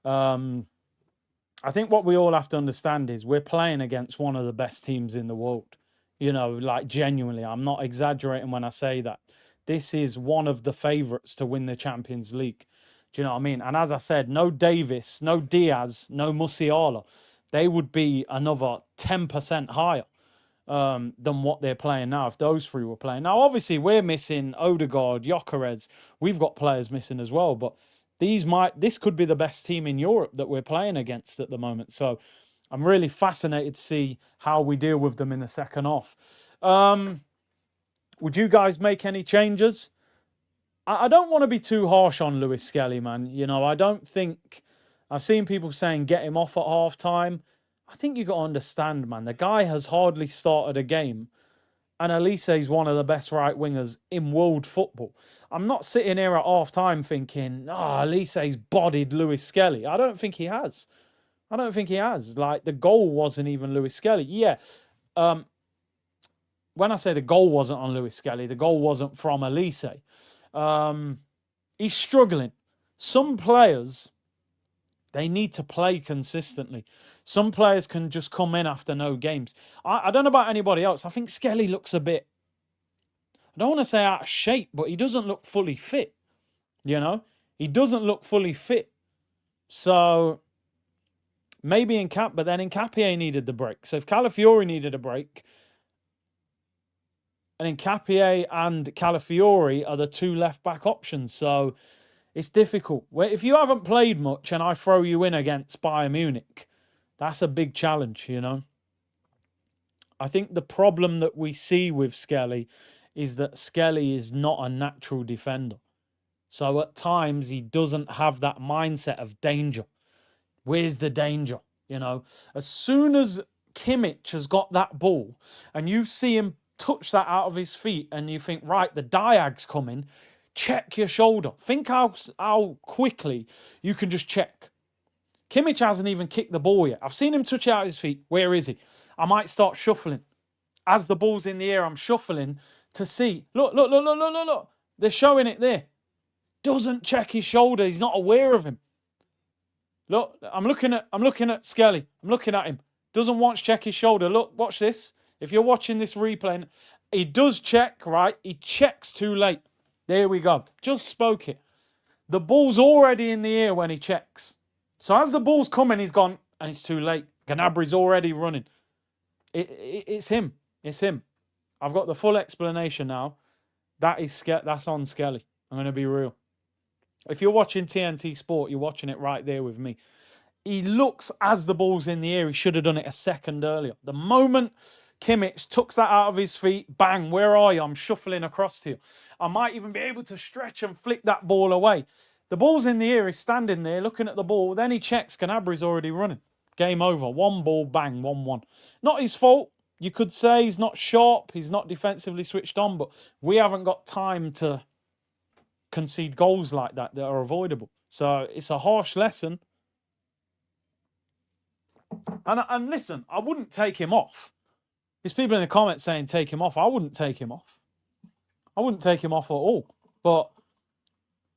I think what we all have to understand is we're playing against one of the best teams in the world. You know, like genuinely, I'm not exaggerating when I say that. This is one of the favourites to win the Champions League. Do you know what I mean? And as I said, no Davis, no Diaz, no Musiala. They would be another 10% higher than what they're playing now if those three were playing. Now, obviously, we're missing Odegaard, Gyökeres. We've got players missing as well, but this could be the best team in Europe that we're playing against at the moment. So I'm really fascinated to see how we deal with them in the second half. Would you guys make any changes? I don't want to be too harsh on Lewis Skelly, man. You know, I don't think I've seen people saying get him off at half time. I think you got to understand, man. The guy has hardly started a game, and Elise is one of the best right wingers in world football. I'm not sitting here at half time thinking, Elise's bodied Lewis Skelly. I don't think he has. I don't think he has. Like, the goal wasn't even Lewis Skelly. Yeah. When I say the goal wasn't on Lewis Skelly, the goal wasn't from Elise. He's struggling. Some players, they need to play consistently. Some players can just come in after no games. I don't know about anybody else. I think Skelly looks a bit, I don't want to say out of shape, but he doesn't look fully fit. You know? He doesn't look fully fit. So maybe but then Nkapie needed the break. So if Calafiori needed a break, and Nkapie and Calafiori are the two left-back options. So it's difficult. If you haven't played much and I throw you in against Bayern Munich, that's a big challenge, you know. I think the problem that we see with Skelly is that Skelly is not a natural defender. So at times he doesn't have that mindset of danger. Where's the danger? You know, as soon as Kimmich has got that ball and you see him touch that out of his feet and you think, right, the diag's coming, check your shoulder. Think how quickly you can just check. Kimmich hasn't even kicked the ball yet. I've seen him touch it out of his feet. Where is he? I might start shuffling. As the ball's in the air, I'm shuffling to see. Look. They're showing it there. Doesn't check his shoulder. He's not aware of him. Look, I'm looking at Skelly. I'm looking at him. Doesn't once check his shoulder. Look, watch this. If you're watching this replay, he does check, right? He checks too late. There we go. Just spoke it. The ball's already in the air when he checks. So as the ball's coming, he's gone, and it's too late. Gnabry's already running. It's him. It's him. I've got the full explanation now. That's on Skelly. I'm going to be real. If you're watching TNT Sport, you're watching it right there with me. He looks as the ball's in the air. He should have done it a second earlier. The moment Kimmich tucks that out of his feet, bang, where are you? I'm shuffling across to you. I might even be able to stretch and flick that ball away. The ball's in the air. He's standing there looking at the ball. Then he checks. Gnabry's already running. Game over. One ball, bang, 1-1. Not his fault. You could say he's not sharp. He's not defensively switched on. But we haven't got time to concede goals like that are avoidable. So it's a harsh lesson. And listen, I wouldn't take him off. There's people in the comments saying take him off. I wouldn't take him off. I wouldn't take him off at all. But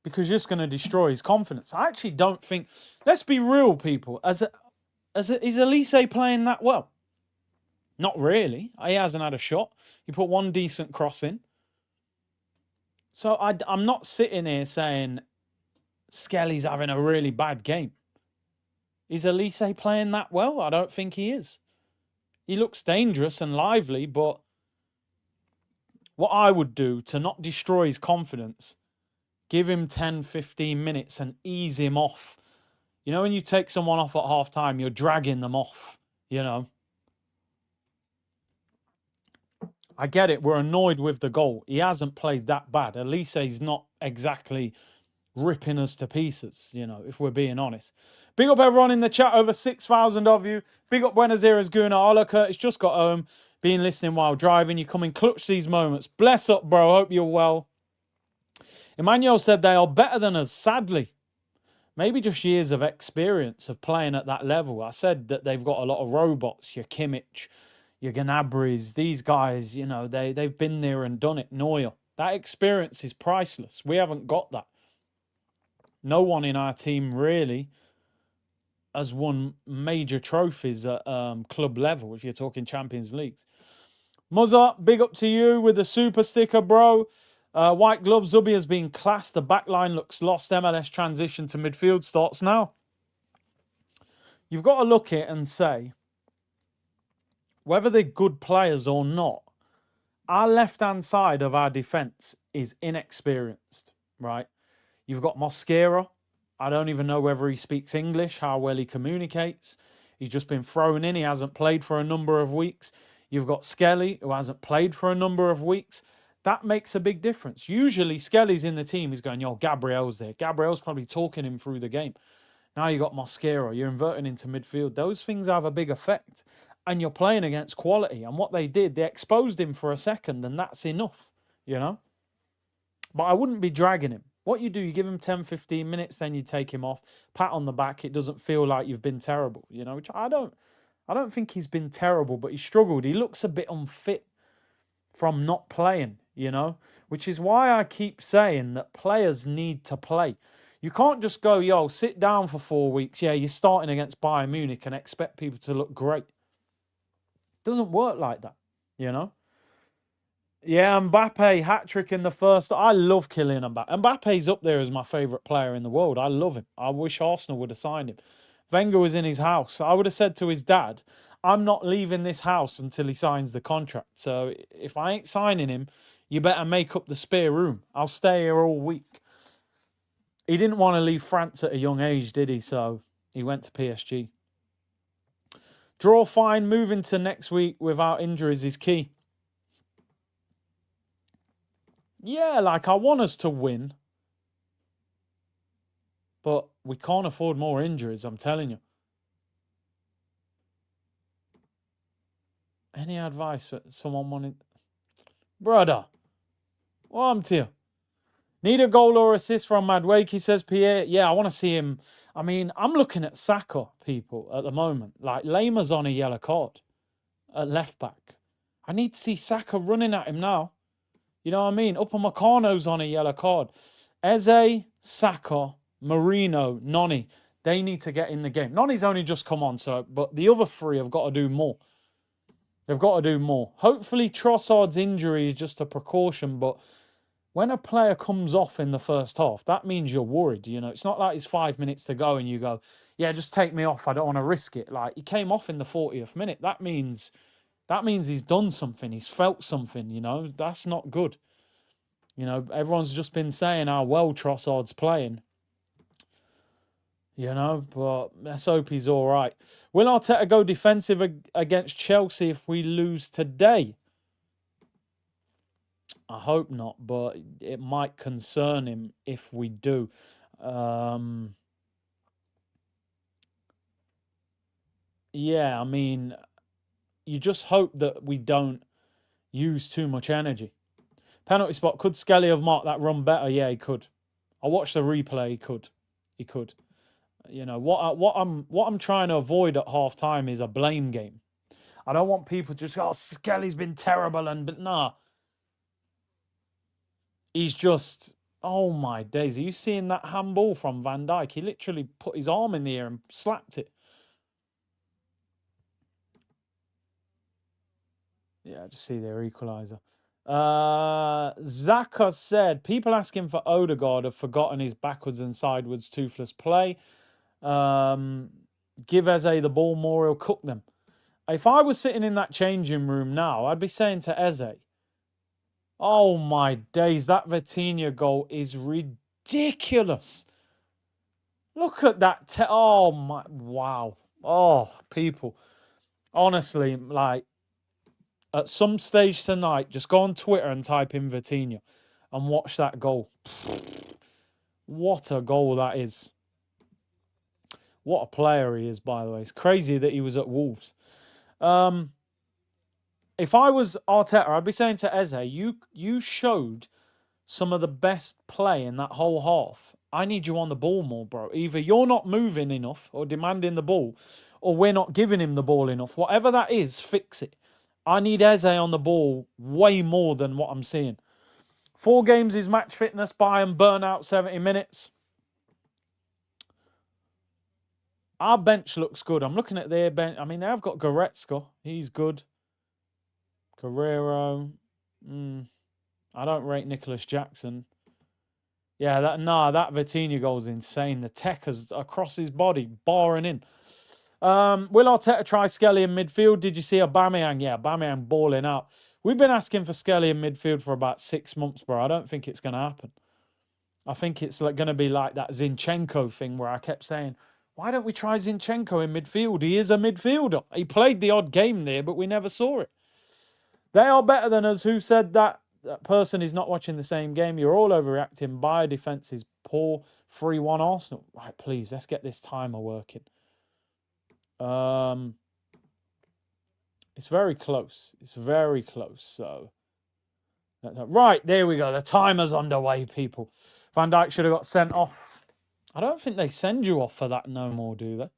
because you're just going to destroy his confidence. I actually don't think. Let's be real, people. Is Elise playing that well? Not really. He hasn't had a shot. He put one decent cross in. So I'm not sitting here saying Skelly's having a really bad game. Is Elise playing that well? I don't think he is. He looks dangerous and lively, but what I would do to not destroy his confidence, give him 10, 15 minutes and ease him off. You know, when you take someone off at half time, you're dragging them off, you know. I get it. We're annoyed with the goal. He hasn't played that bad. Elise's not exactly ripping us to pieces, you know, if we're being honest. Big up everyone in the chat, over 6,000 of you. Big up Buenos Aires, Guna. Ola Curtis just got home, been listening while driving. You come in clutch these moments. Bless up, bro. Hope you're well. Emmanuel said they are better than us, sadly. Maybe just years of experience of playing at that level. I said that they've got a lot of robots, your Kimmich, your Gnabry's, these guys, you know, they've been there and done it. Neuer. That experience is priceless. We haven't got that. No one in our team really has won major trophies at club level, if you're talking Champions Leagues. Muzza, big up to you with the super sticker, bro. White glove, Zubi has been classed. The back line looks lost. MLS transition to midfield starts now. You've got to look at it and say, whether they're good players or not, our left-hand side of our defence is inexperienced, right? You've got Mosquera. I don't even know whether he speaks English, how well he communicates. He's just been thrown in. He hasn't played for a number of weeks. You've got Skelly, who hasn't played for a number of weeks. That makes a big difference. Usually, Skelly's in the team. He's going, yo, Gabriel's there. Gabriel's probably talking him through the game. Now you got Mosquera. You're inverting into midfield. Those things have a big effect. And you're playing against quality. And what they did, they exposed him for a second, and that's enough, you know? But I wouldn't be dragging him. What you do, you give him 10, 15 minutes, then you take him off, pat on the back. It doesn't feel like you've been terrible, you know, which I don't think he's been terrible, but he struggled. He looks a bit unfit from not playing, you know, which is why I keep saying that players need to play. You can't just go, yo, sit down for 4 weeks. Yeah, you're starting against Bayern Munich and expect people to look great. It doesn't work like that, you know. Yeah, Mbappe, hat-trick in the first. I love Kylian Mbappe. Mbappe's up there as my favourite player in the world. I love him. I wish Arsenal would have signed him. Wenger was in his house. I would have said to his dad, I'm not leaving this house until he signs the contract. So if I ain't signing him, you better make up the spare room. I'll stay here all week. He didn't want to leave France at a young age, did he? So he went to PSG. Draw fine, moving to next week without injuries is key. Yeah, like I want us to win, but we can't afford more injuries, I'm telling you. Any advice for someone wanting... Brother, what I'm to you? Need a goal or assist from Madwake, says Pierre. Yeah, I want to see him. I mean, I'm looking at Saka, people, at the moment. Like, Lema's on a yellow card at left back. I need to see Saka running at him now. You know what I mean? Upamecano's on a yellow card. Eze, Saka, Marino, Noni, they need to get in the game. Noni's only just come on, so but the other three have got to do more. They've got to do more. Hopefully Trossard's injury is just a precaution, but when a player comes off in the first half, that means you're worried. You know, it's not like it's 5 minutes to go and you go, yeah, just take me off. I don't want to risk it. Like, he came off in the 40th minute. That means he's done something. He's felt something, you know. That's not good. You know, everyone's just been saying how well Trossard's playing. You know, but let's hope he's all right. Will Arteta go defensive against Chelsea if we lose today? I hope not, but it might concern him if we do. Yeah, I mean, you just hope that we don't use too much energy. Penalty spot. Could Skelly have marked that run better? Yeah, he could. I watched the replay. He could. He could. You know what I'm trying to avoid at half time is a blame game. I don't want people to just go, oh, Skelly's been terrible, but nah. He's just Oh my days. Are you seeing that handball from Van Dijk? He literally put his arm in the air and slapped it. Yeah, just see their equaliser. Zaka said, people asking for Odegaard have forgotten his backwards and sideways toothless play. Um, give Eze the ball more, he'll cook them. If I was sitting in that changing room now, I'd be saying to Eze, oh my days, that Vitinha goal is ridiculous. Look at that. Oh my, wow. Oh, people. Honestly, like, at some stage tonight, just go on Twitter and type in Vitinha and watch that goal. What a goal that is. What a player he is, by the way. It's crazy that he was at Wolves. If I was Arteta, I'd be saying to Eze, you showed some of the best play in that whole half. I need you on the ball more, bro. Either you're not moving enough or demanding the ball, or we're not giving him the ball enough. Whatever that is, fix it. I need Eze on the ball way more than what I'm seeing. 4 games is match fitness. Bayern burn out 70 minutes. Our bench looks good. I'm looking at their bench. I mean, they've got Goretzka. He's good. Guerrero. I don't rate Nicholas Jackson. Yeah, that Vitinha goal is insane. The tech is across his body, barring in. Will Arteta try Skelly in midfield? Did you see Aubameyang? Yeah, Aubameyang balling out. We've been asking for Skelly in midfield for about 6 months, bro. I don't think it's going to happen. I think it's like going to be like that Zinchenko thing where I kept saying, why don't we try Zinchenko in midfield? He is a midfielder. He played the odd game there, but we never saw it. They are better than us. Who said that? That person is not watching the same game. You're all overreacting. Bayern defense is poor. 3-1 Arsenal. Right, please, let's get this timer working. It's very close. It's very close. So, right, there we go. The timer's underway, people. Van Dijk should have got sent off. I don't think they send you off for that no more, do they?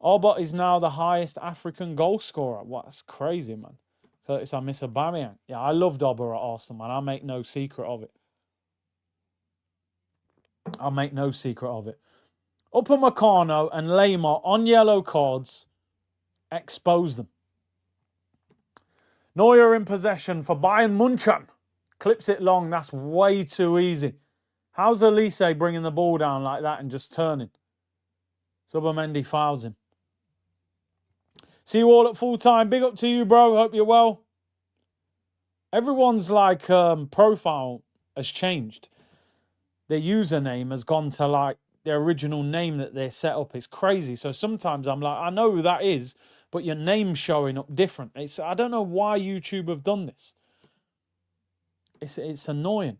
Orbot is now the highest African goal scorer. What? That's crazy, man. Curtis, I miss Aubameyang. Yeah, I loved Oba at Arsenal, man. I'll make no secret of it. I'll make no secret of it. Upamecano and Lamar on yellow cards. Expose them. Neuer in possession for Bayern Munchen. Clips it long. That's way too easy. How's Elise bringing the ball down like that and just turning? Subamendi fouls him. See you all at full time. Big up to you, bro. Hope you're well. Everyone's like profile has changed. Their username has gone to like their original name that they're set up. It's crazy. So sometimes I'm like, I know who that is, but your name's showing up different. I don't know why YouTube have done this. It's annoying.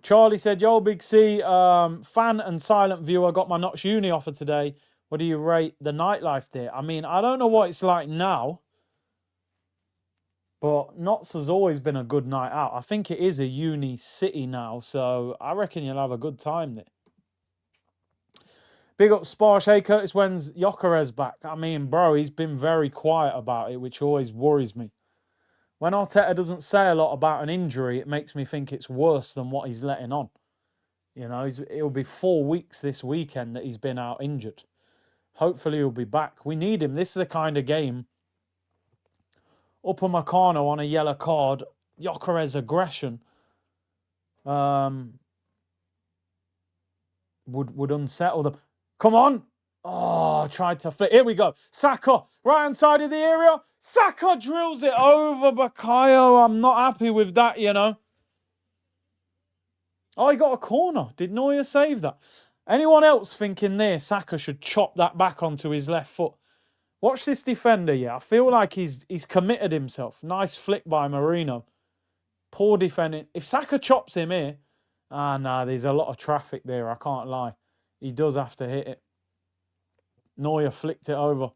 Charlie said, yo, Big C, fan and silent viewer, got my Notch Uni offer today. What do you rate the nightlife there? I mean, I don't know what it's like now, but Notts has always been a good night out. I think it is a uni city now, so I reckon you'll have a good time there. Big up Sparsh. Hey, Curtis, when's Gyökeres back? I mean, bro, he's been very quiet about it, which always worries me. When Arteta doesn't say a lot about an injury, it makes me think it's worse than what he's letting on. You know, it'll be 4 weeks this weekend that he's been out injured. Hopefully he'll be back. We need him. This is the kind of game. Upamecano on a yellow card. Gyökeres aggression. Would unsettle them. Come on. Oh, tried to flip. Here we go. Saka, right-hand side of the area. Saka drills it over Bakayo. I'm not happy with that, you know. Oh, he got a corner. Did Neuer save that? Anyone else thinking there, Saka should chop that back onto his left foot? Watch this defender, yeah. I feel like he's committed himself. Nice flick by Marino. Poor defending. If Saka chops him here, nah, there's a lot of traffic there, I can't lie. He does have to hit it. Neuer flicked it over.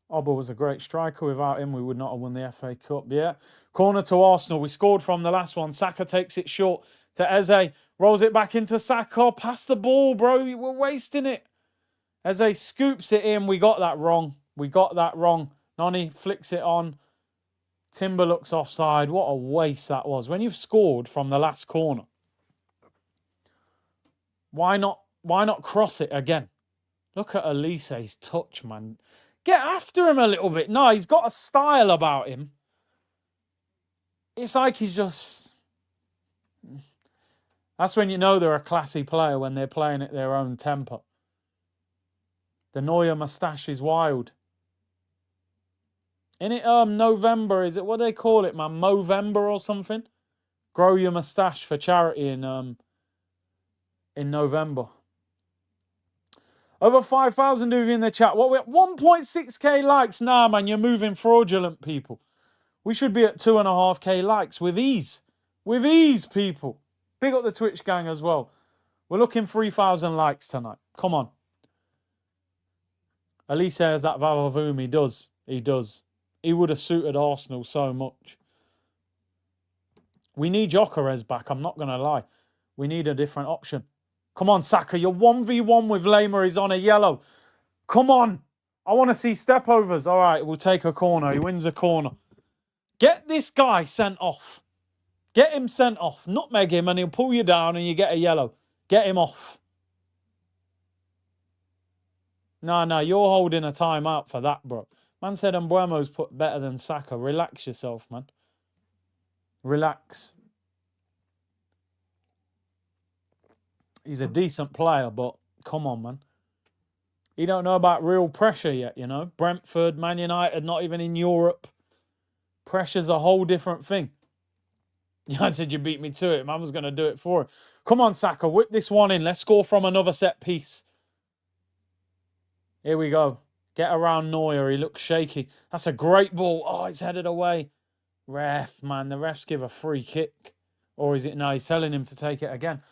Oba was a great striker. Without him, we would not have won the FA Cup. Yeah. Corner to Arsenal. We scored from the last one. Saka takes it short to Eze. Rolls it back into Saka. Pass the ball, bro. We're wasting it. Eze scoops it in. We got that wrong. We got that wrong. Noni flicks it on. Timber looks offside. What a waste that was. When you've scored from the last corner, why not cross it again? Look at Elise's touch, man. Get after him a little bit. No, he's got a style about him. It's like he's just... That's when you know they're a classy player, when they're playing at their own tempo. The Neuer moustache is wild. In it November, is it, what do they call it, man? Movember or something? Grow your moustache for charity in November. Over 5,000 of you in the chat. What, we're at 1.6k likes? Nah, man, you're moving fraudulent, people. We should be at 2.5k likes with ease. With ease, people. Big up the Twitch gang as well. We're looking 3,000 likes tonight. Come on. Elise says that Vavavoom. He does. He does. He would have suited Arsenal so much. We need Gyökeres back. I'm not going to lie. We need a different option. Come on, Saka. You're 1v1 with Lema. He's on a yellow. Come on. I want to see step overs. All right, we'll take a corner. He wins a corner. Get this guy sent off. Get him sent off. Nutmeg him and he'll pull you down and you get a yellow. Get him off. No, you're holding a timeout for that, bro. Man said Mbuemo's put better than Saka. Relax yourself, man. Relax. He's a decent player, but come on, man. You don't know about real pressure yet, you know. Brentford, Man United, not even in Europe. Pressure's a whole different thing. Yeah, I said you beat me to it. Man was going to do it for it. Come on, Saka, whip this one in. Let's score from another set piece. Here we go. Get around Neuer. He looks shaky. That's a great ball. Oh, it's headed away. Ref, man. The refs give a free kick. Or is it? No, he's telling him to take it again.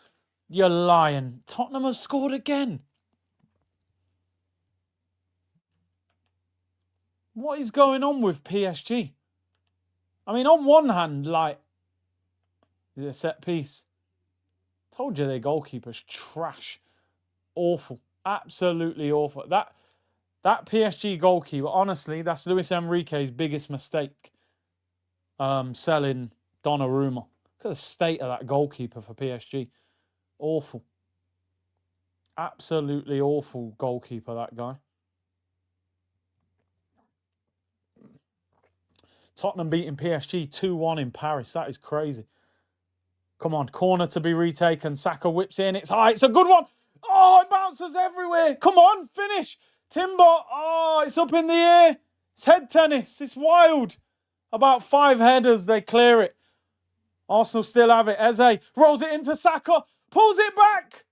You're lying. Tottenham have scored again. What is going on with PSG? I mean, on one hand, like, is it a set piece? Told you their goalkeeper's trash. Awful. Absolutely awful. That PSG goalkeeper, honestly, that's Luis Enrique's biggest mistake. Selling Donnarumma. Look at the state of that goalkeeper for PSG. Awful. Absolutely awful goalkeeper, that guy. Tottenham beating PSG 2-1 in Paris. That is crazy. Come on, corner to be retaken. Saka whips in. It's high. It's a good one. Oh, it bounces everywhere. Come on, finish. Timber. Oh, it's up in the air. It's head tennis. It's wild. About 5 headers, they clear it. Arsenal still have it. Eze rolls it into Saka. Pulls it back.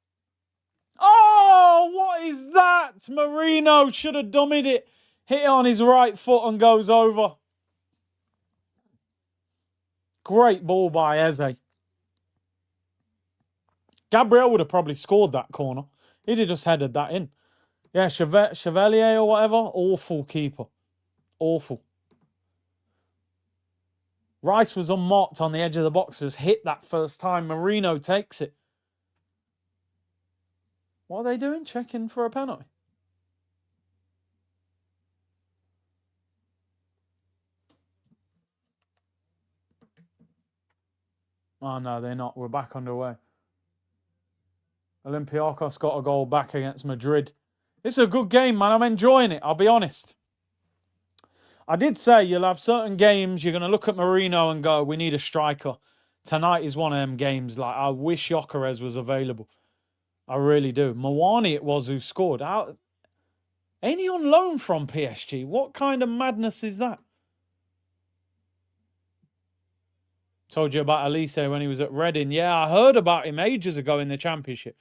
Oh, what is that? Marino should have dummied it. Hit it on his right foot and goes over. Great ball by Eze. Gabriel would have probably scored that corner. He'd have just headed that in. Yeah, Chevalier or whatever. Awful keeper. Awful. Rice was unmarked on the edge of the box. Just hit that first time. Marino takes it. What are they doing? Checking for a penalty. Oh, no, they're not. We're back underway. Olympiacos got a goal back against Madrid. It's a good game, man. I'm enjoying it. I'll be honest. I did say you'll have certain games you're going to look at Marino and go, we need a striker. Tonight is one of them games. Like, I wish Gyökeres was available. I really do. Mawani it was who scored. Ain't he on loan from PSG? What kind of madness is that? Told you about Elise when he was at Reading. Yeah, I heard about him ages ago in the Championship.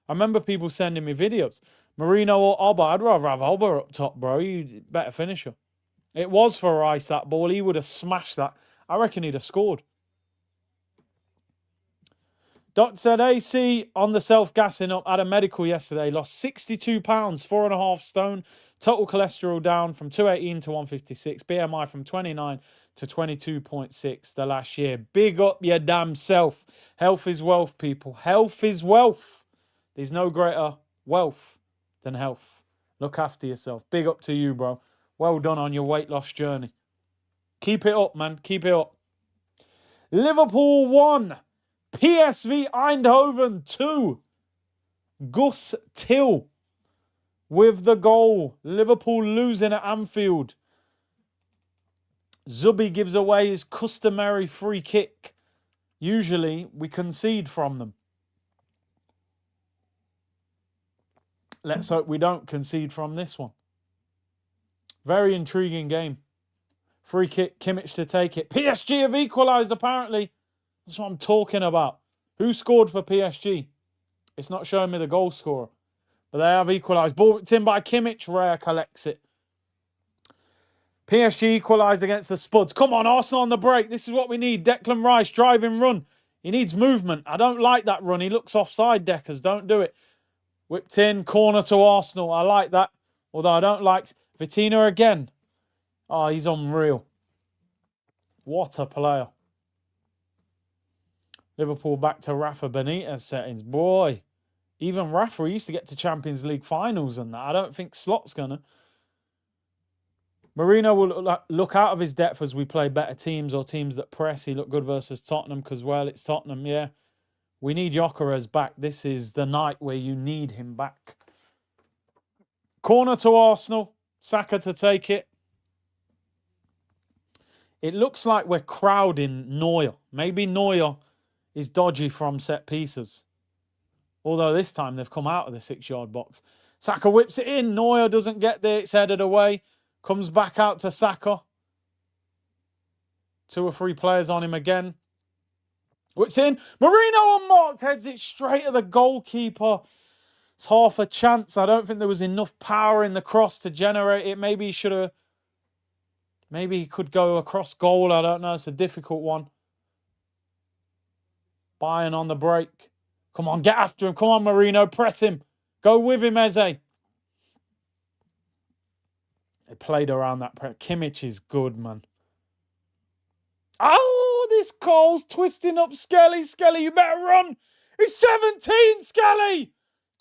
I remember people sending me videos. Marino or Oba. I'd rather have Oba up top, bro. You better finisher. It was for Rice, that ball. He would have smashed that. I reckon he'd have scored. Dot said AC on the self-gassing up. Had a medical yesterday. Lost 62 pounds, 4.5 stone. Total cholesterol down from 218 to 156. BMI from 29 to 22.6 the last year. Big up your damn self. Health is wealth, people. Health is wealth. There's no greater wealth than health. Look after yourself. Big up to you, bro. Well done on your weight loss journey. Keep it up, man. Keep it up. Liverpool 1. PSV Eindhoven 2. Gus Till with the goal. Liverpool losing at Anfield. Zubi gives away his customary free kick. Usually, we concede from them. Let's hope we don't concede from this one. Very intriguing game. Free kick, Kimmich to take it. PSG have equalised, apparently. That's what I'm talking about. Who scored for PSG? It's not showing me the goal scorer. But they have equalised. Ball whipped in by Kimmich. Raya collects it. PSG equalised against the Spuds. Come on, Arsenal on the break. This is what we need. Declan Rice, driving run. He needs movement. I don't like that run. He looks offside, Deckers. Don't do it. Whipped in, corner to Arsenal. I like that. Although I don't like Vitina again. Oh, he's unreal. What a player. Liverpool back to Rafa Benitez settings. Boy, even Rafa used to get to Champions League finals and that. I don't think Slot's going to. Mourinho will look out of his depth as we play better teams or teams that press. He looked good versus Tottenham because, well, it's Tottenham, yeah. We need Gyökeres back. This is the night where you need him back. Corner to Arsenal. Saka to take it. It looks like we're crowding Neuer. Maybe Neuer is dodgy from set pieces. Although this time they've come out of the 6-yard box. Saka whips it in. Neuer doesn't get there. It's headed away. Comes back out to Saka. 2 or 3 players on him again. Whips in. Mourinho unmarked. Heads it straight at the goalkeeper. It's half a chance. I don't think there was enough power in the cross to generate it. Maybe he should have... Maybe he could go across goal. I don't know. It's a difficult one. Bayern on the break. Come on, get after him. Come on, Mourinho. Press him. Go with him, Eze. They played around that. Kimmich is good, man. Oh, this Cole's twisting up Skelly. Skelly, you better run. He's 17, Skelly.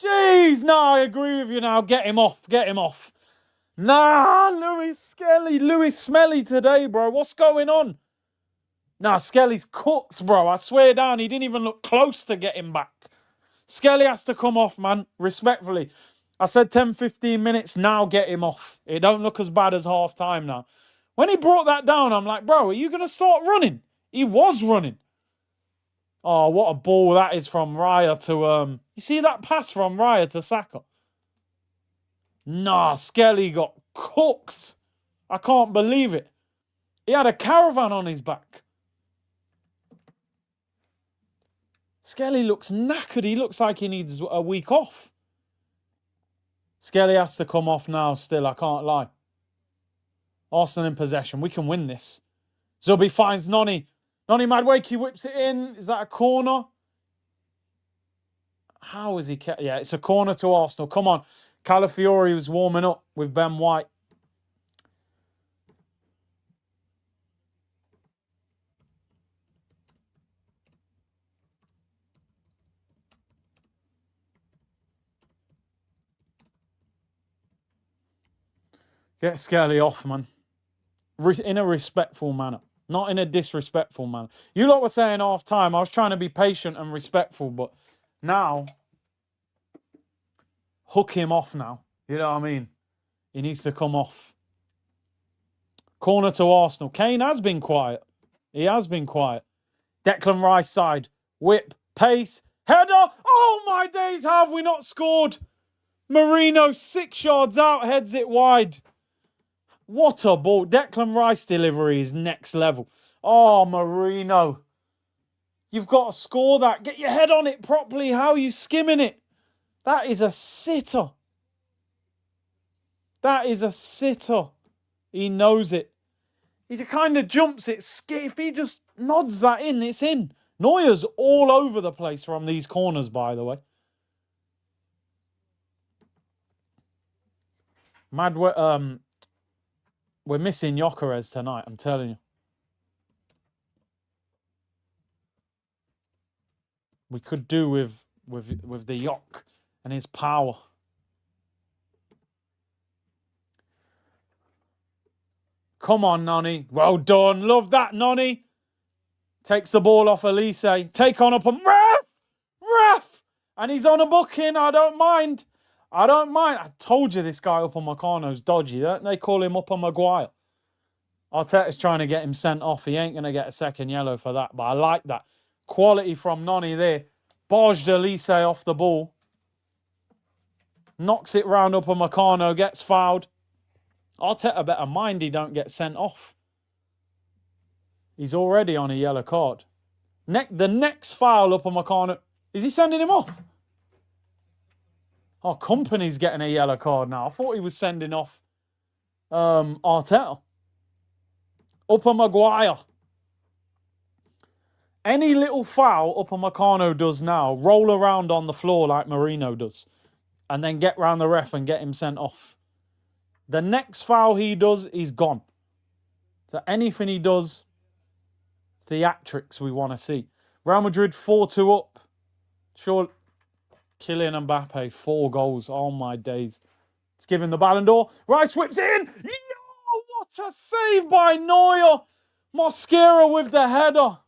Jeez, no, I agree with you now. Get him off. Get him off. Nah, Lewis Skelly. Lewis Smelly today, bro. What's going on? Nah, Skelly's cooks, bro. I swear down, he didn't even look close to getting back. Skelly has to come off, man. Respectfully. I said 10, 15 minutes. Now get him off. It don't look as bad as half time now. When he brought that down, I'm like, bro, are you going to start running? He was running. Oh, what a ball that is from Raya to... You see that pass from Raya to Saka? Nah, Skelly got cooked. I can't believe it. He had a caravan on his back. Skelly looks knackered. He looks like he needs a week off. Skelly has to come off now still, I can't lie. Arsenal in possession. We can win this. Zubi finds Noni. Noni Madueke whips it in. Is that a corner? How is he... Yeah, it's a corner to Arsenal. Come on. Calafiori was warming up with Ben White. Get Skelly off, man. In a respectful manner. Not in a disrespectful manner. You lot were saying half time. I was trying to be patient and respectful, but now... Hook him off now. You know what I mean? He needs to come off. Corner to Arsenal. Kane has been quiet. He has been quiet. Declan Rice side. Whip. Pace. Header. Oh my days, how have we not scored? Mourinho 6 yards out. Heads it wide. What a ball. Declan Rice delivery is next level. Oh, Mourinho. You've got to score that. Get your head on it properly. How are you skimming it? That is a sitter. That is a sitter. He knows it. He kind of jumps it. If he just nods that in, it's in. Neuer's all over the place from these corners, by the way. We're missing Gyökeres tonight, I'm telling you. We could do with the Yok and his power. Come on, Noni. Well done. Love that, Noni. Takes the ball off Elise. Take on up a ref. And he's on a booking. I don't mind. I don't mind. I told you this guy up on Meccano's dodgy. Don't they call him up on Maguire? Arteta's trying to get him sent off. He ain't going to get a second yellow for that. But I like that. Quality from Noni there. Barged Elise off the ball. Knocks it round up on Meccano. Gets fouled. Arteta better mind he don't get sent off. He's already on a yellow card. The next foul up on Meccano. Is he sending him off? Oh, Company's getting a yellow card now. I thought he was sending off Arteta. Upper Maguire. Any little foul Upper Meccano does now, roll around on the floor like Marino does, and then get round the ref and get him sent off. The next foul he does, he's gone. So anything he does, theatrics we want to see. Real Madrid 4-2 up. Sure, Kylian Mbappe, 4 goals. Oh my days. It's giving the Ballon d'Or. Rice whips in. Yo, what a save by Neuer. Mosquera with the header.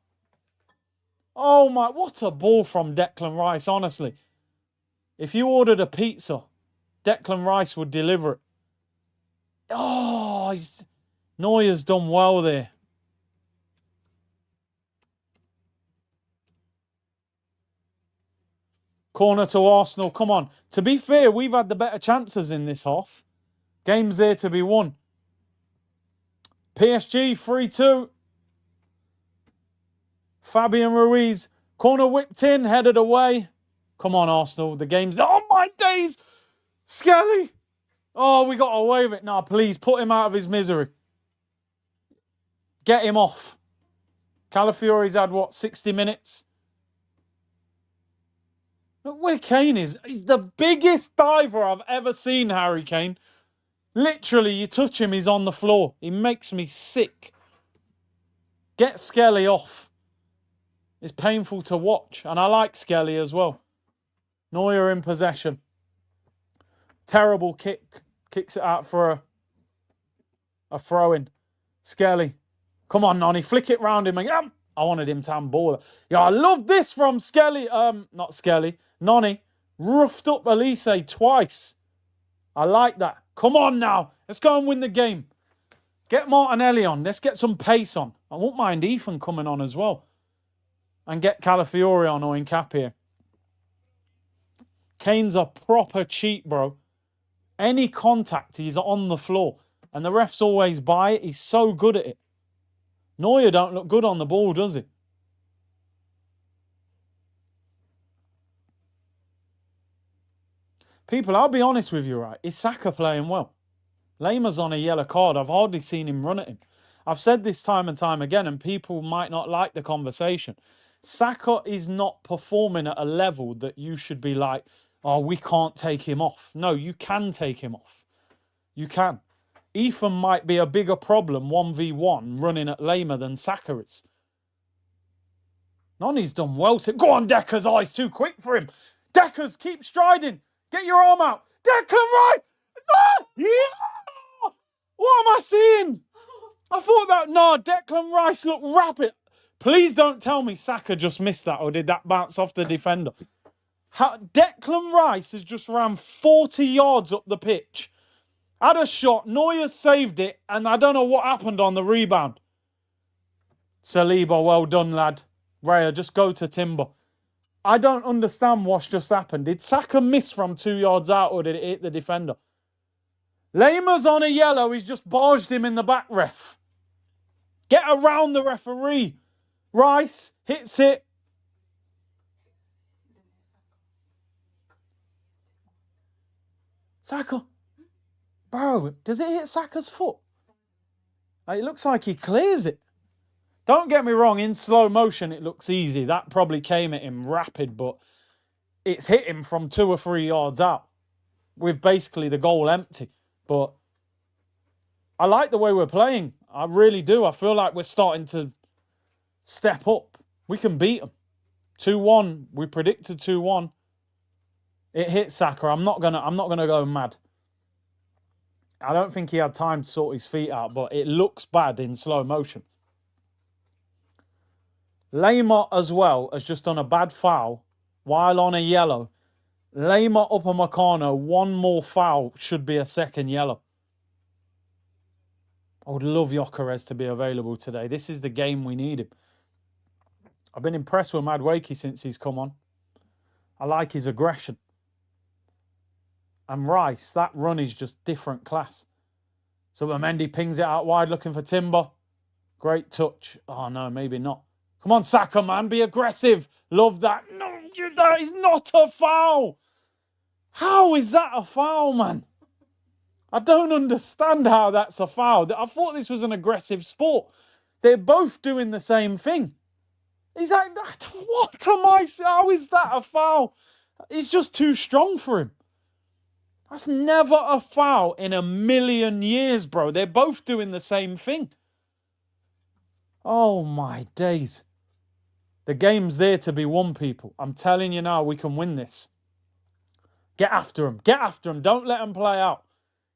Oh my, what a ball from Declan Rice, honestly. If you ordered a pizza, Declan Rice would deliver it. Oh, Neuer's done well there. Corner to Arsenal. Come on. To be fair, we've had the better chances in this half. Game's there to be won. PSG 3-2. Fabian Ruiz. Corner whipped in, headed away. Come on, Arsenal. The game's... Oh, my days! Skelly! Oh, we got away with it. Now, please, put him out of his misery. Get him off. Calafiori's had, what, 60 minutes? Look where Kane is. He's the biggest diver I've ever seen, Harry Kane. Literally, you touch him, he's on the floor. He makes me sick. Get Skelly off. It's painful to watch. And I like Skelly as well. Neuer in possession. Terrible kick. Kicks it out for a throw-in. Skelly. Come on, Noni. Flick it round him again. I wanted him to handball. Yeah, I love this from Skelly. Not Skelly. Noni. Roughed up Elise twice. I like that. Come on now. Let's go and win the game. Get Martinelli on. Let's get some pace on. I won't mind Ethan coming on as well. And get Calafiori on or Nkapie. Kane's a proper cheat, bro. Any contact, he's on the floor. And the ref's always by it. He's so good at it. Neuer don't look good on the ball, does he? People, I'll be honest with you, right? Is Saka playing well? Lema's on a yellow card. I've hardly seen him run at him. I've said this time and time again, and people might not like the conversation. Saka is not performing at a level that you should be like, oh, we can't take him off. No, you can take him off. You can. Ethan might be a bigger problem 1v1 running at Lema than Saka is. Noni's done well. Go on, Decker's eyes too quick for him. Decker's, keep striding. Get your arm out. Declan Rice. No! Yeah! What am I seeing? I thought that, no, Declan Rice looked rapid. Please don't tell me Saka just missed that or did that bounce off the defender. Declan Rice has just ran 40 yards up the pitch. Had a shot, Neuer saved it, and I don't know what happened on the rebound. Saliba, well done, lad. Raya, just go to Timber. I don't understand what's just happened. Did Saka miss from 2 yards out or did it hit the defender? Lema's on a yellow. He's just barged him in the back, ref. Get around the referee. Rice hits it. Saka. Bro, does it hit Saka's foot? It looks like he clears it. Don't get me wrong, in slow motion it looks easy. That probably came at him rapid, but it's hit him from 2 or 3 yards out with basically the goal empty. But I like the way we're playing. I really do. I feel like we're starting to step up. We can beat them. 2-1. We predicted 2-1. It hit Saka. I'm not gonna go mad. I don't think he had time to sort his feet out, but it looks bad in slow motion. Lamar as well has just done a bad foul while on a yellow. Lamar Upamecano, one more foul should be a second yellow. I would love Gyökeres to be available today. This is the game we need him. I've been impressed with Madueke since he's come on. I like his aggression. And Rice, that run is just different class. So Mendy pings it out wide looking for Timber. Great touch. Oh, no, maybe not. Come on, Saka, man. Be aggressive. Love that. No, that is not a foul. How is that a foul, man? I don't understand how that's a foul. I thought this was an aggressive sport. They're both doing the same thing. He's like, what am I saying? How is that a foul? He's just too strong for him. That's never a foul in a million years, bro. They're both doing the same thing. Oh, my days. The game's there to be won, people. I'm telling you now, we can win this. Get after him. Get after him. Don't let him play out.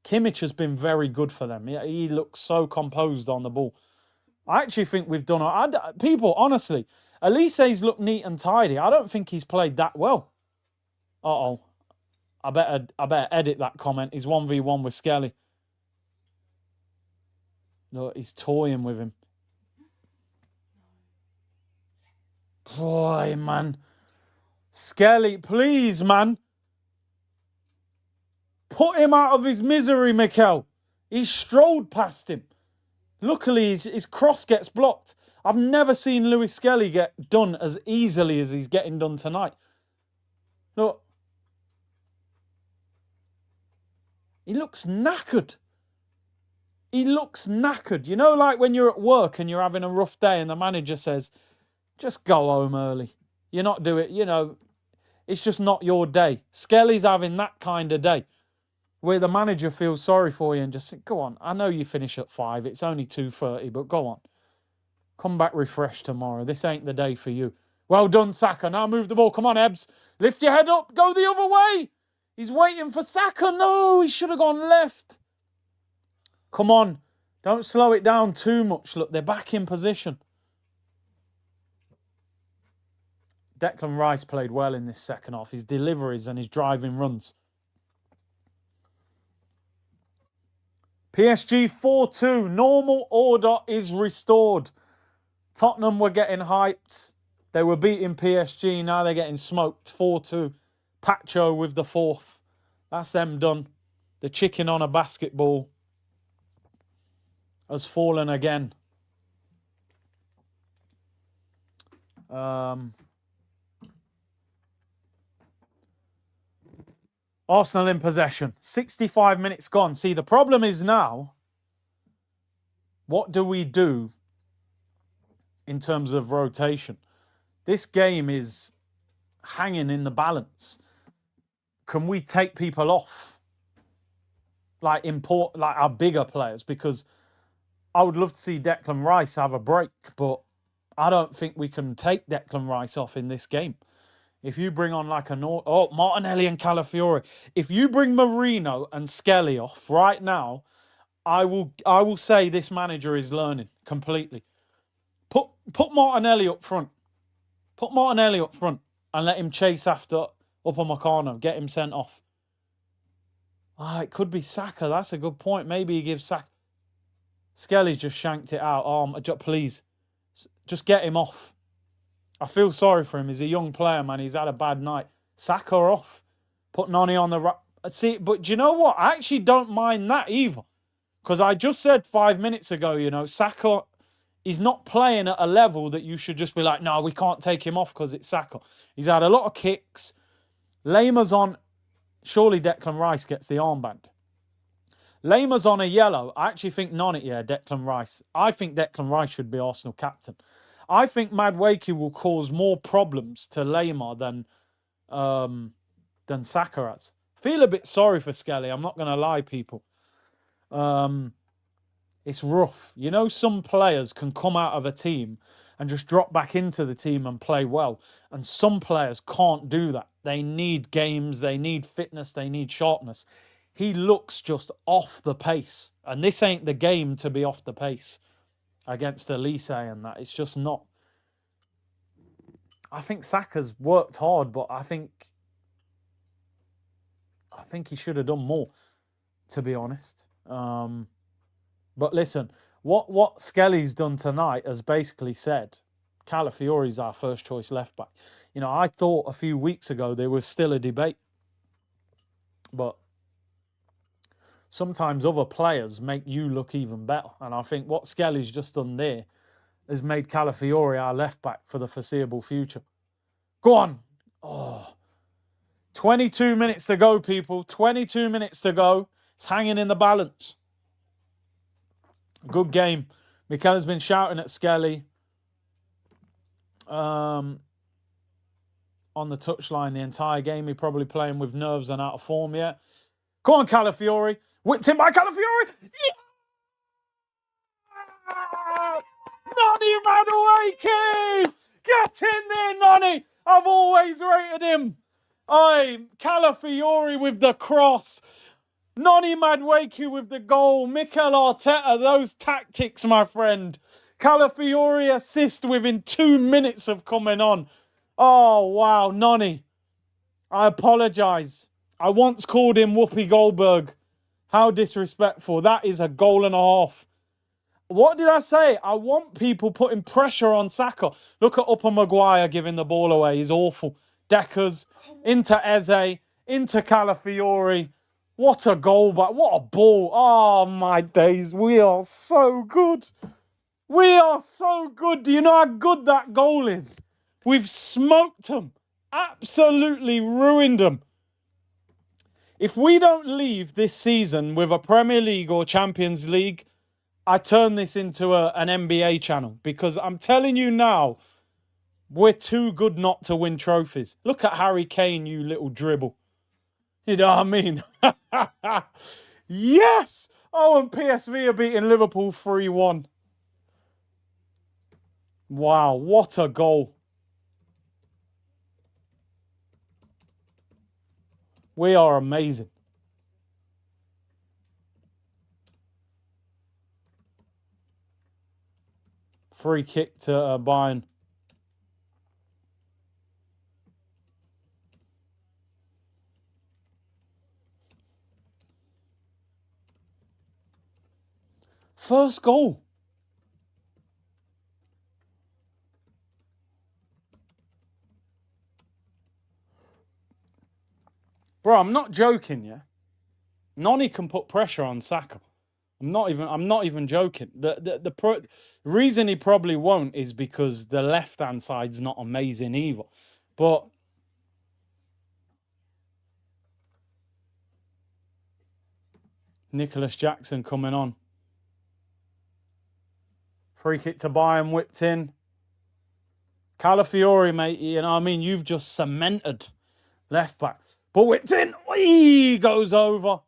Kimmich has been very good for them. He looks so composed on the ball. I actually think we've done... people, honestly, Elise's looked neat and tidy. I don't think he's played that well. Uh-oh. I better edit that comment. He's 1v1 with Skelly. Look, he's toying with him. Boy, man. Skelly, please, man. Put him out of his misery, Mikel. He strolled past him. Luckily, his cross gets blocked. I've never seen Lewis Skelly get done as easily as he's getting done tonight. Look. He looks knackered. He looks knackered. You know, like when you're at work and you're having a rough day and the manager says, just go home early. You're not doing it, you know, it's just not your day. Skelly's having that kind of day where the manager feels sorry for you and just go on. I know you finish at 5. It's only 2:30, but go on. Come back refreshed tomorrow. This ain't the day for you. Well done, Saka. Now move the ball. Come on, Ebbs. Lift your head up. Go the other way. He's waiting for Saka. No, he should have gone left. Come on. Don't slow it down too much. Look, they're back in position. Declan Rice played well in this second half. His deliveries and his driving runs. PSG 4-2. Normal order is restored. Tottenham were getting hyped. They were beating PSG. Now they're getting smoked. 4-2. Pacho with the 4th. That's them done. The chicken on a basketball has fallen again. Arsenal in possession. 65 minutes gone. See, the problem is now, what do we do in terms of rotation? This game is hanging in the balance. Can we take people off? Like our bigger players? Because I would love to see Declan Rice have a break, but I don't think we can take Declan Rice off in this game. If you bring on like Martinelli and Calafiori, if you bring Marino and Skelly off right now, I will say this manager is learning completely. Put Martinelli up front. Put Martinelli up front and let him chase after Upamecano. Get him sent off. It could be Saka. That's a good point. Maybe he gives Saka. Skelly just shanked it out. Please, just get him off. I feel sorry for him. He's a young player, man. He's had a bad night. Saka off. Put Noni on the right. See, but do you know what? I actually don't mind that either. Because I just said 5 minutes ago, you know, Saka is not playing at a level that you should just be like, no, we can't take him off because it's Saka. He's had a lot of kicks. Lema's on. Surely Declan Rice gets the armband. Lema's on a yellow. I actually think Declan Rice. I think Declan Rice should be Arsenal captain. I think Madueke will cause more problems to Lema than Saka has. Feel a bit sorry for Skelly. I'm not going to lie, people. It's rough. You know, some players can come out of a team and just drop back into the team and play well. And some players can't do that. They need games. They need fitness. They need sharpness. he looks just off the pace. And this ain't the game to be off the pace against Elise and that. It's just not. I think Saka's worked hard, but I think he should have done more, to be honest. But listen, what Skelly's done tonight has basically said Calafiori's our first choice left back. You know, I thought a few weeks ago there was still a debate, but sometimes other players make you look even better. And I think what Skelly's just done there has made Calafiori our left back for the foreseeable future. Go on. Oh, 22 minutes to go, people. 22 minutes to go. It's hanging in the balance. Good game. Mikel has been shouting at Skelly on the touchline the entire game. He's probably playing with nerves and out of form yet. Go on, Calafiori. Whipped in by Calafiori. Yeah! Nonny Madueke! Get in there, Nonny! I've always rated him. Calafiori with the cross. Nonny Madueke with the goal. Mikel Arteta, those tactics, my friend. Calafiori assist within 2 minutes of coming on. Oh, wow, Nonny. I apologise. I once called him Whoopi Goldberg. How disrespectful. That is a goal and a half. What did I say? I want people putting pressure on Saka. Look at Upper Maguire giving the ball away. He's awful. Deckers into Eze, into Calafiori. What a goal, but what a ball. Oh, my days. We are so good. We are so good. Do you know how good that goal is? We've smoked them. Absolutely ruined them. If we don't leave this season with a Premier League or Champions League, I turn this into an NBA channel, because I'm telling you now, we're too good not to win trophies. Look at Harry Kane, you little dribble. You know what I mean? Yes! Oh, and PSV are beating Liverpool 3-1. Wow, what a goal. We are amazing. Free kick to Bayern. First goal. Bro, I'm not joking, yeah? Nonny can put pressure on Saka. I'm not even joking. The reason he probably won't is because the left-hand side's not amazing either. But Nicholas Jackson coming on. Free kick to Bayern, whipped in. Calafiori, mate, you know what I mean? You've just cemented left back. But whipped in. He goes over.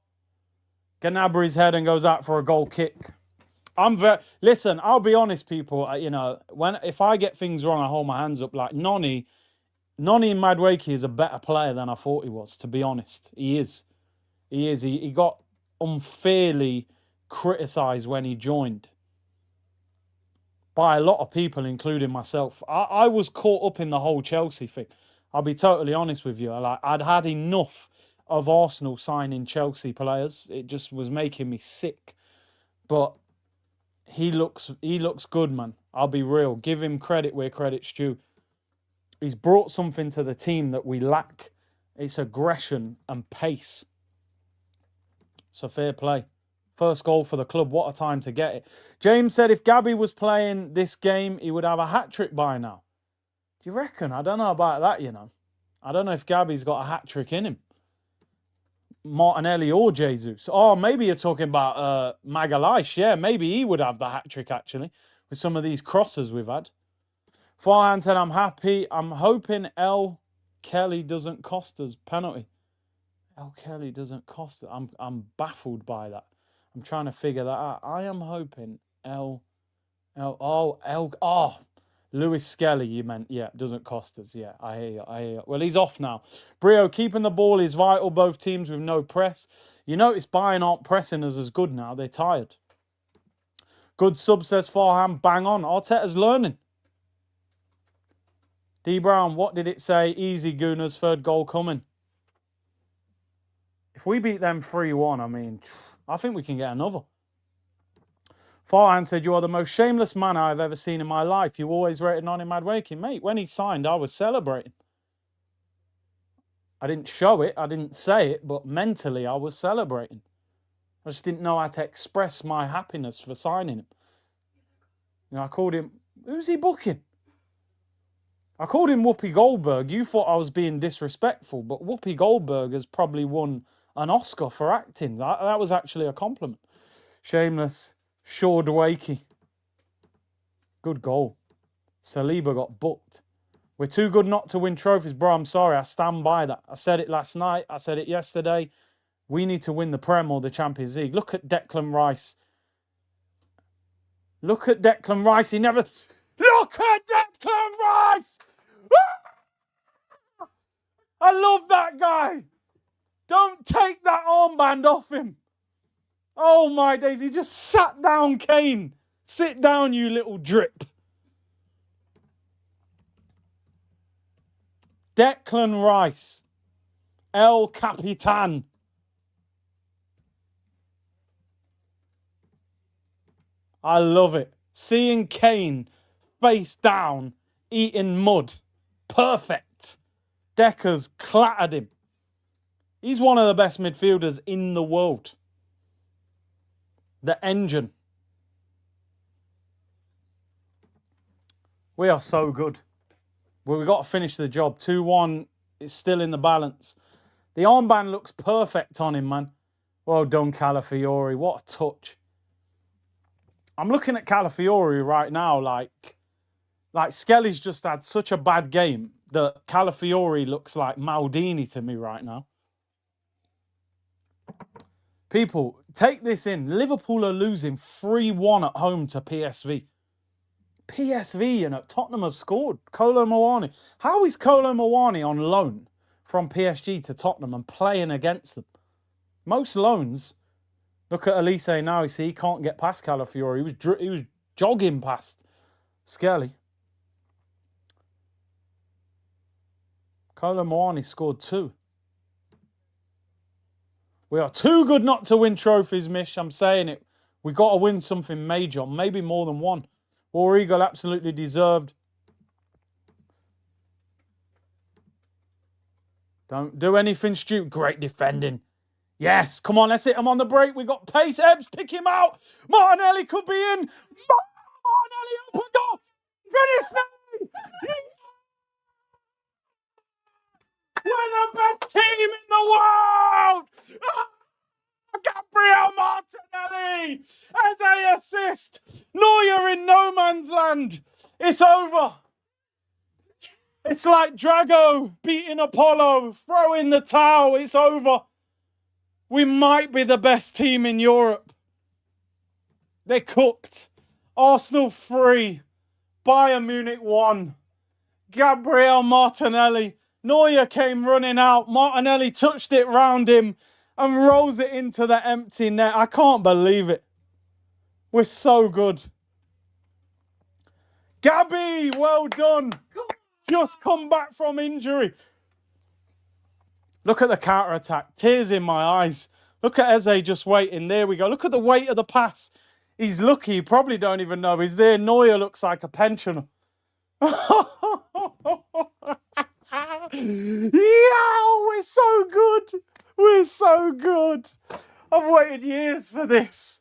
Gnabry's head and goes out for a goal kick. Listen, I'll be honest, people. You know, if I get things wrong, I hold my hands up. Like Nonny Madueke is a better player than I thought he was, to be honest. He is. He got unfairly criticised when he joined by a lot of people, including myself. I was caught up in the whole Chelsea thing. I'll be totally honest with you. I'd had enough of Arsenal signing Chelsea players. It just was making me sick. But he looks good, man. I'll be real. Give him credit where credit's due. He's brought something to the team that we lack. It's aggression and pace. So fair play. First goal for the club. What a time to get it. James said if Gabby was playing this game, he would have a hat-trick by now. Do you reckon? I don't know about that, you know. I don't know if Gabby's got a hat-trick in him. Martinelli or Jesus. Oh, maybe you're talking about Magalhaes. Yeah, maybe he would have the hat-trick, actually, with some of these crosses we've had. Farhan said, I'm happy. I'm hoping L. Kelly doesn't cost us penalty. L. Kelly doesn't cost us. I'm baffled by that. I'm trying to figure that out. I am hoping Lewis Skelly, you meant. Yeah, doesn't cost us. Yeah, I hear you. Well, he's off now. Brio, keeping the ball is vital. Both teams with no press. You notice Bayern aren't pressing us as good now. They're tired. Good sub, says Farham. Bang on. Arteta's learning. D. Brown, what did it say? Easy, Gooners. Third goal coming. If we beat them 3-1, I mean, I think we can get another. Farhan said, you are the most shameless man I've ever seen in my life. You always rated on him mad waking. Mate, when he signed, I was celebrating. I didn't show it, I didn't say it, but mentally I was celebrating. I just didn't know how to express my happiness for signing him. You know, I called him, who's he booking? I called him Whoopi Goldberg. You thought I was being disrespectful, but Whoopi Goldberg has probably won an Oscar for acting. That was actually a compliment. Shameless. Shaw Dwakey. Good goal. Saliba got booked. We're too good not to win trophies. Bro, I'm sorry. I stand by that. I said it last night. I said it yesterday. We need to win the Prem or the Champions League. Look at Declan Rice. Look at Declan Rice. He never... Look at Declan Rice! I love that guy. Don't take that armband off him. Oh my days. He just sat down, Kane. Sit down, you little drip. Declan Rice. El Capitan. I love it. Seeing Kane face down, eating mud. Perfect. Decker's clattered him. He's one of the best midfielders in the world. The engine. We are so good. Well, we've got to finish the job. 2-1 is still in the balance. The armband looks perfect on him, man. Well done, Calafiori. What a touch. I'm looking at Calafiori right now like Skelly's just had such a bad game that Calafiori looks like Maldini to me right now. People, take this in. Liverpool are losing 3-1 at home to PSV. PSV and Tottenham have scored. Kolo Muani. How is Kolo Muani on loan from PSG to Tottenham and playing against them? Most loans... Look at Elise now. You see, he can't get past Calafiori. He was jogging past Skelly. Kolo Muani scored 2. We are too good not to win trophies, Mish. I'm saying it. We got to win something major, maybe more than one. War Eagle absolutely deserved. Don't do anything stupid. Great defending. Yes, come on, let's hit him on the break. We got pace. Ebbs, pick him out. Martinelli could be in. Martinelli, open goal. Finish now. We're the best team in the world. Gabriel Martinelli as a assist. Neuer in no man's land. It's over. It's like Drago beating Apollo. Throw in the towel. It's over. We might be the best team in Europe. They're cooked. Arsenal 3. Bayern Munich 1. Gabriel Martinelli. Neuer came running out. Martinelli touched it round him and rolls it into the empty net. I can't believe it. We're so good. Gabby, well done. Just come back from injury. Look at the counter-attack. Tears in my eyes. Look at Eze just waiting. There we go. Look at the weight of the pass. He's lucky. He probably don't even know he's there. Neuer looks like a pensioner. Yeah, we're so good. We're so good. I've waited years for this.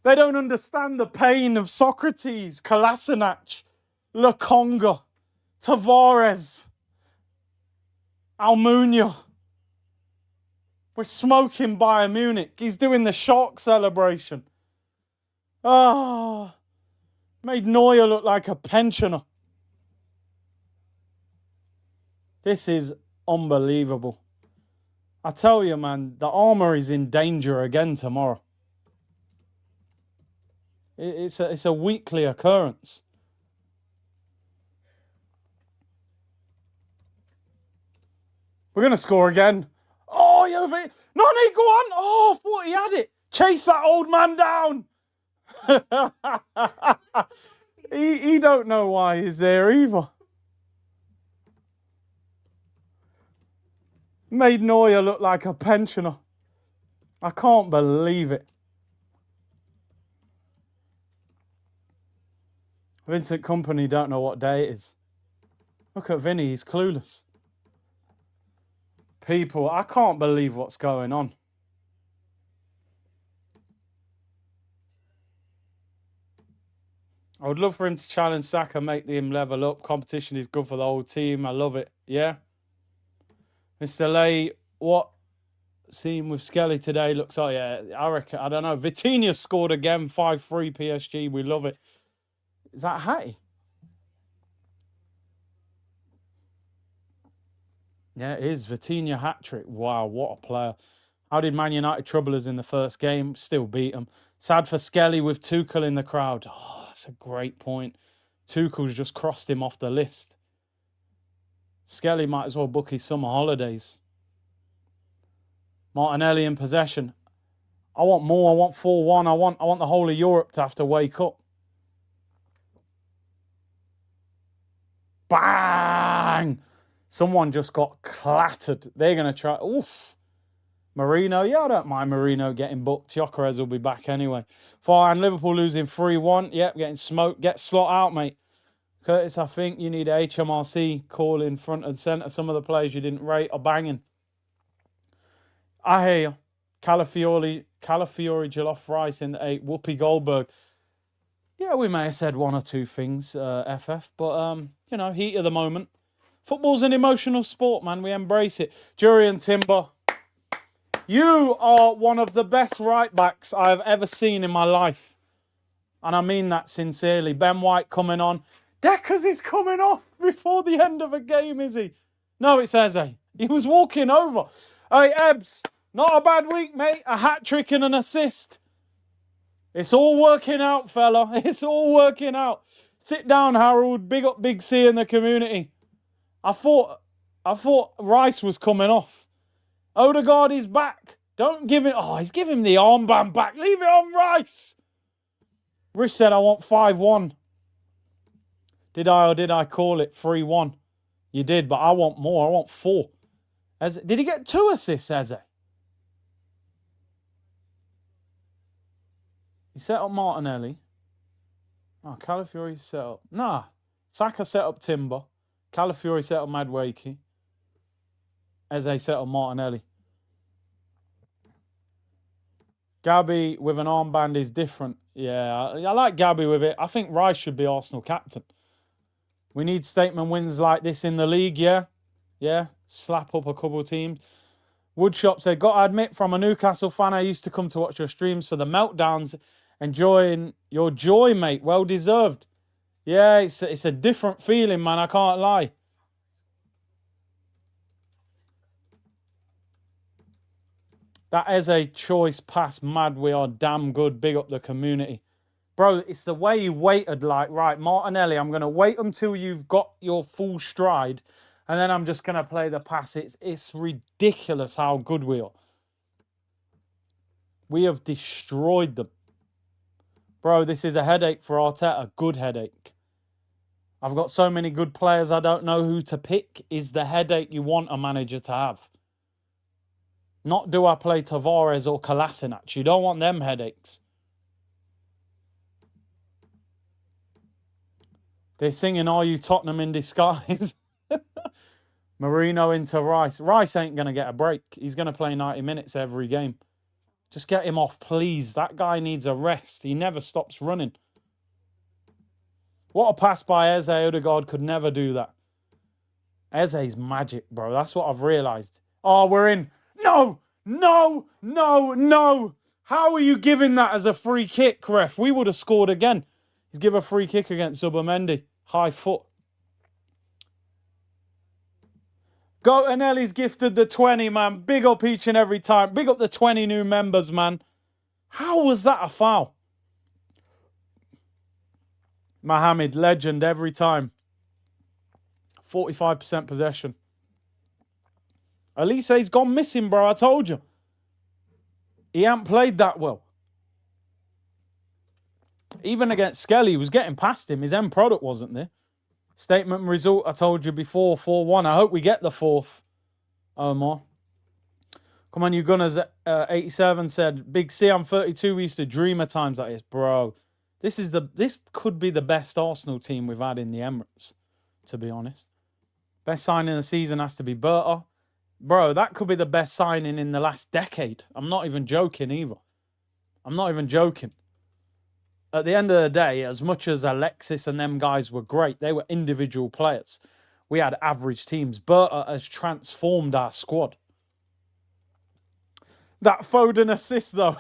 They don't understand the pain of Socrates, Kolasinac, Lokonga, Tavares, Almunia. We're smoking Bayern Munich. He's doing the shark celebration. Ah, made Neuer look like a pensioner. This is unbelievable. I tell you, man, the armour is in danger again tomorrow. It's a weekly occurrence. We're going to score again. Oh! Neuer. Nani, go on. Oh, I thought he had it. Chase that old man down. he don't know why he's there either. Made Neuer look like a pensioner. I can't believe it. Vincent Kompany don't know what day it is. Look at Vinny, he's clueless. People, I can't believe what's going on. I would love for him to challenge Saka, make him level up. Competition is good for the whole team. I love it. Yeah. Mr. Lay, what scene with Skelly today looks like? Yeah, I reckon, I don't know. Vitinha scored again, 5-3 PSG. We love it. Is that Hattie? Yeah, it is. Vitinha hat-trick. Wow, what a player. How did Man United trouble us in the first game? Still beat them. Sad for Skelly with Tuchel in the crowd. Oh, that's a great point. Tuchel's just crossed him off the list. Skelly might as well book his summer holidays. Martinelli in possession. I want more. I want 4-1. I want the whole of Europe to have to wake up. Bang! Someone just got clattered. They're going to try. Oof. Marino. Yeah, I don't mind Marino getting booked. Gyökeres will be back anyway. Fine. Liverpool losing 3-1. Yep, getting smoked. Get Slot out, mate. Curtis, I think you need a HMRC call in front and centre. Some of the players you didn't rate are banging. I hear you. Calafiori jollof rice in the 8. Whoopi Goldberg. Yeah, we may have said one or two things, FF, but, you know, heat of the moment. Football's an emotional sport, man. We embrace it. Jurriën Timber, you are one of the best right-backs I've ever seen in my life. And I mean that sincerely. Ben White coming on. Deckers is coming off before the end of a game, is he? No, it's Eze. He was walking over. Hey, Ebbs, not a bad week, mate. A hat-trick and an assist. It's all working out, fella. It's all working out. Sit down, Harold. Big up Big C in the community. I thought Rice was coming off. Odegaard is back. Don't give it. Oh, he's giving the armband back. Leave it on Rice. Rich said, I want 5-1. Did I or did I call it 3-1? You did, but I want more. I want 4. Did he get 2 assists, Eze? He set up Martinelli. Oh, Calafiori set up. Nah. Saka set up Timber. Calafiori set up Madueke. Eze set up Martinelli. Gabby with an armband is different. Yeah, I like Gabby with it. I think Rice should be Arsenal captain. We need statement wins like this in the league, yeah? Yeah, slap up a couple of teams. Woodshop said, got to admit, from a Newcastle fan, I used to come to watch your streams for the meltdowns. Enjoying your joy, mate. Well deserved. Yeah, it's a different feeling, man. I can't lie. That is a choice pass, mad. We are damn good. Big up the community. Bro, it's the way you waited, like, right, Martinelli, I'm going to wait until you've got your full stride, and then I'm just going to play the pass. It's ridiculous how good we are. We have destroyed them. Bro, this is a headache for Arteta, a good headache. I've got so many good players, I don't know who to pick, is the headache you want a manager to have. Not do I play Tavares or Kolasinac. You don't want them headaches. They're singing, are you Tottenham in disguise? Marino into Rice. Rice ain't going to get a break. He's going to play 90 minutes every game. Just get him off, please. That guy needs a rest. He never stops running. What a pass by Eze. Odegaard could never do that. Eze's magic, bro. That's what I've realised. Oh, we're in. No! No! No! No! How are you giving that as a free kick, ref? We would have scored again. He's given a free kick against Zubomendi. High foot. Gotanelli's gifted the 20, man. Big up each and every time. Big up the 20 new members, man. How was that a foul? Mohamed, legend every time. 45% possession. Elise's gone missing, bro. I told you. He ain't played that well. Even against Skelly, he was getting past him. His end product wasn't there. Statement result, I told you before, 4-1. I hope we get the fourth, Omar. Come on, you Gunners. 87 said, Big C, I'm 32. We used to dream of times like this. Bro, this could be the best Arsenal team we've had in the Emirates, to be honest. Best signing of the season has to be Berta. Bro, that could be the best signing in the last decade. I'm not even joking either. I'm not even joking. At the end of the day, as much as Alexis and them guys were great, they were individual players. We had average teams. Berta has transformed our squad. That Foden assist, though.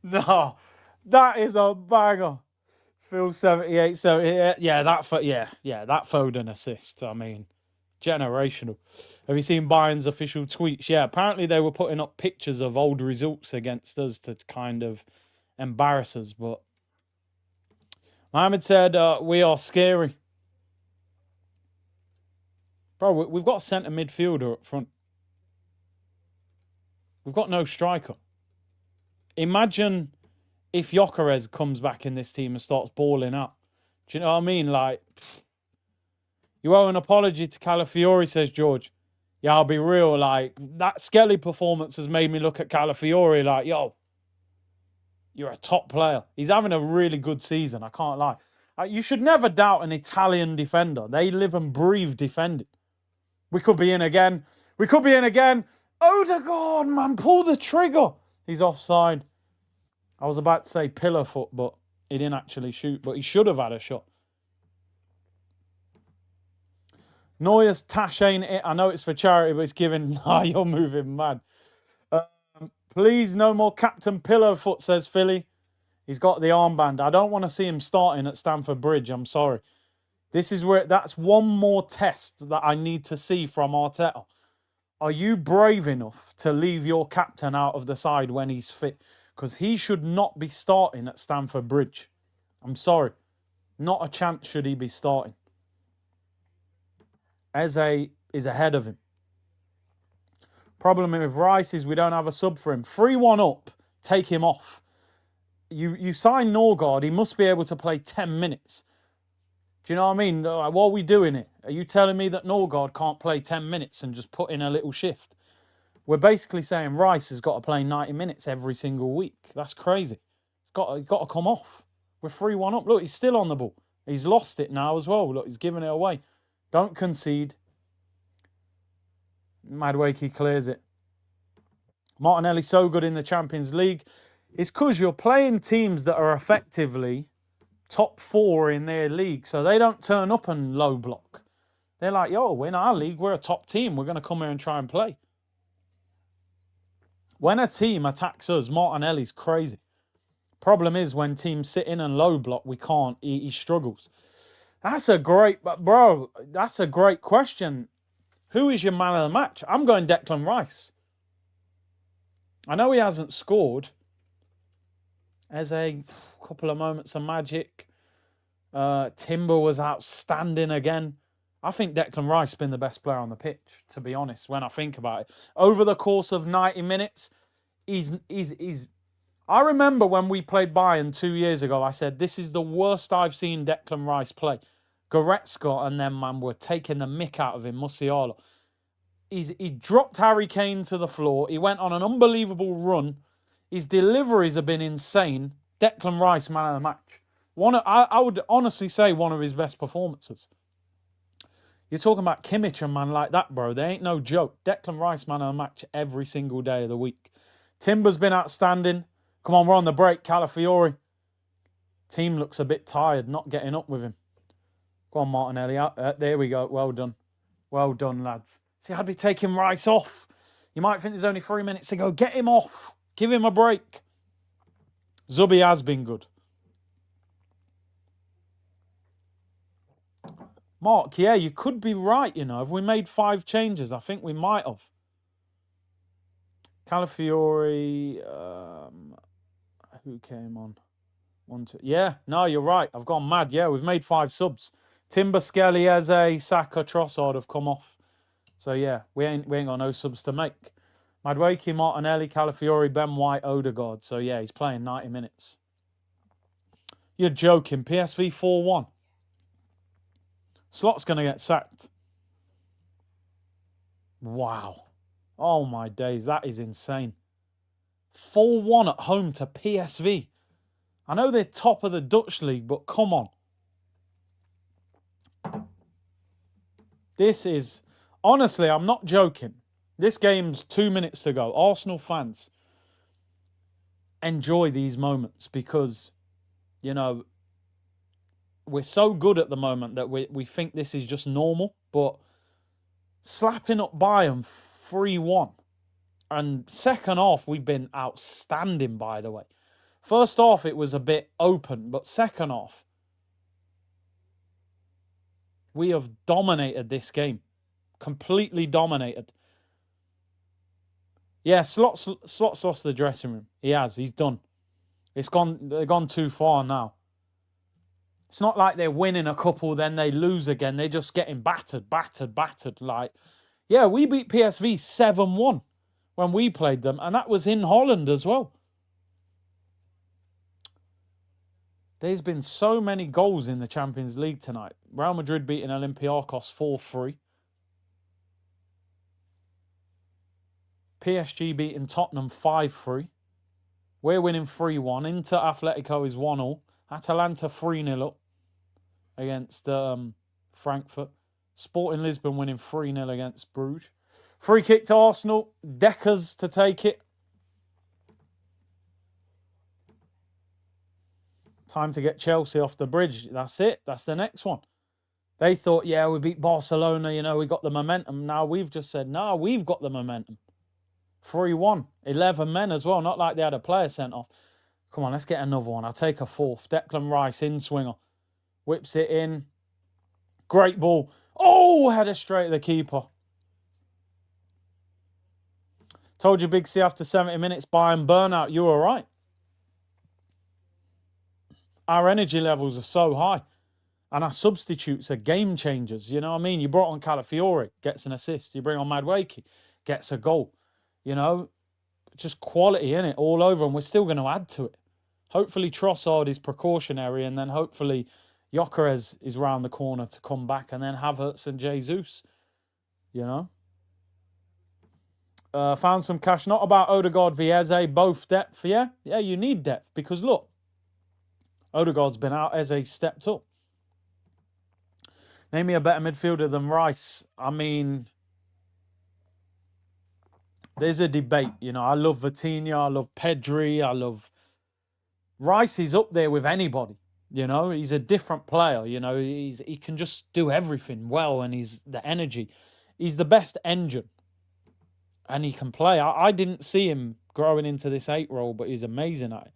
No, that is a banger. Phil 78, 78. Yeah, that Foden assist. I mean, generational. Have you seen Bayern's official tweets? Yeah, apparently they were putting up pictures of old results against us to kind of embarrass us. But Mohamed said, we are scary. Bro, we've got a centre midfielder up front. We've got no striker. Imagine if Gyökeres comes back in this team and starts balling out. Do you know what I mean? Like, you owe an apology to Calafiori, says George. Yeah, I'll be real. Like, that Skelly performance has made me look at Calafiori like, yo, you're a top player. He's having a really good season, I can't lie. You should never doubt an Italian defender. They live and breathe defending. We could be in again. We could be in again. Odegaard, man, pull the trigger. He's offside. I was about to say pillar foot, but he didn't actually shoot. But he should have had a shot. Neuer's tash ain't it. I know it's for charity, but it's giving. Ah, you're moving mad. Please, no more Captain Pillow Foot, says Philly. He's got the armband. I don't want to see him starting at Stamford Bridge. I'm sorry. This is where that's one more test that I need to see from Arteta. Are you brave enough to leave your captain out of the side when he's fit? Because he should not be starting at Stamford Bridge. I'm sorry. Not a chance should he be starting. Eze is ahead of him. Problem with Rice is we don't have a sub for him. 3-1 up, take him off. You sign Norgard, he must be able to play 10 minutes. Do you know what I mean? What are we doing it? Are you telling me that Norgard can't play 10 minutes and just put in a little shift? We're basically saying Rice has got to play 90 minutes every single week. That's crazy. He's got to come off. We're 3-1 up. Look, he's still on the ball. He's lost it now as well. Look, he's giving it away. Don't concede. Madwakey clears it. Martinelli's so good in the Champions League. It's because you're playing teams that are effectively top 4 in their league. So they don't turn up and low block. They're like, yo, in our league, we're a top team. We're going to come here and try and play. When a team attacks us, Martinelli's crazy. Problem is when teams sit in and low block, we can't. He struggles. That's a great question. Who is your man of the match? I'm going Declan Rice. I know he hasn't scored. There's a couple of moments of magic. Timber was outstanding again. I think Declan Rice has been the best player on the pitch, to be honest, when I think about it. Over the course of 90 minutes, he's. I remember when we played Bayern 2 years ago, I said, this is the worst I've seen Declan Rice play. Goretzka and them, man, were taking the mick out of him, Musiala. He dropped Harry Kane to the floor. He went on an unbelievable run. His deliveries have been insane. Declan Rice, man of the match. I would honestly say one of his best performances. You're talking about Kimmich and man like that, bro. They ain't no joke. Declan Rice, man of the match every single day of the week. Timber's been outstanding. Come on, we're on the break. Calafiori. Team looks a bit tired, not getting up with him. Go on, Martinelli. There we go. Well done. Well done, lads. See, I'd be taking Rice off. You might think there's only 3 minutes to go. Get him off. Give him a break. Zubi has been good. Mark, yeah, you could be right, you know. Have we made 5 changes? I think we might have. Calafiori, who came on? 1, 2. Yeah, no, you're right. I've gone mad. Yeah, we've made 5 subs. Timber, Skelly, Eze, Saka, Trossard have come off. So yeah, we ain't got no subs to make. Madueke, Martinelli, Calafiori, Ben White, Odegaard. So yeah, he's playing 90 minutes. You're joking. PSV 4-1. Slot's going to get sacked. Wow. Oh my days, that is insane. 4-1 at home to PSV. I know they're top of the Dutch league, but come on. This is... Honestly, I'm not joking. This game's 2 minutes to go. Arsenal fans, enjoy these moments because, you know, we're so good at the moment that we think this is just normal. But slapping up Bayern 3-1. And second half, we've been outstanding, by the way. First half, it was a bit open. But second half, we have dominated this game. Completely dominated. Yeah, Slot's lost the dressing room. He has. He's done. They've gone too far now. It's not like they're winning a couple, then they lose again. They're just getting battered. Like, yeah, we beat PSV 7-1 when we played them, and that was in Holland as well. There's been so many goals in the Champions League tonight. Real Madrid beating Olympiacos 4-3. PSG beating Tottenham 5-3. We're winning 3-1. Inter Atletico is 1-0. Atalanta 3-0 up against Frankfurt. Sporting Lisbon winning 3-0 against Bruges. Free kick to Arsenal. Deckers to take it. Time to get Chelsea off the bridge. That's it. That's the next one. They thought, yeah, we beat Barcelona. You know, we got the momentum. Now we've just said, no, we've got the momentum. 3-1. 11 men as well. Not like they had a player sent off. Come on, let's get another one. I'll take a fourth. Declan Rice in swinger. Whips it in. Great ball. Oh, header straight at the keeper. Told you, Big C, after 70 minutes, Bayern burnout. You were right. Our energy levels are so high. And our substitutes are game changers. You know what I mean? You brought on Calafiori, gets an assist. You bring on Madueke, gets a goal. You know, just quality in it all over. And we're still going to add to it. Hopefully Trossard is precautionary. And then hopefully Gyökeres is round the corner to come back. And then Havertz and Jesus. You know. Found some cash. Not about Odegaard v Eze. Both depth. Yeah, you need depth. Because look. Odegaard's been out. Eze stepped up. Name me a better midfielder than Rice. I mean, there's a debate. You know, I love Vitinha. I love Pedri. I love... Rice is up there with anybody. You know, he's a different player. You know, he can just do everything well, and he's the energy. He's the best engine. And he can play. I didn't see him growing into this 8 role, but he's amazing at it.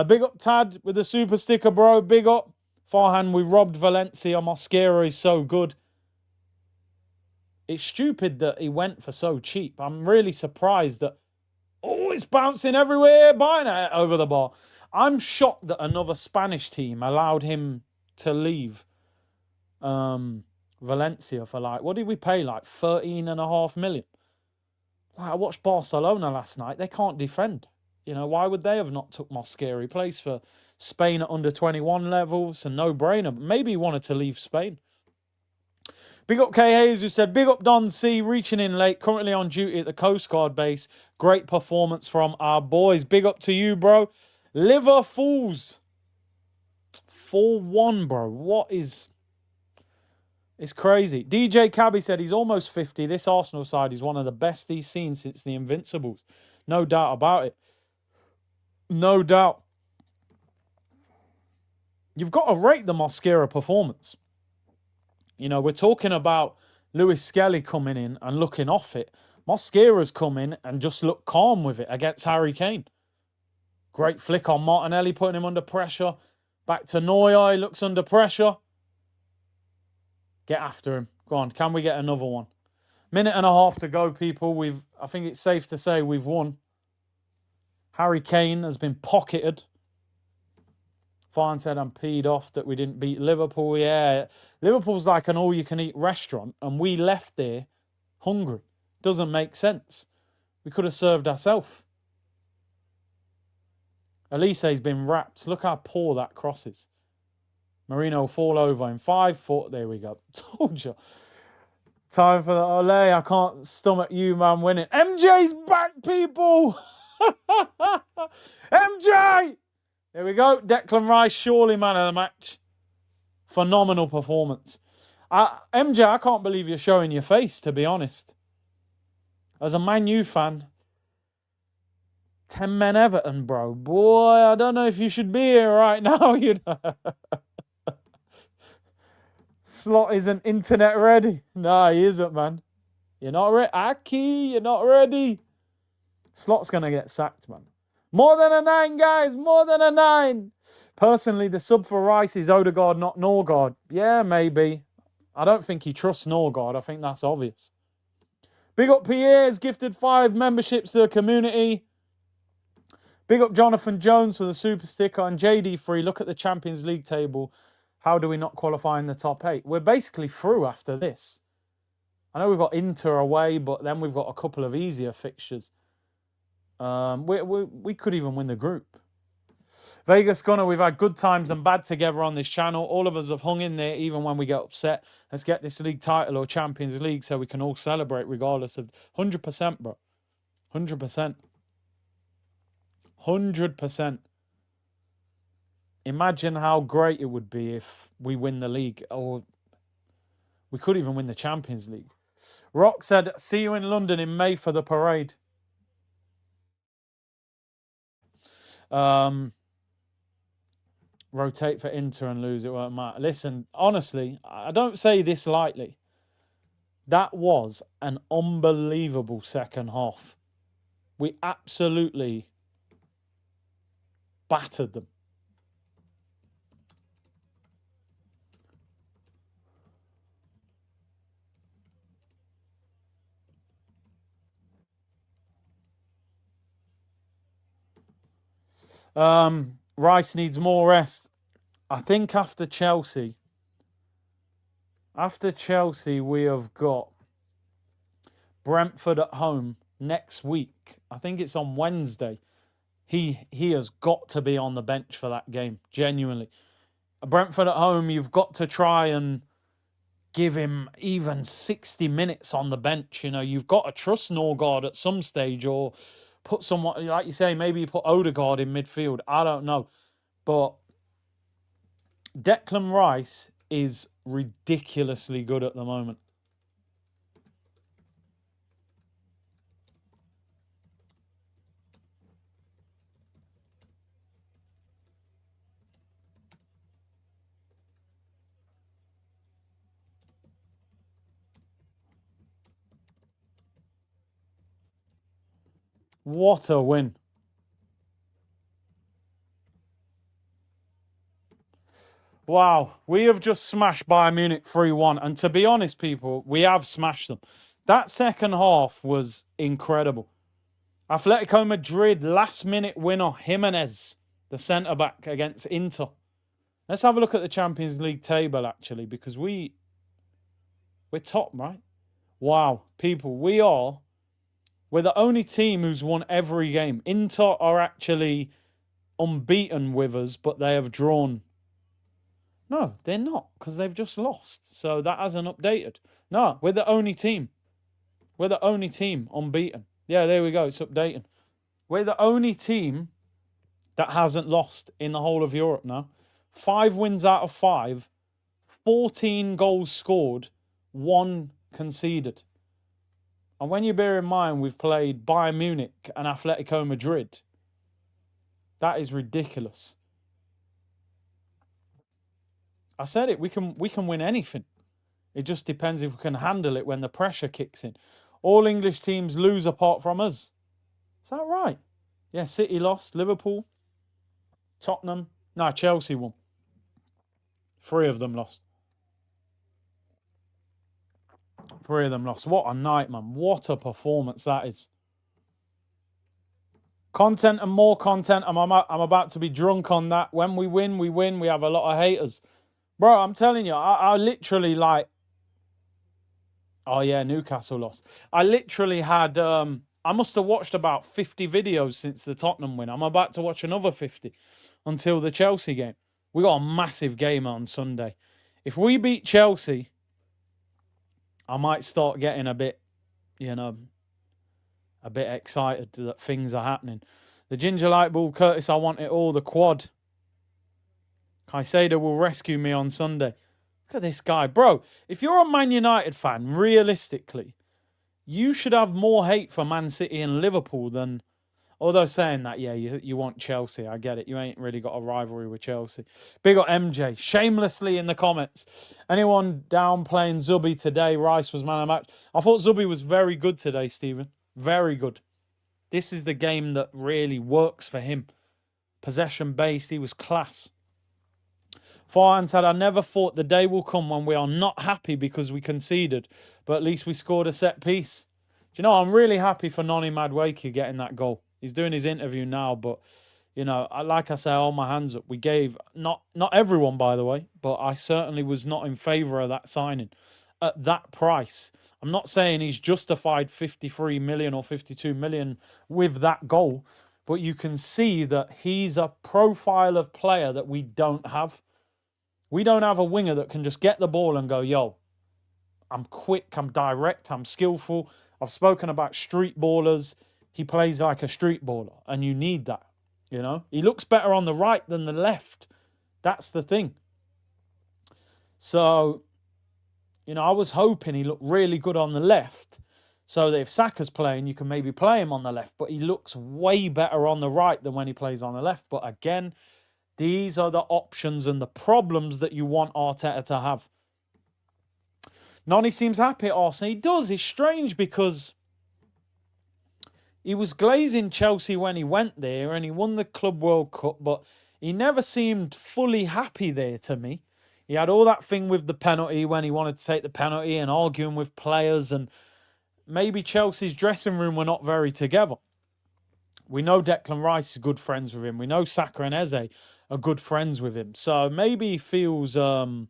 Big up Tad with the super sticker, bro. Big up. Farhan, we robbed Valencia. Mosquera is so good. It's stupid that he went for so cheap. I'm really surprised that... Oh, it's bouncing everywhere. Bayern over the bar. I'm shocked that another Spanish team allowed him to leave Valencia for like... What did we pay? Like 13.5 million. Like, I watched Barcelona last night. They can't defend. You know, why would they have not took Mosquera? He plays for Spain at under 21 levels, a no-brainer. But maybe he wanted to leave Spain. Big up K. Hayes, who said, big up Don C, reaching in late, currently on duty at the Coast Guard base. Great performance from our boys. Big up to you, bro. Liver Fools. 4-1, bro. What is... It's crazy. DJ Cabby said he's almost 50. This Arsenal side is one of the best he's seen since the Invincibles. No doubt about it. No doubt. You've got to rate the Mosquera performance. You know, we're talking about Lewis Skelly coming in and looking off it. Mosquera's come in and just looked calm with it against Harry Kane. Great flick on Martinelli, putting him under pressure. Back to Neuer, he looks under pressure. Get after him. Go on, can we get another one? Minute and a half to go, people. I think it's safe to say we've won. Harry Kane has been pocketed. Fine said I'm peed off that we didn't beat Liverpool. Yeah, Liverpool's like an all-you-can-eat restaurant, and we left there hungry. Doesn't make sense. We could have served ourselves. Elise's been wrapped. Look how poor that cross is. Marino will fall over in 5 foot. There we go. Told you. Time for the Ole. I can't stomach you, man, winning. MJ's back, people. MJ. There we go. Declan Rice, surely man of the match. Phenomenal performance. MJ, I can't believe you're showing your face, to be honest. As a Man U fan, 10 men Everton, bro. Boy, I don't know if you should be here right now, you know. Slot isn't internet ready. No, he isn't, man. You're not ready. Aki, you're not ready. Slot's going to get sacked, man. More than a 9, guys. More than a 9. Personally, the sub for Rice is Odegaard, not Norgard. Yeah, maybe. I don't think he trusts Norgard. I think that's obvious. Big up Pierre's gifted 5 memberships to the community. Big up Jonathan Jones for the super sticker. And JD3, look at the Champions League table. How do we not qualify in the top 8? We're basically through after this. I know we've got Inter away, but then we've got a couple of easier fixtures. We could even win the group. Vegas Gunner, we've had good times and bad together on this channel. All of us have hung in there even when we get upset. Let's get this league title or Champions League so we can all celebrate regardless of 100%, bro. 100%. 100%. Imagine how great it would be if we win the league, or we could even win the Champions League. Rock said, see you in London in May for the parade. Rotate for Inter and lose, it won't matter. Listen, honestly, I don't say this lightly. That was an unbelievable second half. We absolutely battered them. Rice needs more rest. I think after Chelsea, we have got Brentford at home next week. I think it's on Wednesday. He has got to be on the bench for that game, genuinely. Brentford at home, you've got to try and give him even 60 minutes on the bench. You know, you've got to trust Norgard at some stage, or put someone, like you say, maybe you put Odegaard in midfield. I don't know. But Declan Rice is ridiculously good at the moment. What a win. Wow, we have just smashed Bayern Munich 3-1. And to be honest, people, we have smashed them. That second half was incredible. Atletico Madrid, last-minute winner, Jimenez, the centre-back against Inter. Let's have a look at the Champions League table, actually, because we're top, right? Wow, people, we're the only team who's won every game. Inter are actually unbeaten with us, but they have drawn. No, they're not, because they've just lost. So that hasn't updated. No, we're the only team. We're the only team unbeaten. Yeah, there we go. It's updating. We're the only team that hasn't lost in the whole of Europe now. 5 wins out of 5. 14 goals scored. 1 conceded. And when you bear in mind we've played Bayern Munich and Atletico Madrid, that is ridiculous. I said it, we can win anything. It just depends if we can handle it when the pressure kicks in. All English teams lose apart from us. Is that right? Yeah, City lost, Liverpool, Tottenham. No, Chelsea won. 3 of them lost. 3 of them lost. What a night, man. What a performance that is. Content and more content. I'm about to be drunk on that. When we win, we win. We have a lot of haters. Bro, I'm telling you, I literally, like, Oh yeah, Newcastle lost. I literally had I must have watched about 50 videos since the Tottenham win. I'm about to watch another 50 until the Chelsea game. We got a massive game on Sunday. If we beat Chelsea, I might start getting a bit, you know, a bit excited that things are happening. The Ginger Light Ball, Curtis, I want it all. The quad. Caicedo will rescue me on Sunday. Look at this guy. Bro, if you're a Man United fan, realistically, you should have more hate for Man City and Liverpool than... Although saying that, yeah, you want Chelsea. I get it. You ain't really got a rivalry with Chelsea. Big up MJ. Shamelessly in the comments. Anyone downplaying Zubi today? Rice was man of the match. I thought Zubi was very good today, Stephen. Very good. This is the game that really works for him. Possession based. He was class. Farhan said, I never thought the day will come when we are not happy because we conceded, but at least we scored a set piece. Do you know, I'm really happy for Noni Madueke getting that goal. He's doing his interview now, but, you know, like I say, I hold my hands up. We gave, not everyone, by the way, but I certainly was not in favour of that signing at that price. I'm not saying he's justified 53 million or 52 million with that goal, but you can see that he's a profile of player that we don't have. We don't have a winger that can just get the ball and go, yo, I'm quick, I'm direct, I'm skillful. I've spoken about street ballers. He plays like a street baller, and you need that, you know? He looks better on the right than the left. That's the thing. So, you know, I was hoping he looked really good on the left so that if Saka's playing, you can maybe play him on the left, but he looks way better on the right than when he plays on the left. But again, these are the options and the problems that you want Arteta to have. Noni seems happy at Arsenal. He does. It's strange because he was glazing Chelsea when he went there and he won the Club World Cup, but he never seemed fully happy there to me. He had all that thing with the penalty when he wanted to take the penalty and arguing with players, and maybe Chelsea's dressing room were not very together. We know Declan Rice is good friends with him. We know Saka and Eze are good friends with him. So maybe he feels more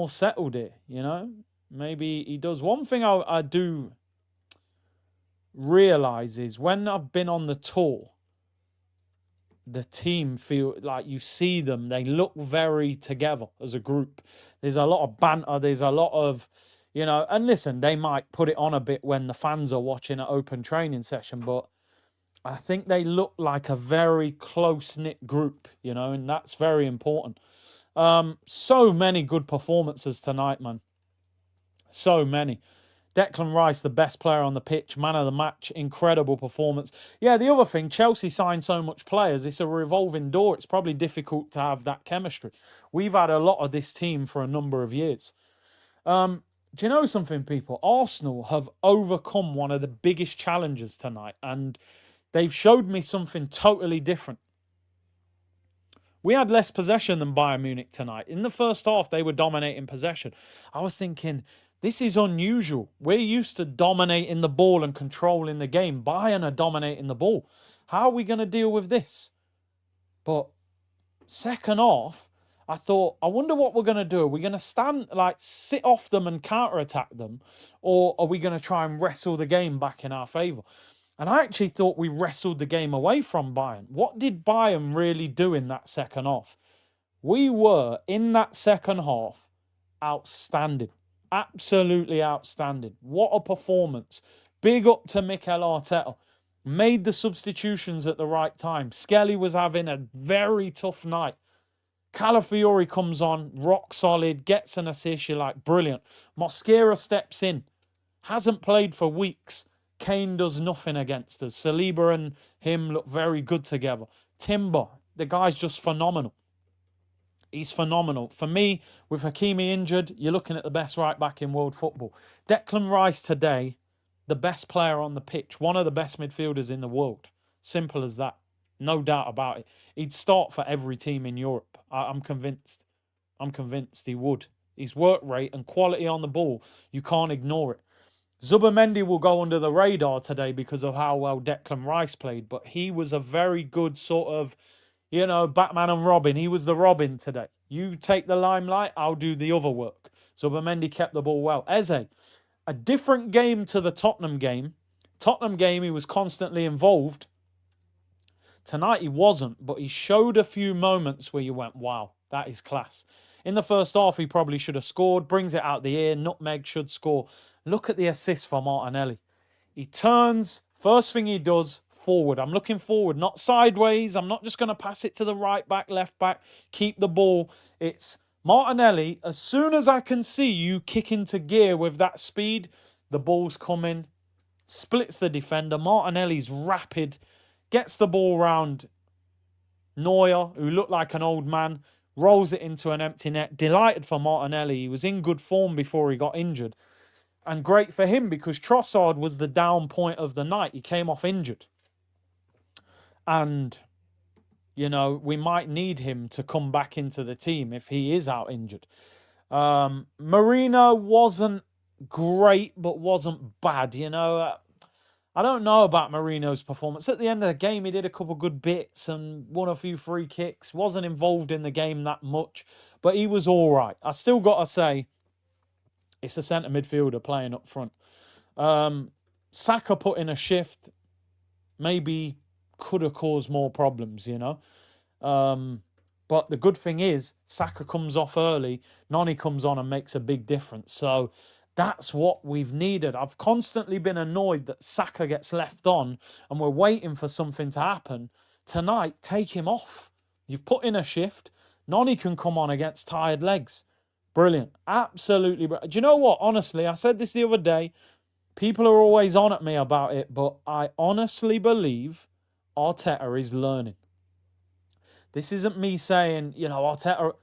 settled here, you know? Maybe he does. One thing I do realise is when I've been on the tour, the team feel like you see them, they look very together as a group. There's a lot of banter, there's a lot of, you know, and listen, they might put it on a bit when the fans are watching an open training session, but I think they look like a very close-knit group, you know, and that's very important. So many good performances tonight, man. So many. Declan Rice, the best player on the pitch, man of the match, incredible performance. Yeah, the other thing, Chelsea signed so much players, it's a revolving door. It's probably difficult to have that chemistry. We've had a lot of this team for a number of years. Do you know something, people? Arsenal have overcome one of the biggest challenges tonight, and they've showed me something totally different. We had less possession than Bayern Munich tonight. In the first half, they were dominating possession. I was thinking, this is unusual. We're used to dominating the ball and controlling the game. Bayern are dominating the ball. How are we going to deal with this? But second half, I thought, I wonder what we're going to do. Are we going to stand, like, sit off them and counter-attack them? Or are we going to try and wrestle the game back in our favour? And I actually thought we wrestled the game away from Bayern. What did Bayern really do in that second half? We were, in that second half, outstanding. Absolutely outstanding. What a performance. Big up to Mikel Arteta. Made the substitutions at the right time. Skelly was having a very tough night. Calafiori comes on, rock solid, gets an assist. You're like, brilliant. Mosquera steps in. Hasn't played for weeks. Kane does nothing against us. Saliba and him look very good together. Timber, the guy's just phenomenal. He's phenomenal. For me, with Hakimi injured, you're looking at the best right back in world football. Declan Rice today, the best player on the pitch. One of the best midfielders in the world. Simple as that. No doubt about it. He'd start for every team in Europe. I'm convinced. I'm convinced he would. His work rate and quality on the ball, you can't ignore it. Zubimendi will go under the radar today because of how well Declan Rice played, but he was a very good sort of, you know, Batman and Robin. He was the Robin today. You take the limelight, I'll do the other work. Zubimendi kept the ball well. Eze, a different game to the Tottenham game. Tottenham game, he was constantly involved. Tonight he wasn't, but he showed a few moments where you went, wow, that is class. In the first half, he probably should have scored. Brings it out the ear. Nutmeg should score. Look at the assist for Martinelli. He turns, first thing he does, forward. I'm looking forward, not sideways. I'm not just going to pass it to the right back, left back, keep the ball. It's Martinelli. As soon as I can see you kick into gear with that speed, the ball's coming, splits the defender. Martinelli's rapid, gets the ball round Neuer, who looked like an old man, rolls it into an empty net. Delighted for Martinelli. He was in good form before he got injured. And great for him because Trossard was the down point of the night. He came off injured. And, you know, we might need him to come back into the team if he is out injured. Marino wasn't great, but wasn't bad, you know. I don't know about Marino's performance. At the end of the game, he did a couple good bits and won a few free kicks. Wasn't involved in the game that much, but he was all right. I still got to say, it's a centre midfielder playing up front. Saka put in a shift. Maybe could have caused more problems, you know. But the good thing is, Saka comes off early. Noni comes on and makes a big difference. So that's what we've needed. I've constantly been annoyed that Saka gets left on and we're waiting for something to happen. Tonight, take him off. You've put in a shift. Noni can come on against tired legs. Brilliant. Absolutely. Do you know what? Honestly, I said this the other day. People are always on at me about it, but I honestly believe Arteta is learning. This isn't me saying, you know, Arteta,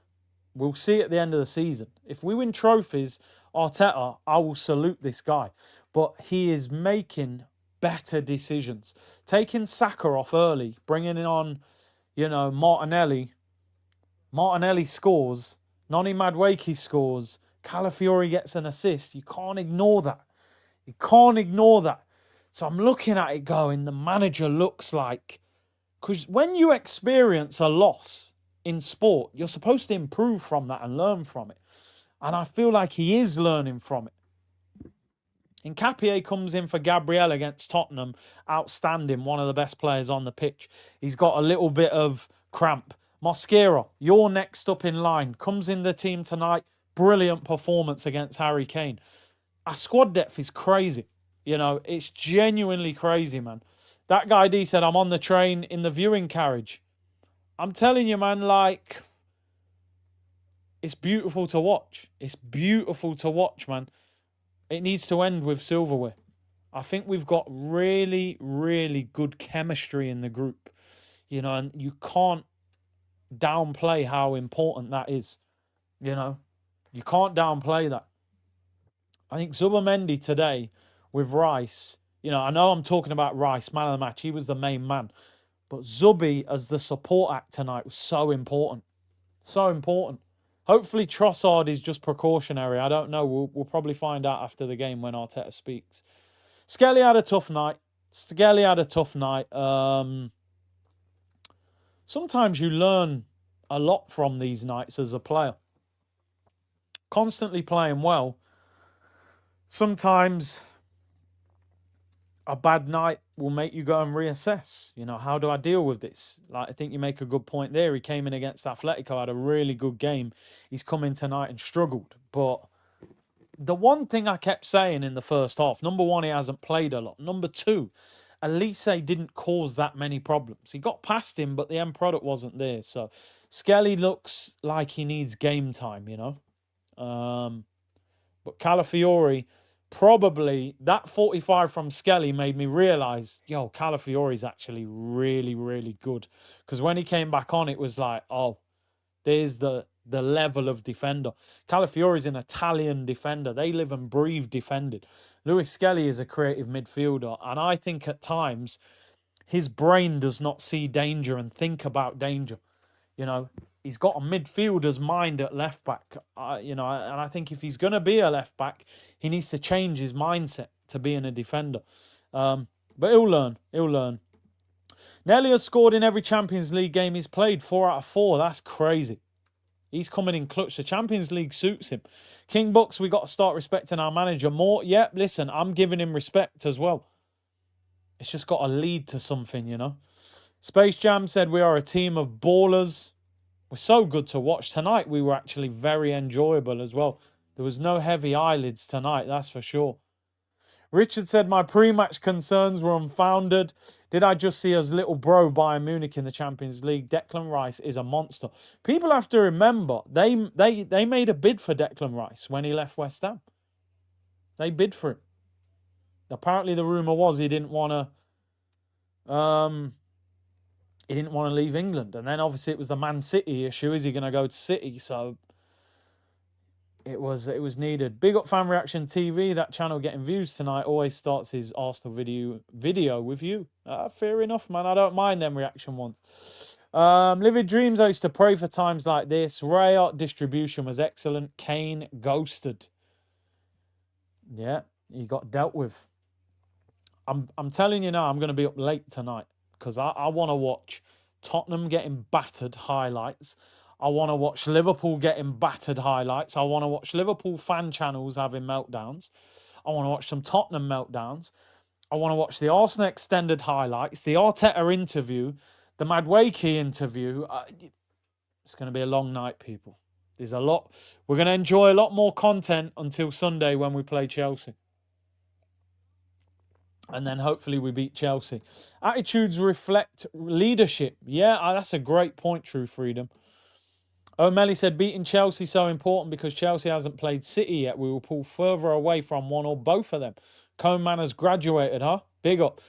we'll see at the end of the season. If we win trophies, Arteta, I will salute this guy. But he is making better decisions. Taking Saka off early, bringing on, you know, Martinelli. Martinelli scores. Noni Madueke scores. Calafiori gets an assist. You can't ignore that. You can't ignore that. So I'm looking at it going, the manager looks like... Because when you experience a loss in sport, you're supposed to improve from that and learn from it. And I feel like he is learning from it. Nkapie comes in for Gabriel against Tottenham. Outstanding. One of the best players on the pitch. He's got a little bit of cramp. Mosquera, you're next up in line. Comes in the team tonight. Brilliant performance against Harry Kane. Our squad depth is crazy. You know, it's genuinely crazy, man. That guy D said, I'm on the train in the viewing carriage. I'm telling you, man, like, it's beautiful to watch. It's beautiful to watch, man. It needs to end with silverware. I think we've got really, really good chemistry in the group. You know, and you can't downplay how important that is. You know, you can't downplay that. I think Zubimendi today with Rice, you know, I know I'm talking about Rice, man of the match. He was the main man. But Zubi as the support act tonight was so important. So important. Hopefully Trossard is just precautionary. I don't know. We'll probably find out after the game when Arteta speaks. Skelly had a tough night. Sometimes you learn a lot from these nights as a player. Constantly playing well. Sometimes a bad night will make you go and reassess. You know, how do I deal with this? Like, I think you make a good point there. He came in against Atletico, had a really good game. He's come in tonight and struggled. But the one thing I kept saying in the first half, number one, he hasn't played a lot. Number two, Elise didn't cause that many problems. He got past him, but the end product wasn't there. So Skelly looks like he needs game time, you know. But Calafiori, probably that 45 from Skelly made me realise, yo, Calafiori's actually really, really good. Because when he came back on, it was like, oh, there's the level of defender. Calafiori's an Italian defender. They live and breathe defending. Lewis Skelly is a creative midfielder. And I think at times his brain does not see danger and think about danger. You know, he's got a midfielder's mind at left back. You know, and I think if he's going to be a left back, he needs to change his mindset to being a defender. But he'll learn. He'll learn. Nelly has scored in every Champions League game he's played. 4 out of 4. That's crazy. He's coming in clutch. The Champions League suits him. King Bucks, we got to start respecting our manager more. Yeah, listen, I'm giving him respect as well. It's just got to lead to something, you know. Space Jam said we are a team of ballers. We're so good to watch. Tonight we were actually very enjoyable as well. There was no heavy eyelids tonight, that's for sure. Richard said my pre-match concerns were unfounded. Did I just see us little bro Bayern Munich in the Champions League? Declan Rice is a monster. People have to remember they made a bid for Declan Rice when he left West Ham. They bid for him. Apparently the rumor was he didn't want to leave England, and then obviously it was the Man City issue. Is he going to go to City? So it was needed. Big up Fan Reaction TV. That channel getting views tonight. Always starts his Arsenal video with you. Fair enough, man. I don't mind them reaction ones. Livid Dreams. I used to pray for times like this. Rare distribution was excellent. Kane ghosted. Yeah, he got dealt with. I'm telling you now, I'm going to be up late tonight because I want to watch Tottenham getting battered highlights. I want to watch Liverpool getting battered highlights. I want to watch Liverpool fan channels having meltdowns. I want to watch some Tottenham meltdowns. I want to watch the Arsenal extended highlights, the Arteta interview, the Madueke interview. It's going to be a long night, people. There's a lot. We're going to enjoy a lot more content until Sunday when we play Chelsea. And then hopefully we beat Chelsea. Attitudes reflect leadership. Yeah, that's a great point, True Freedom. O'Malley said, beating Chelsea so important because Chelsea hasn't played City yet. We will pull further away from one or both of them. Koeman has graduated, huh? Big up.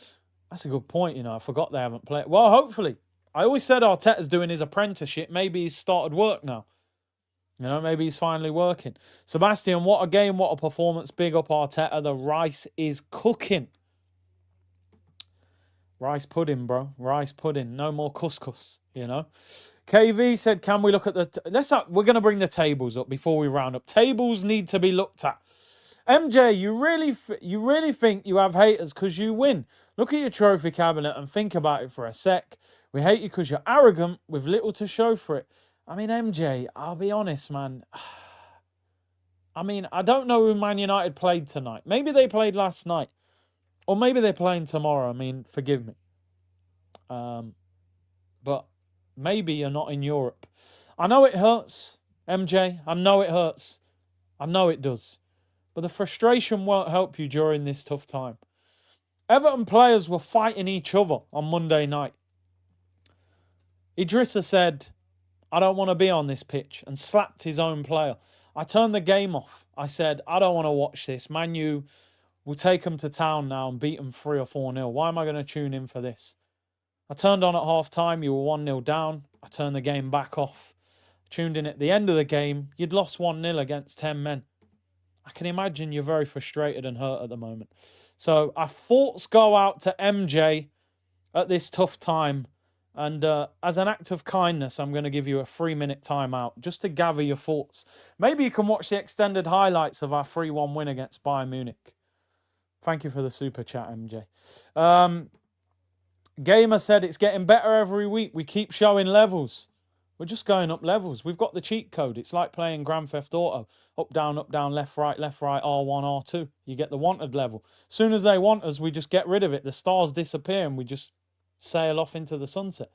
That's a good point, you know. I forgot they haven't played. Well, hopefully. I always said Arteta's doing his apprenticeship. Maybe he's started work now. You know, maybe he's finally working. Sebastian, what a game, what a performance. Big up Arteta. The rice is cooking. Rice pudding, bro. Rice pudding. No more couscous, you know. KV said, can we look at the... We're going to bring the tables up before we round up. Tables need to be looked at. MJ, you really think you have haters because you win. Look at your trophy cabinet and think about it for a sec. We hate you because you're arrogant with little to show for it. I mean, MJ, I'll be honest, man. I mean, I don't know who Man United played tonight. Maybe they played last night. Or maybe they're playing tomorrow. I mean, forgive me. But maybe you're not in Europe. I know it hurts, MJ. I know it hurts. I know it does. But the frustration won't help you during this tough time. Everton players were fighting each other on Monday night. Idrissa said, I don't want to be on this pitch, and slapped his own player. I turned the game off. I said, I don't want to watch this. Man U will take them to town now and beat them 3 or 4-0. Why am I going to tune in for this? I turned on at half-time. You were 1-0 down. I turned the game back off. Tuned in at the end of the game. You'd lost 1-0 against 10 men. I can imagine you're very frustrated and hurt at the moment. So our thoughts go out to MJ at this tough time. And as an act of kindness, I'm going to give you a 3-minute timeout just to gather your thoughts. Maybe you can watch the extended highlights of our 3-1 win against Bayern Munich. Thank you for the super chat, MJ. Gamer said it's getting better every week. We keep showing levels. We're just going up levels. We've got the cheat code. It's like playing Grand Theft Auto. Up, down, left, right, R1, R2. You get the wanted level. As soon as they want us, we just get rid of it. The stars disappear and we just sail off into the sunset.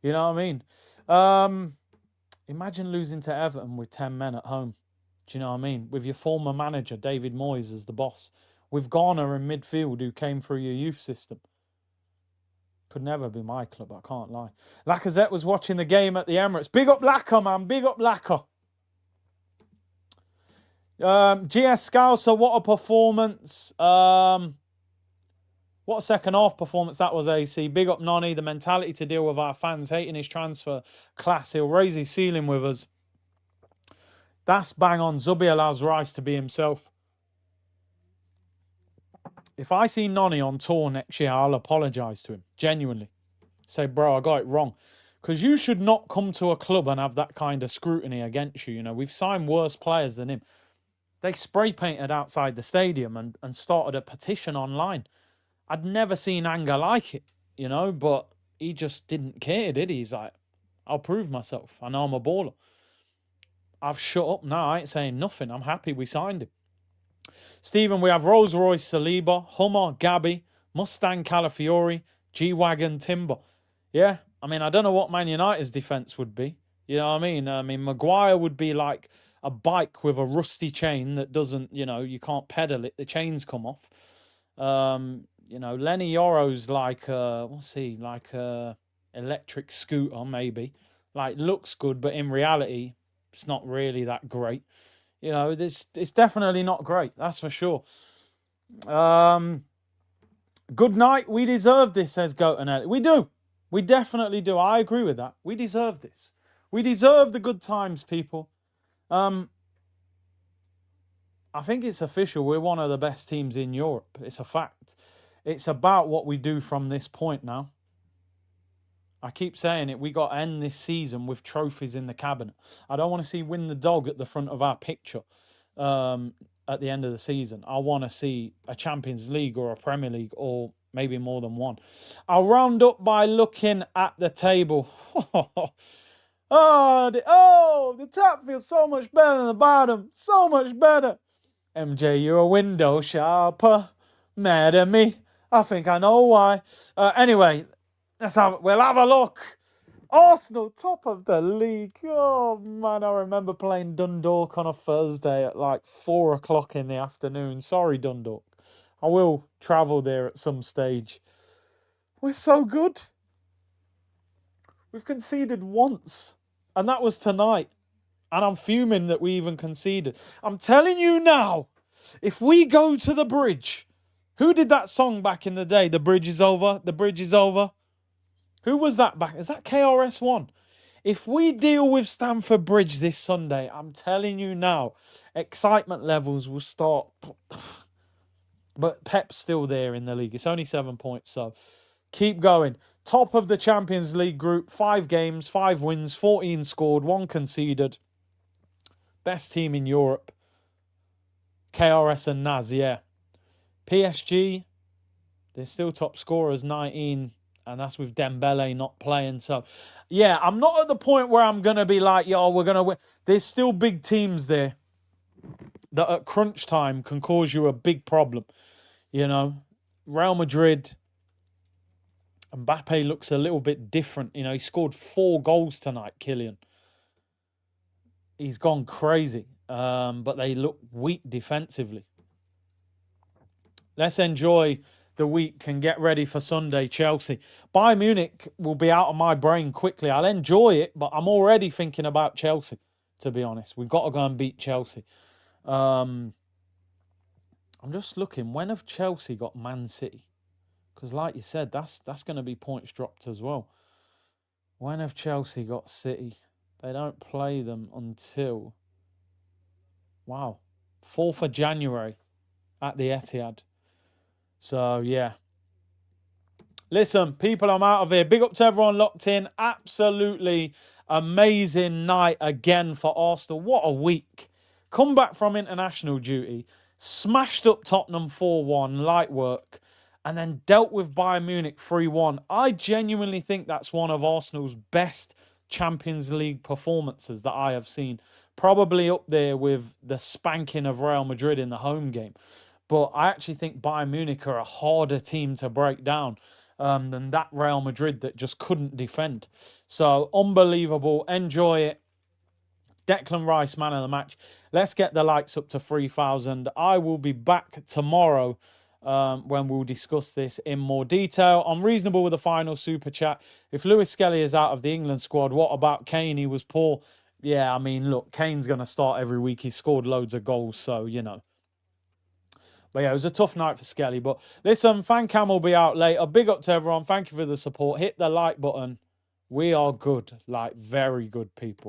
You know what I mean? Imagine losing to Everton with 10 men at home. Do you know what I mean? With your former manager, David Moyes, as the boss. With Garner in midfield, who came through your youth system. Could never be my club, I can't lie. Lacazette was watching the game at the Emirates. Big up Lacazette, man. Big up Lacazette. GS Scouser, what a performance. What a second half performance that was, AC. Big up Nonny, the mentality to deal with our fans, hating his transfer class. He'll raise his ceiling with us. That's bang on. Zubi allows Rice to be himself. If I see Nonny on tour next year, I'll apologise to him. Genuinely. Say, bro, I got it wrong. Because you should not come to a club and have that kind of scrutiny against you. You know, we've signed worse players than him. They spray painted outside the stadium and started a petition online. I'd never seen anger like it, you know, but he just didn't care, did he? He's like, I'll prove myself. I know I'm a baller. I've shut up now. I ain't saying nothing. I'm happy we signed him. Stephen, we have Rolls Royce Saliba, Hummer Gabby, Mustang Calafiori, G-Wagon Timber. Yeah, I mean, I don't know what Man United's defence would be. You know what I mean? I mean, Maguire would be like a bike with a rusty chain that doesn't, you can't pedal it. The chains come off. Lenny Yoro's like, what's he? Like a electric scooter, maybe. Like, looks good, but in reality, it's not really that great. It's definitely not great. That's for sure. Good night. We deserve this, says Goat and Ellie. We do. We definitely do. I agree with that. We deserve this. We deserve the good times, people. I think it's official. We're one of the best teams in Europe. It's a fact. It's about what we do from this point now. I keep saying it. We got to end this season with trophies in the cabinet. I don't want to see win the dog at the front of our picture at the end of the season. I want to see a Champions League or a Premier League or maybe more than one. I'll round up by looking at the table. The top feels so much better than the bottom. So much better. MJ, you're a window shopper. Mad at me. I think I know why. Anyway, we'll have a look. Arsenal, top of the league. Oh, man, I remember playing Dundalk on a Thursday at like 4 o'clock in the afternoon. Sorry, Dundalk. I will travel there at some stage. We're so good. We've conceded once, and that was tonight. And I'm fuming that we even conceded. I'm telling you now, if we go to the bridge, who did that song back in the day? The bridge is over. The bridge is over. Who was that back? Is that KRS-One? If we deal with Stamford Bridge this Sunday, I'm telling you now, excitement levels will start. But Pep's still there in the league. It's only 7 points, so keep going. Top of the Champions League group, 5 games, 5 wins, 14 scored, 1 conceded. Best team in Europe. KRS and Naz, yeah. PSG, they're still top scorers, 19. And that's with Dembele not playing. So, yeah, I'm not at the point where I'm going to be like, yo, we're going to win. There's still big teams there that at crunch time can cause you a big problem. Real Madrid, Mbappe looks a little bit different. He scored 4 goals tonight, Kylian. He's gone crazy. But they look weak defensively. Let's enjoy the week and get ready for Sunday, Chelsea. Bayern Munich will be out of my brain quickly. I'll enjoy it, but I'm already thinking about Chelsea, to be honest. We've got to go and beat Chelsea. I'm just looking. When have Chelsea got Man City? Because like you said, that's going to be points dropped as well. When have Chelsea got City? They don't play them until, 4th of January at the Etihad. So, yeah. Listen, people, I'm out of here. Big up to everyone locked in. Absolutely amazing night again for Arsenal. What a week. Come back from international duty. Smashed up Tottenham 4-1, light work. And then dealt with Bayern Munich 3-1. I genuinely think that's one of Arsenal's best Champions League performances that I have seen. Probably up there with the spanking of Real Madrid in the home game. But I actually think Bayern Munich are a harder team to break down than that Real Madrid that just couldn't defend. So, unbelievable. Enjoy it. Declan Rice, man of the match. Let's get the likes up to 3,000. I will be back tomorrow when we'll discuss this in more detail. I'm reasonable with the final super chat. If Lewis Skelly is out of the England squad, what about Kane? He was poor. Yeah, I mean, look, Kane's going to start every week. He scored loads of goals, so, But yeah, it was a tough night for Skelly. But listen, Fan Cam will be out later. Big up to everyone. Thank you for the support. Hit the like button. We are good, like very good people.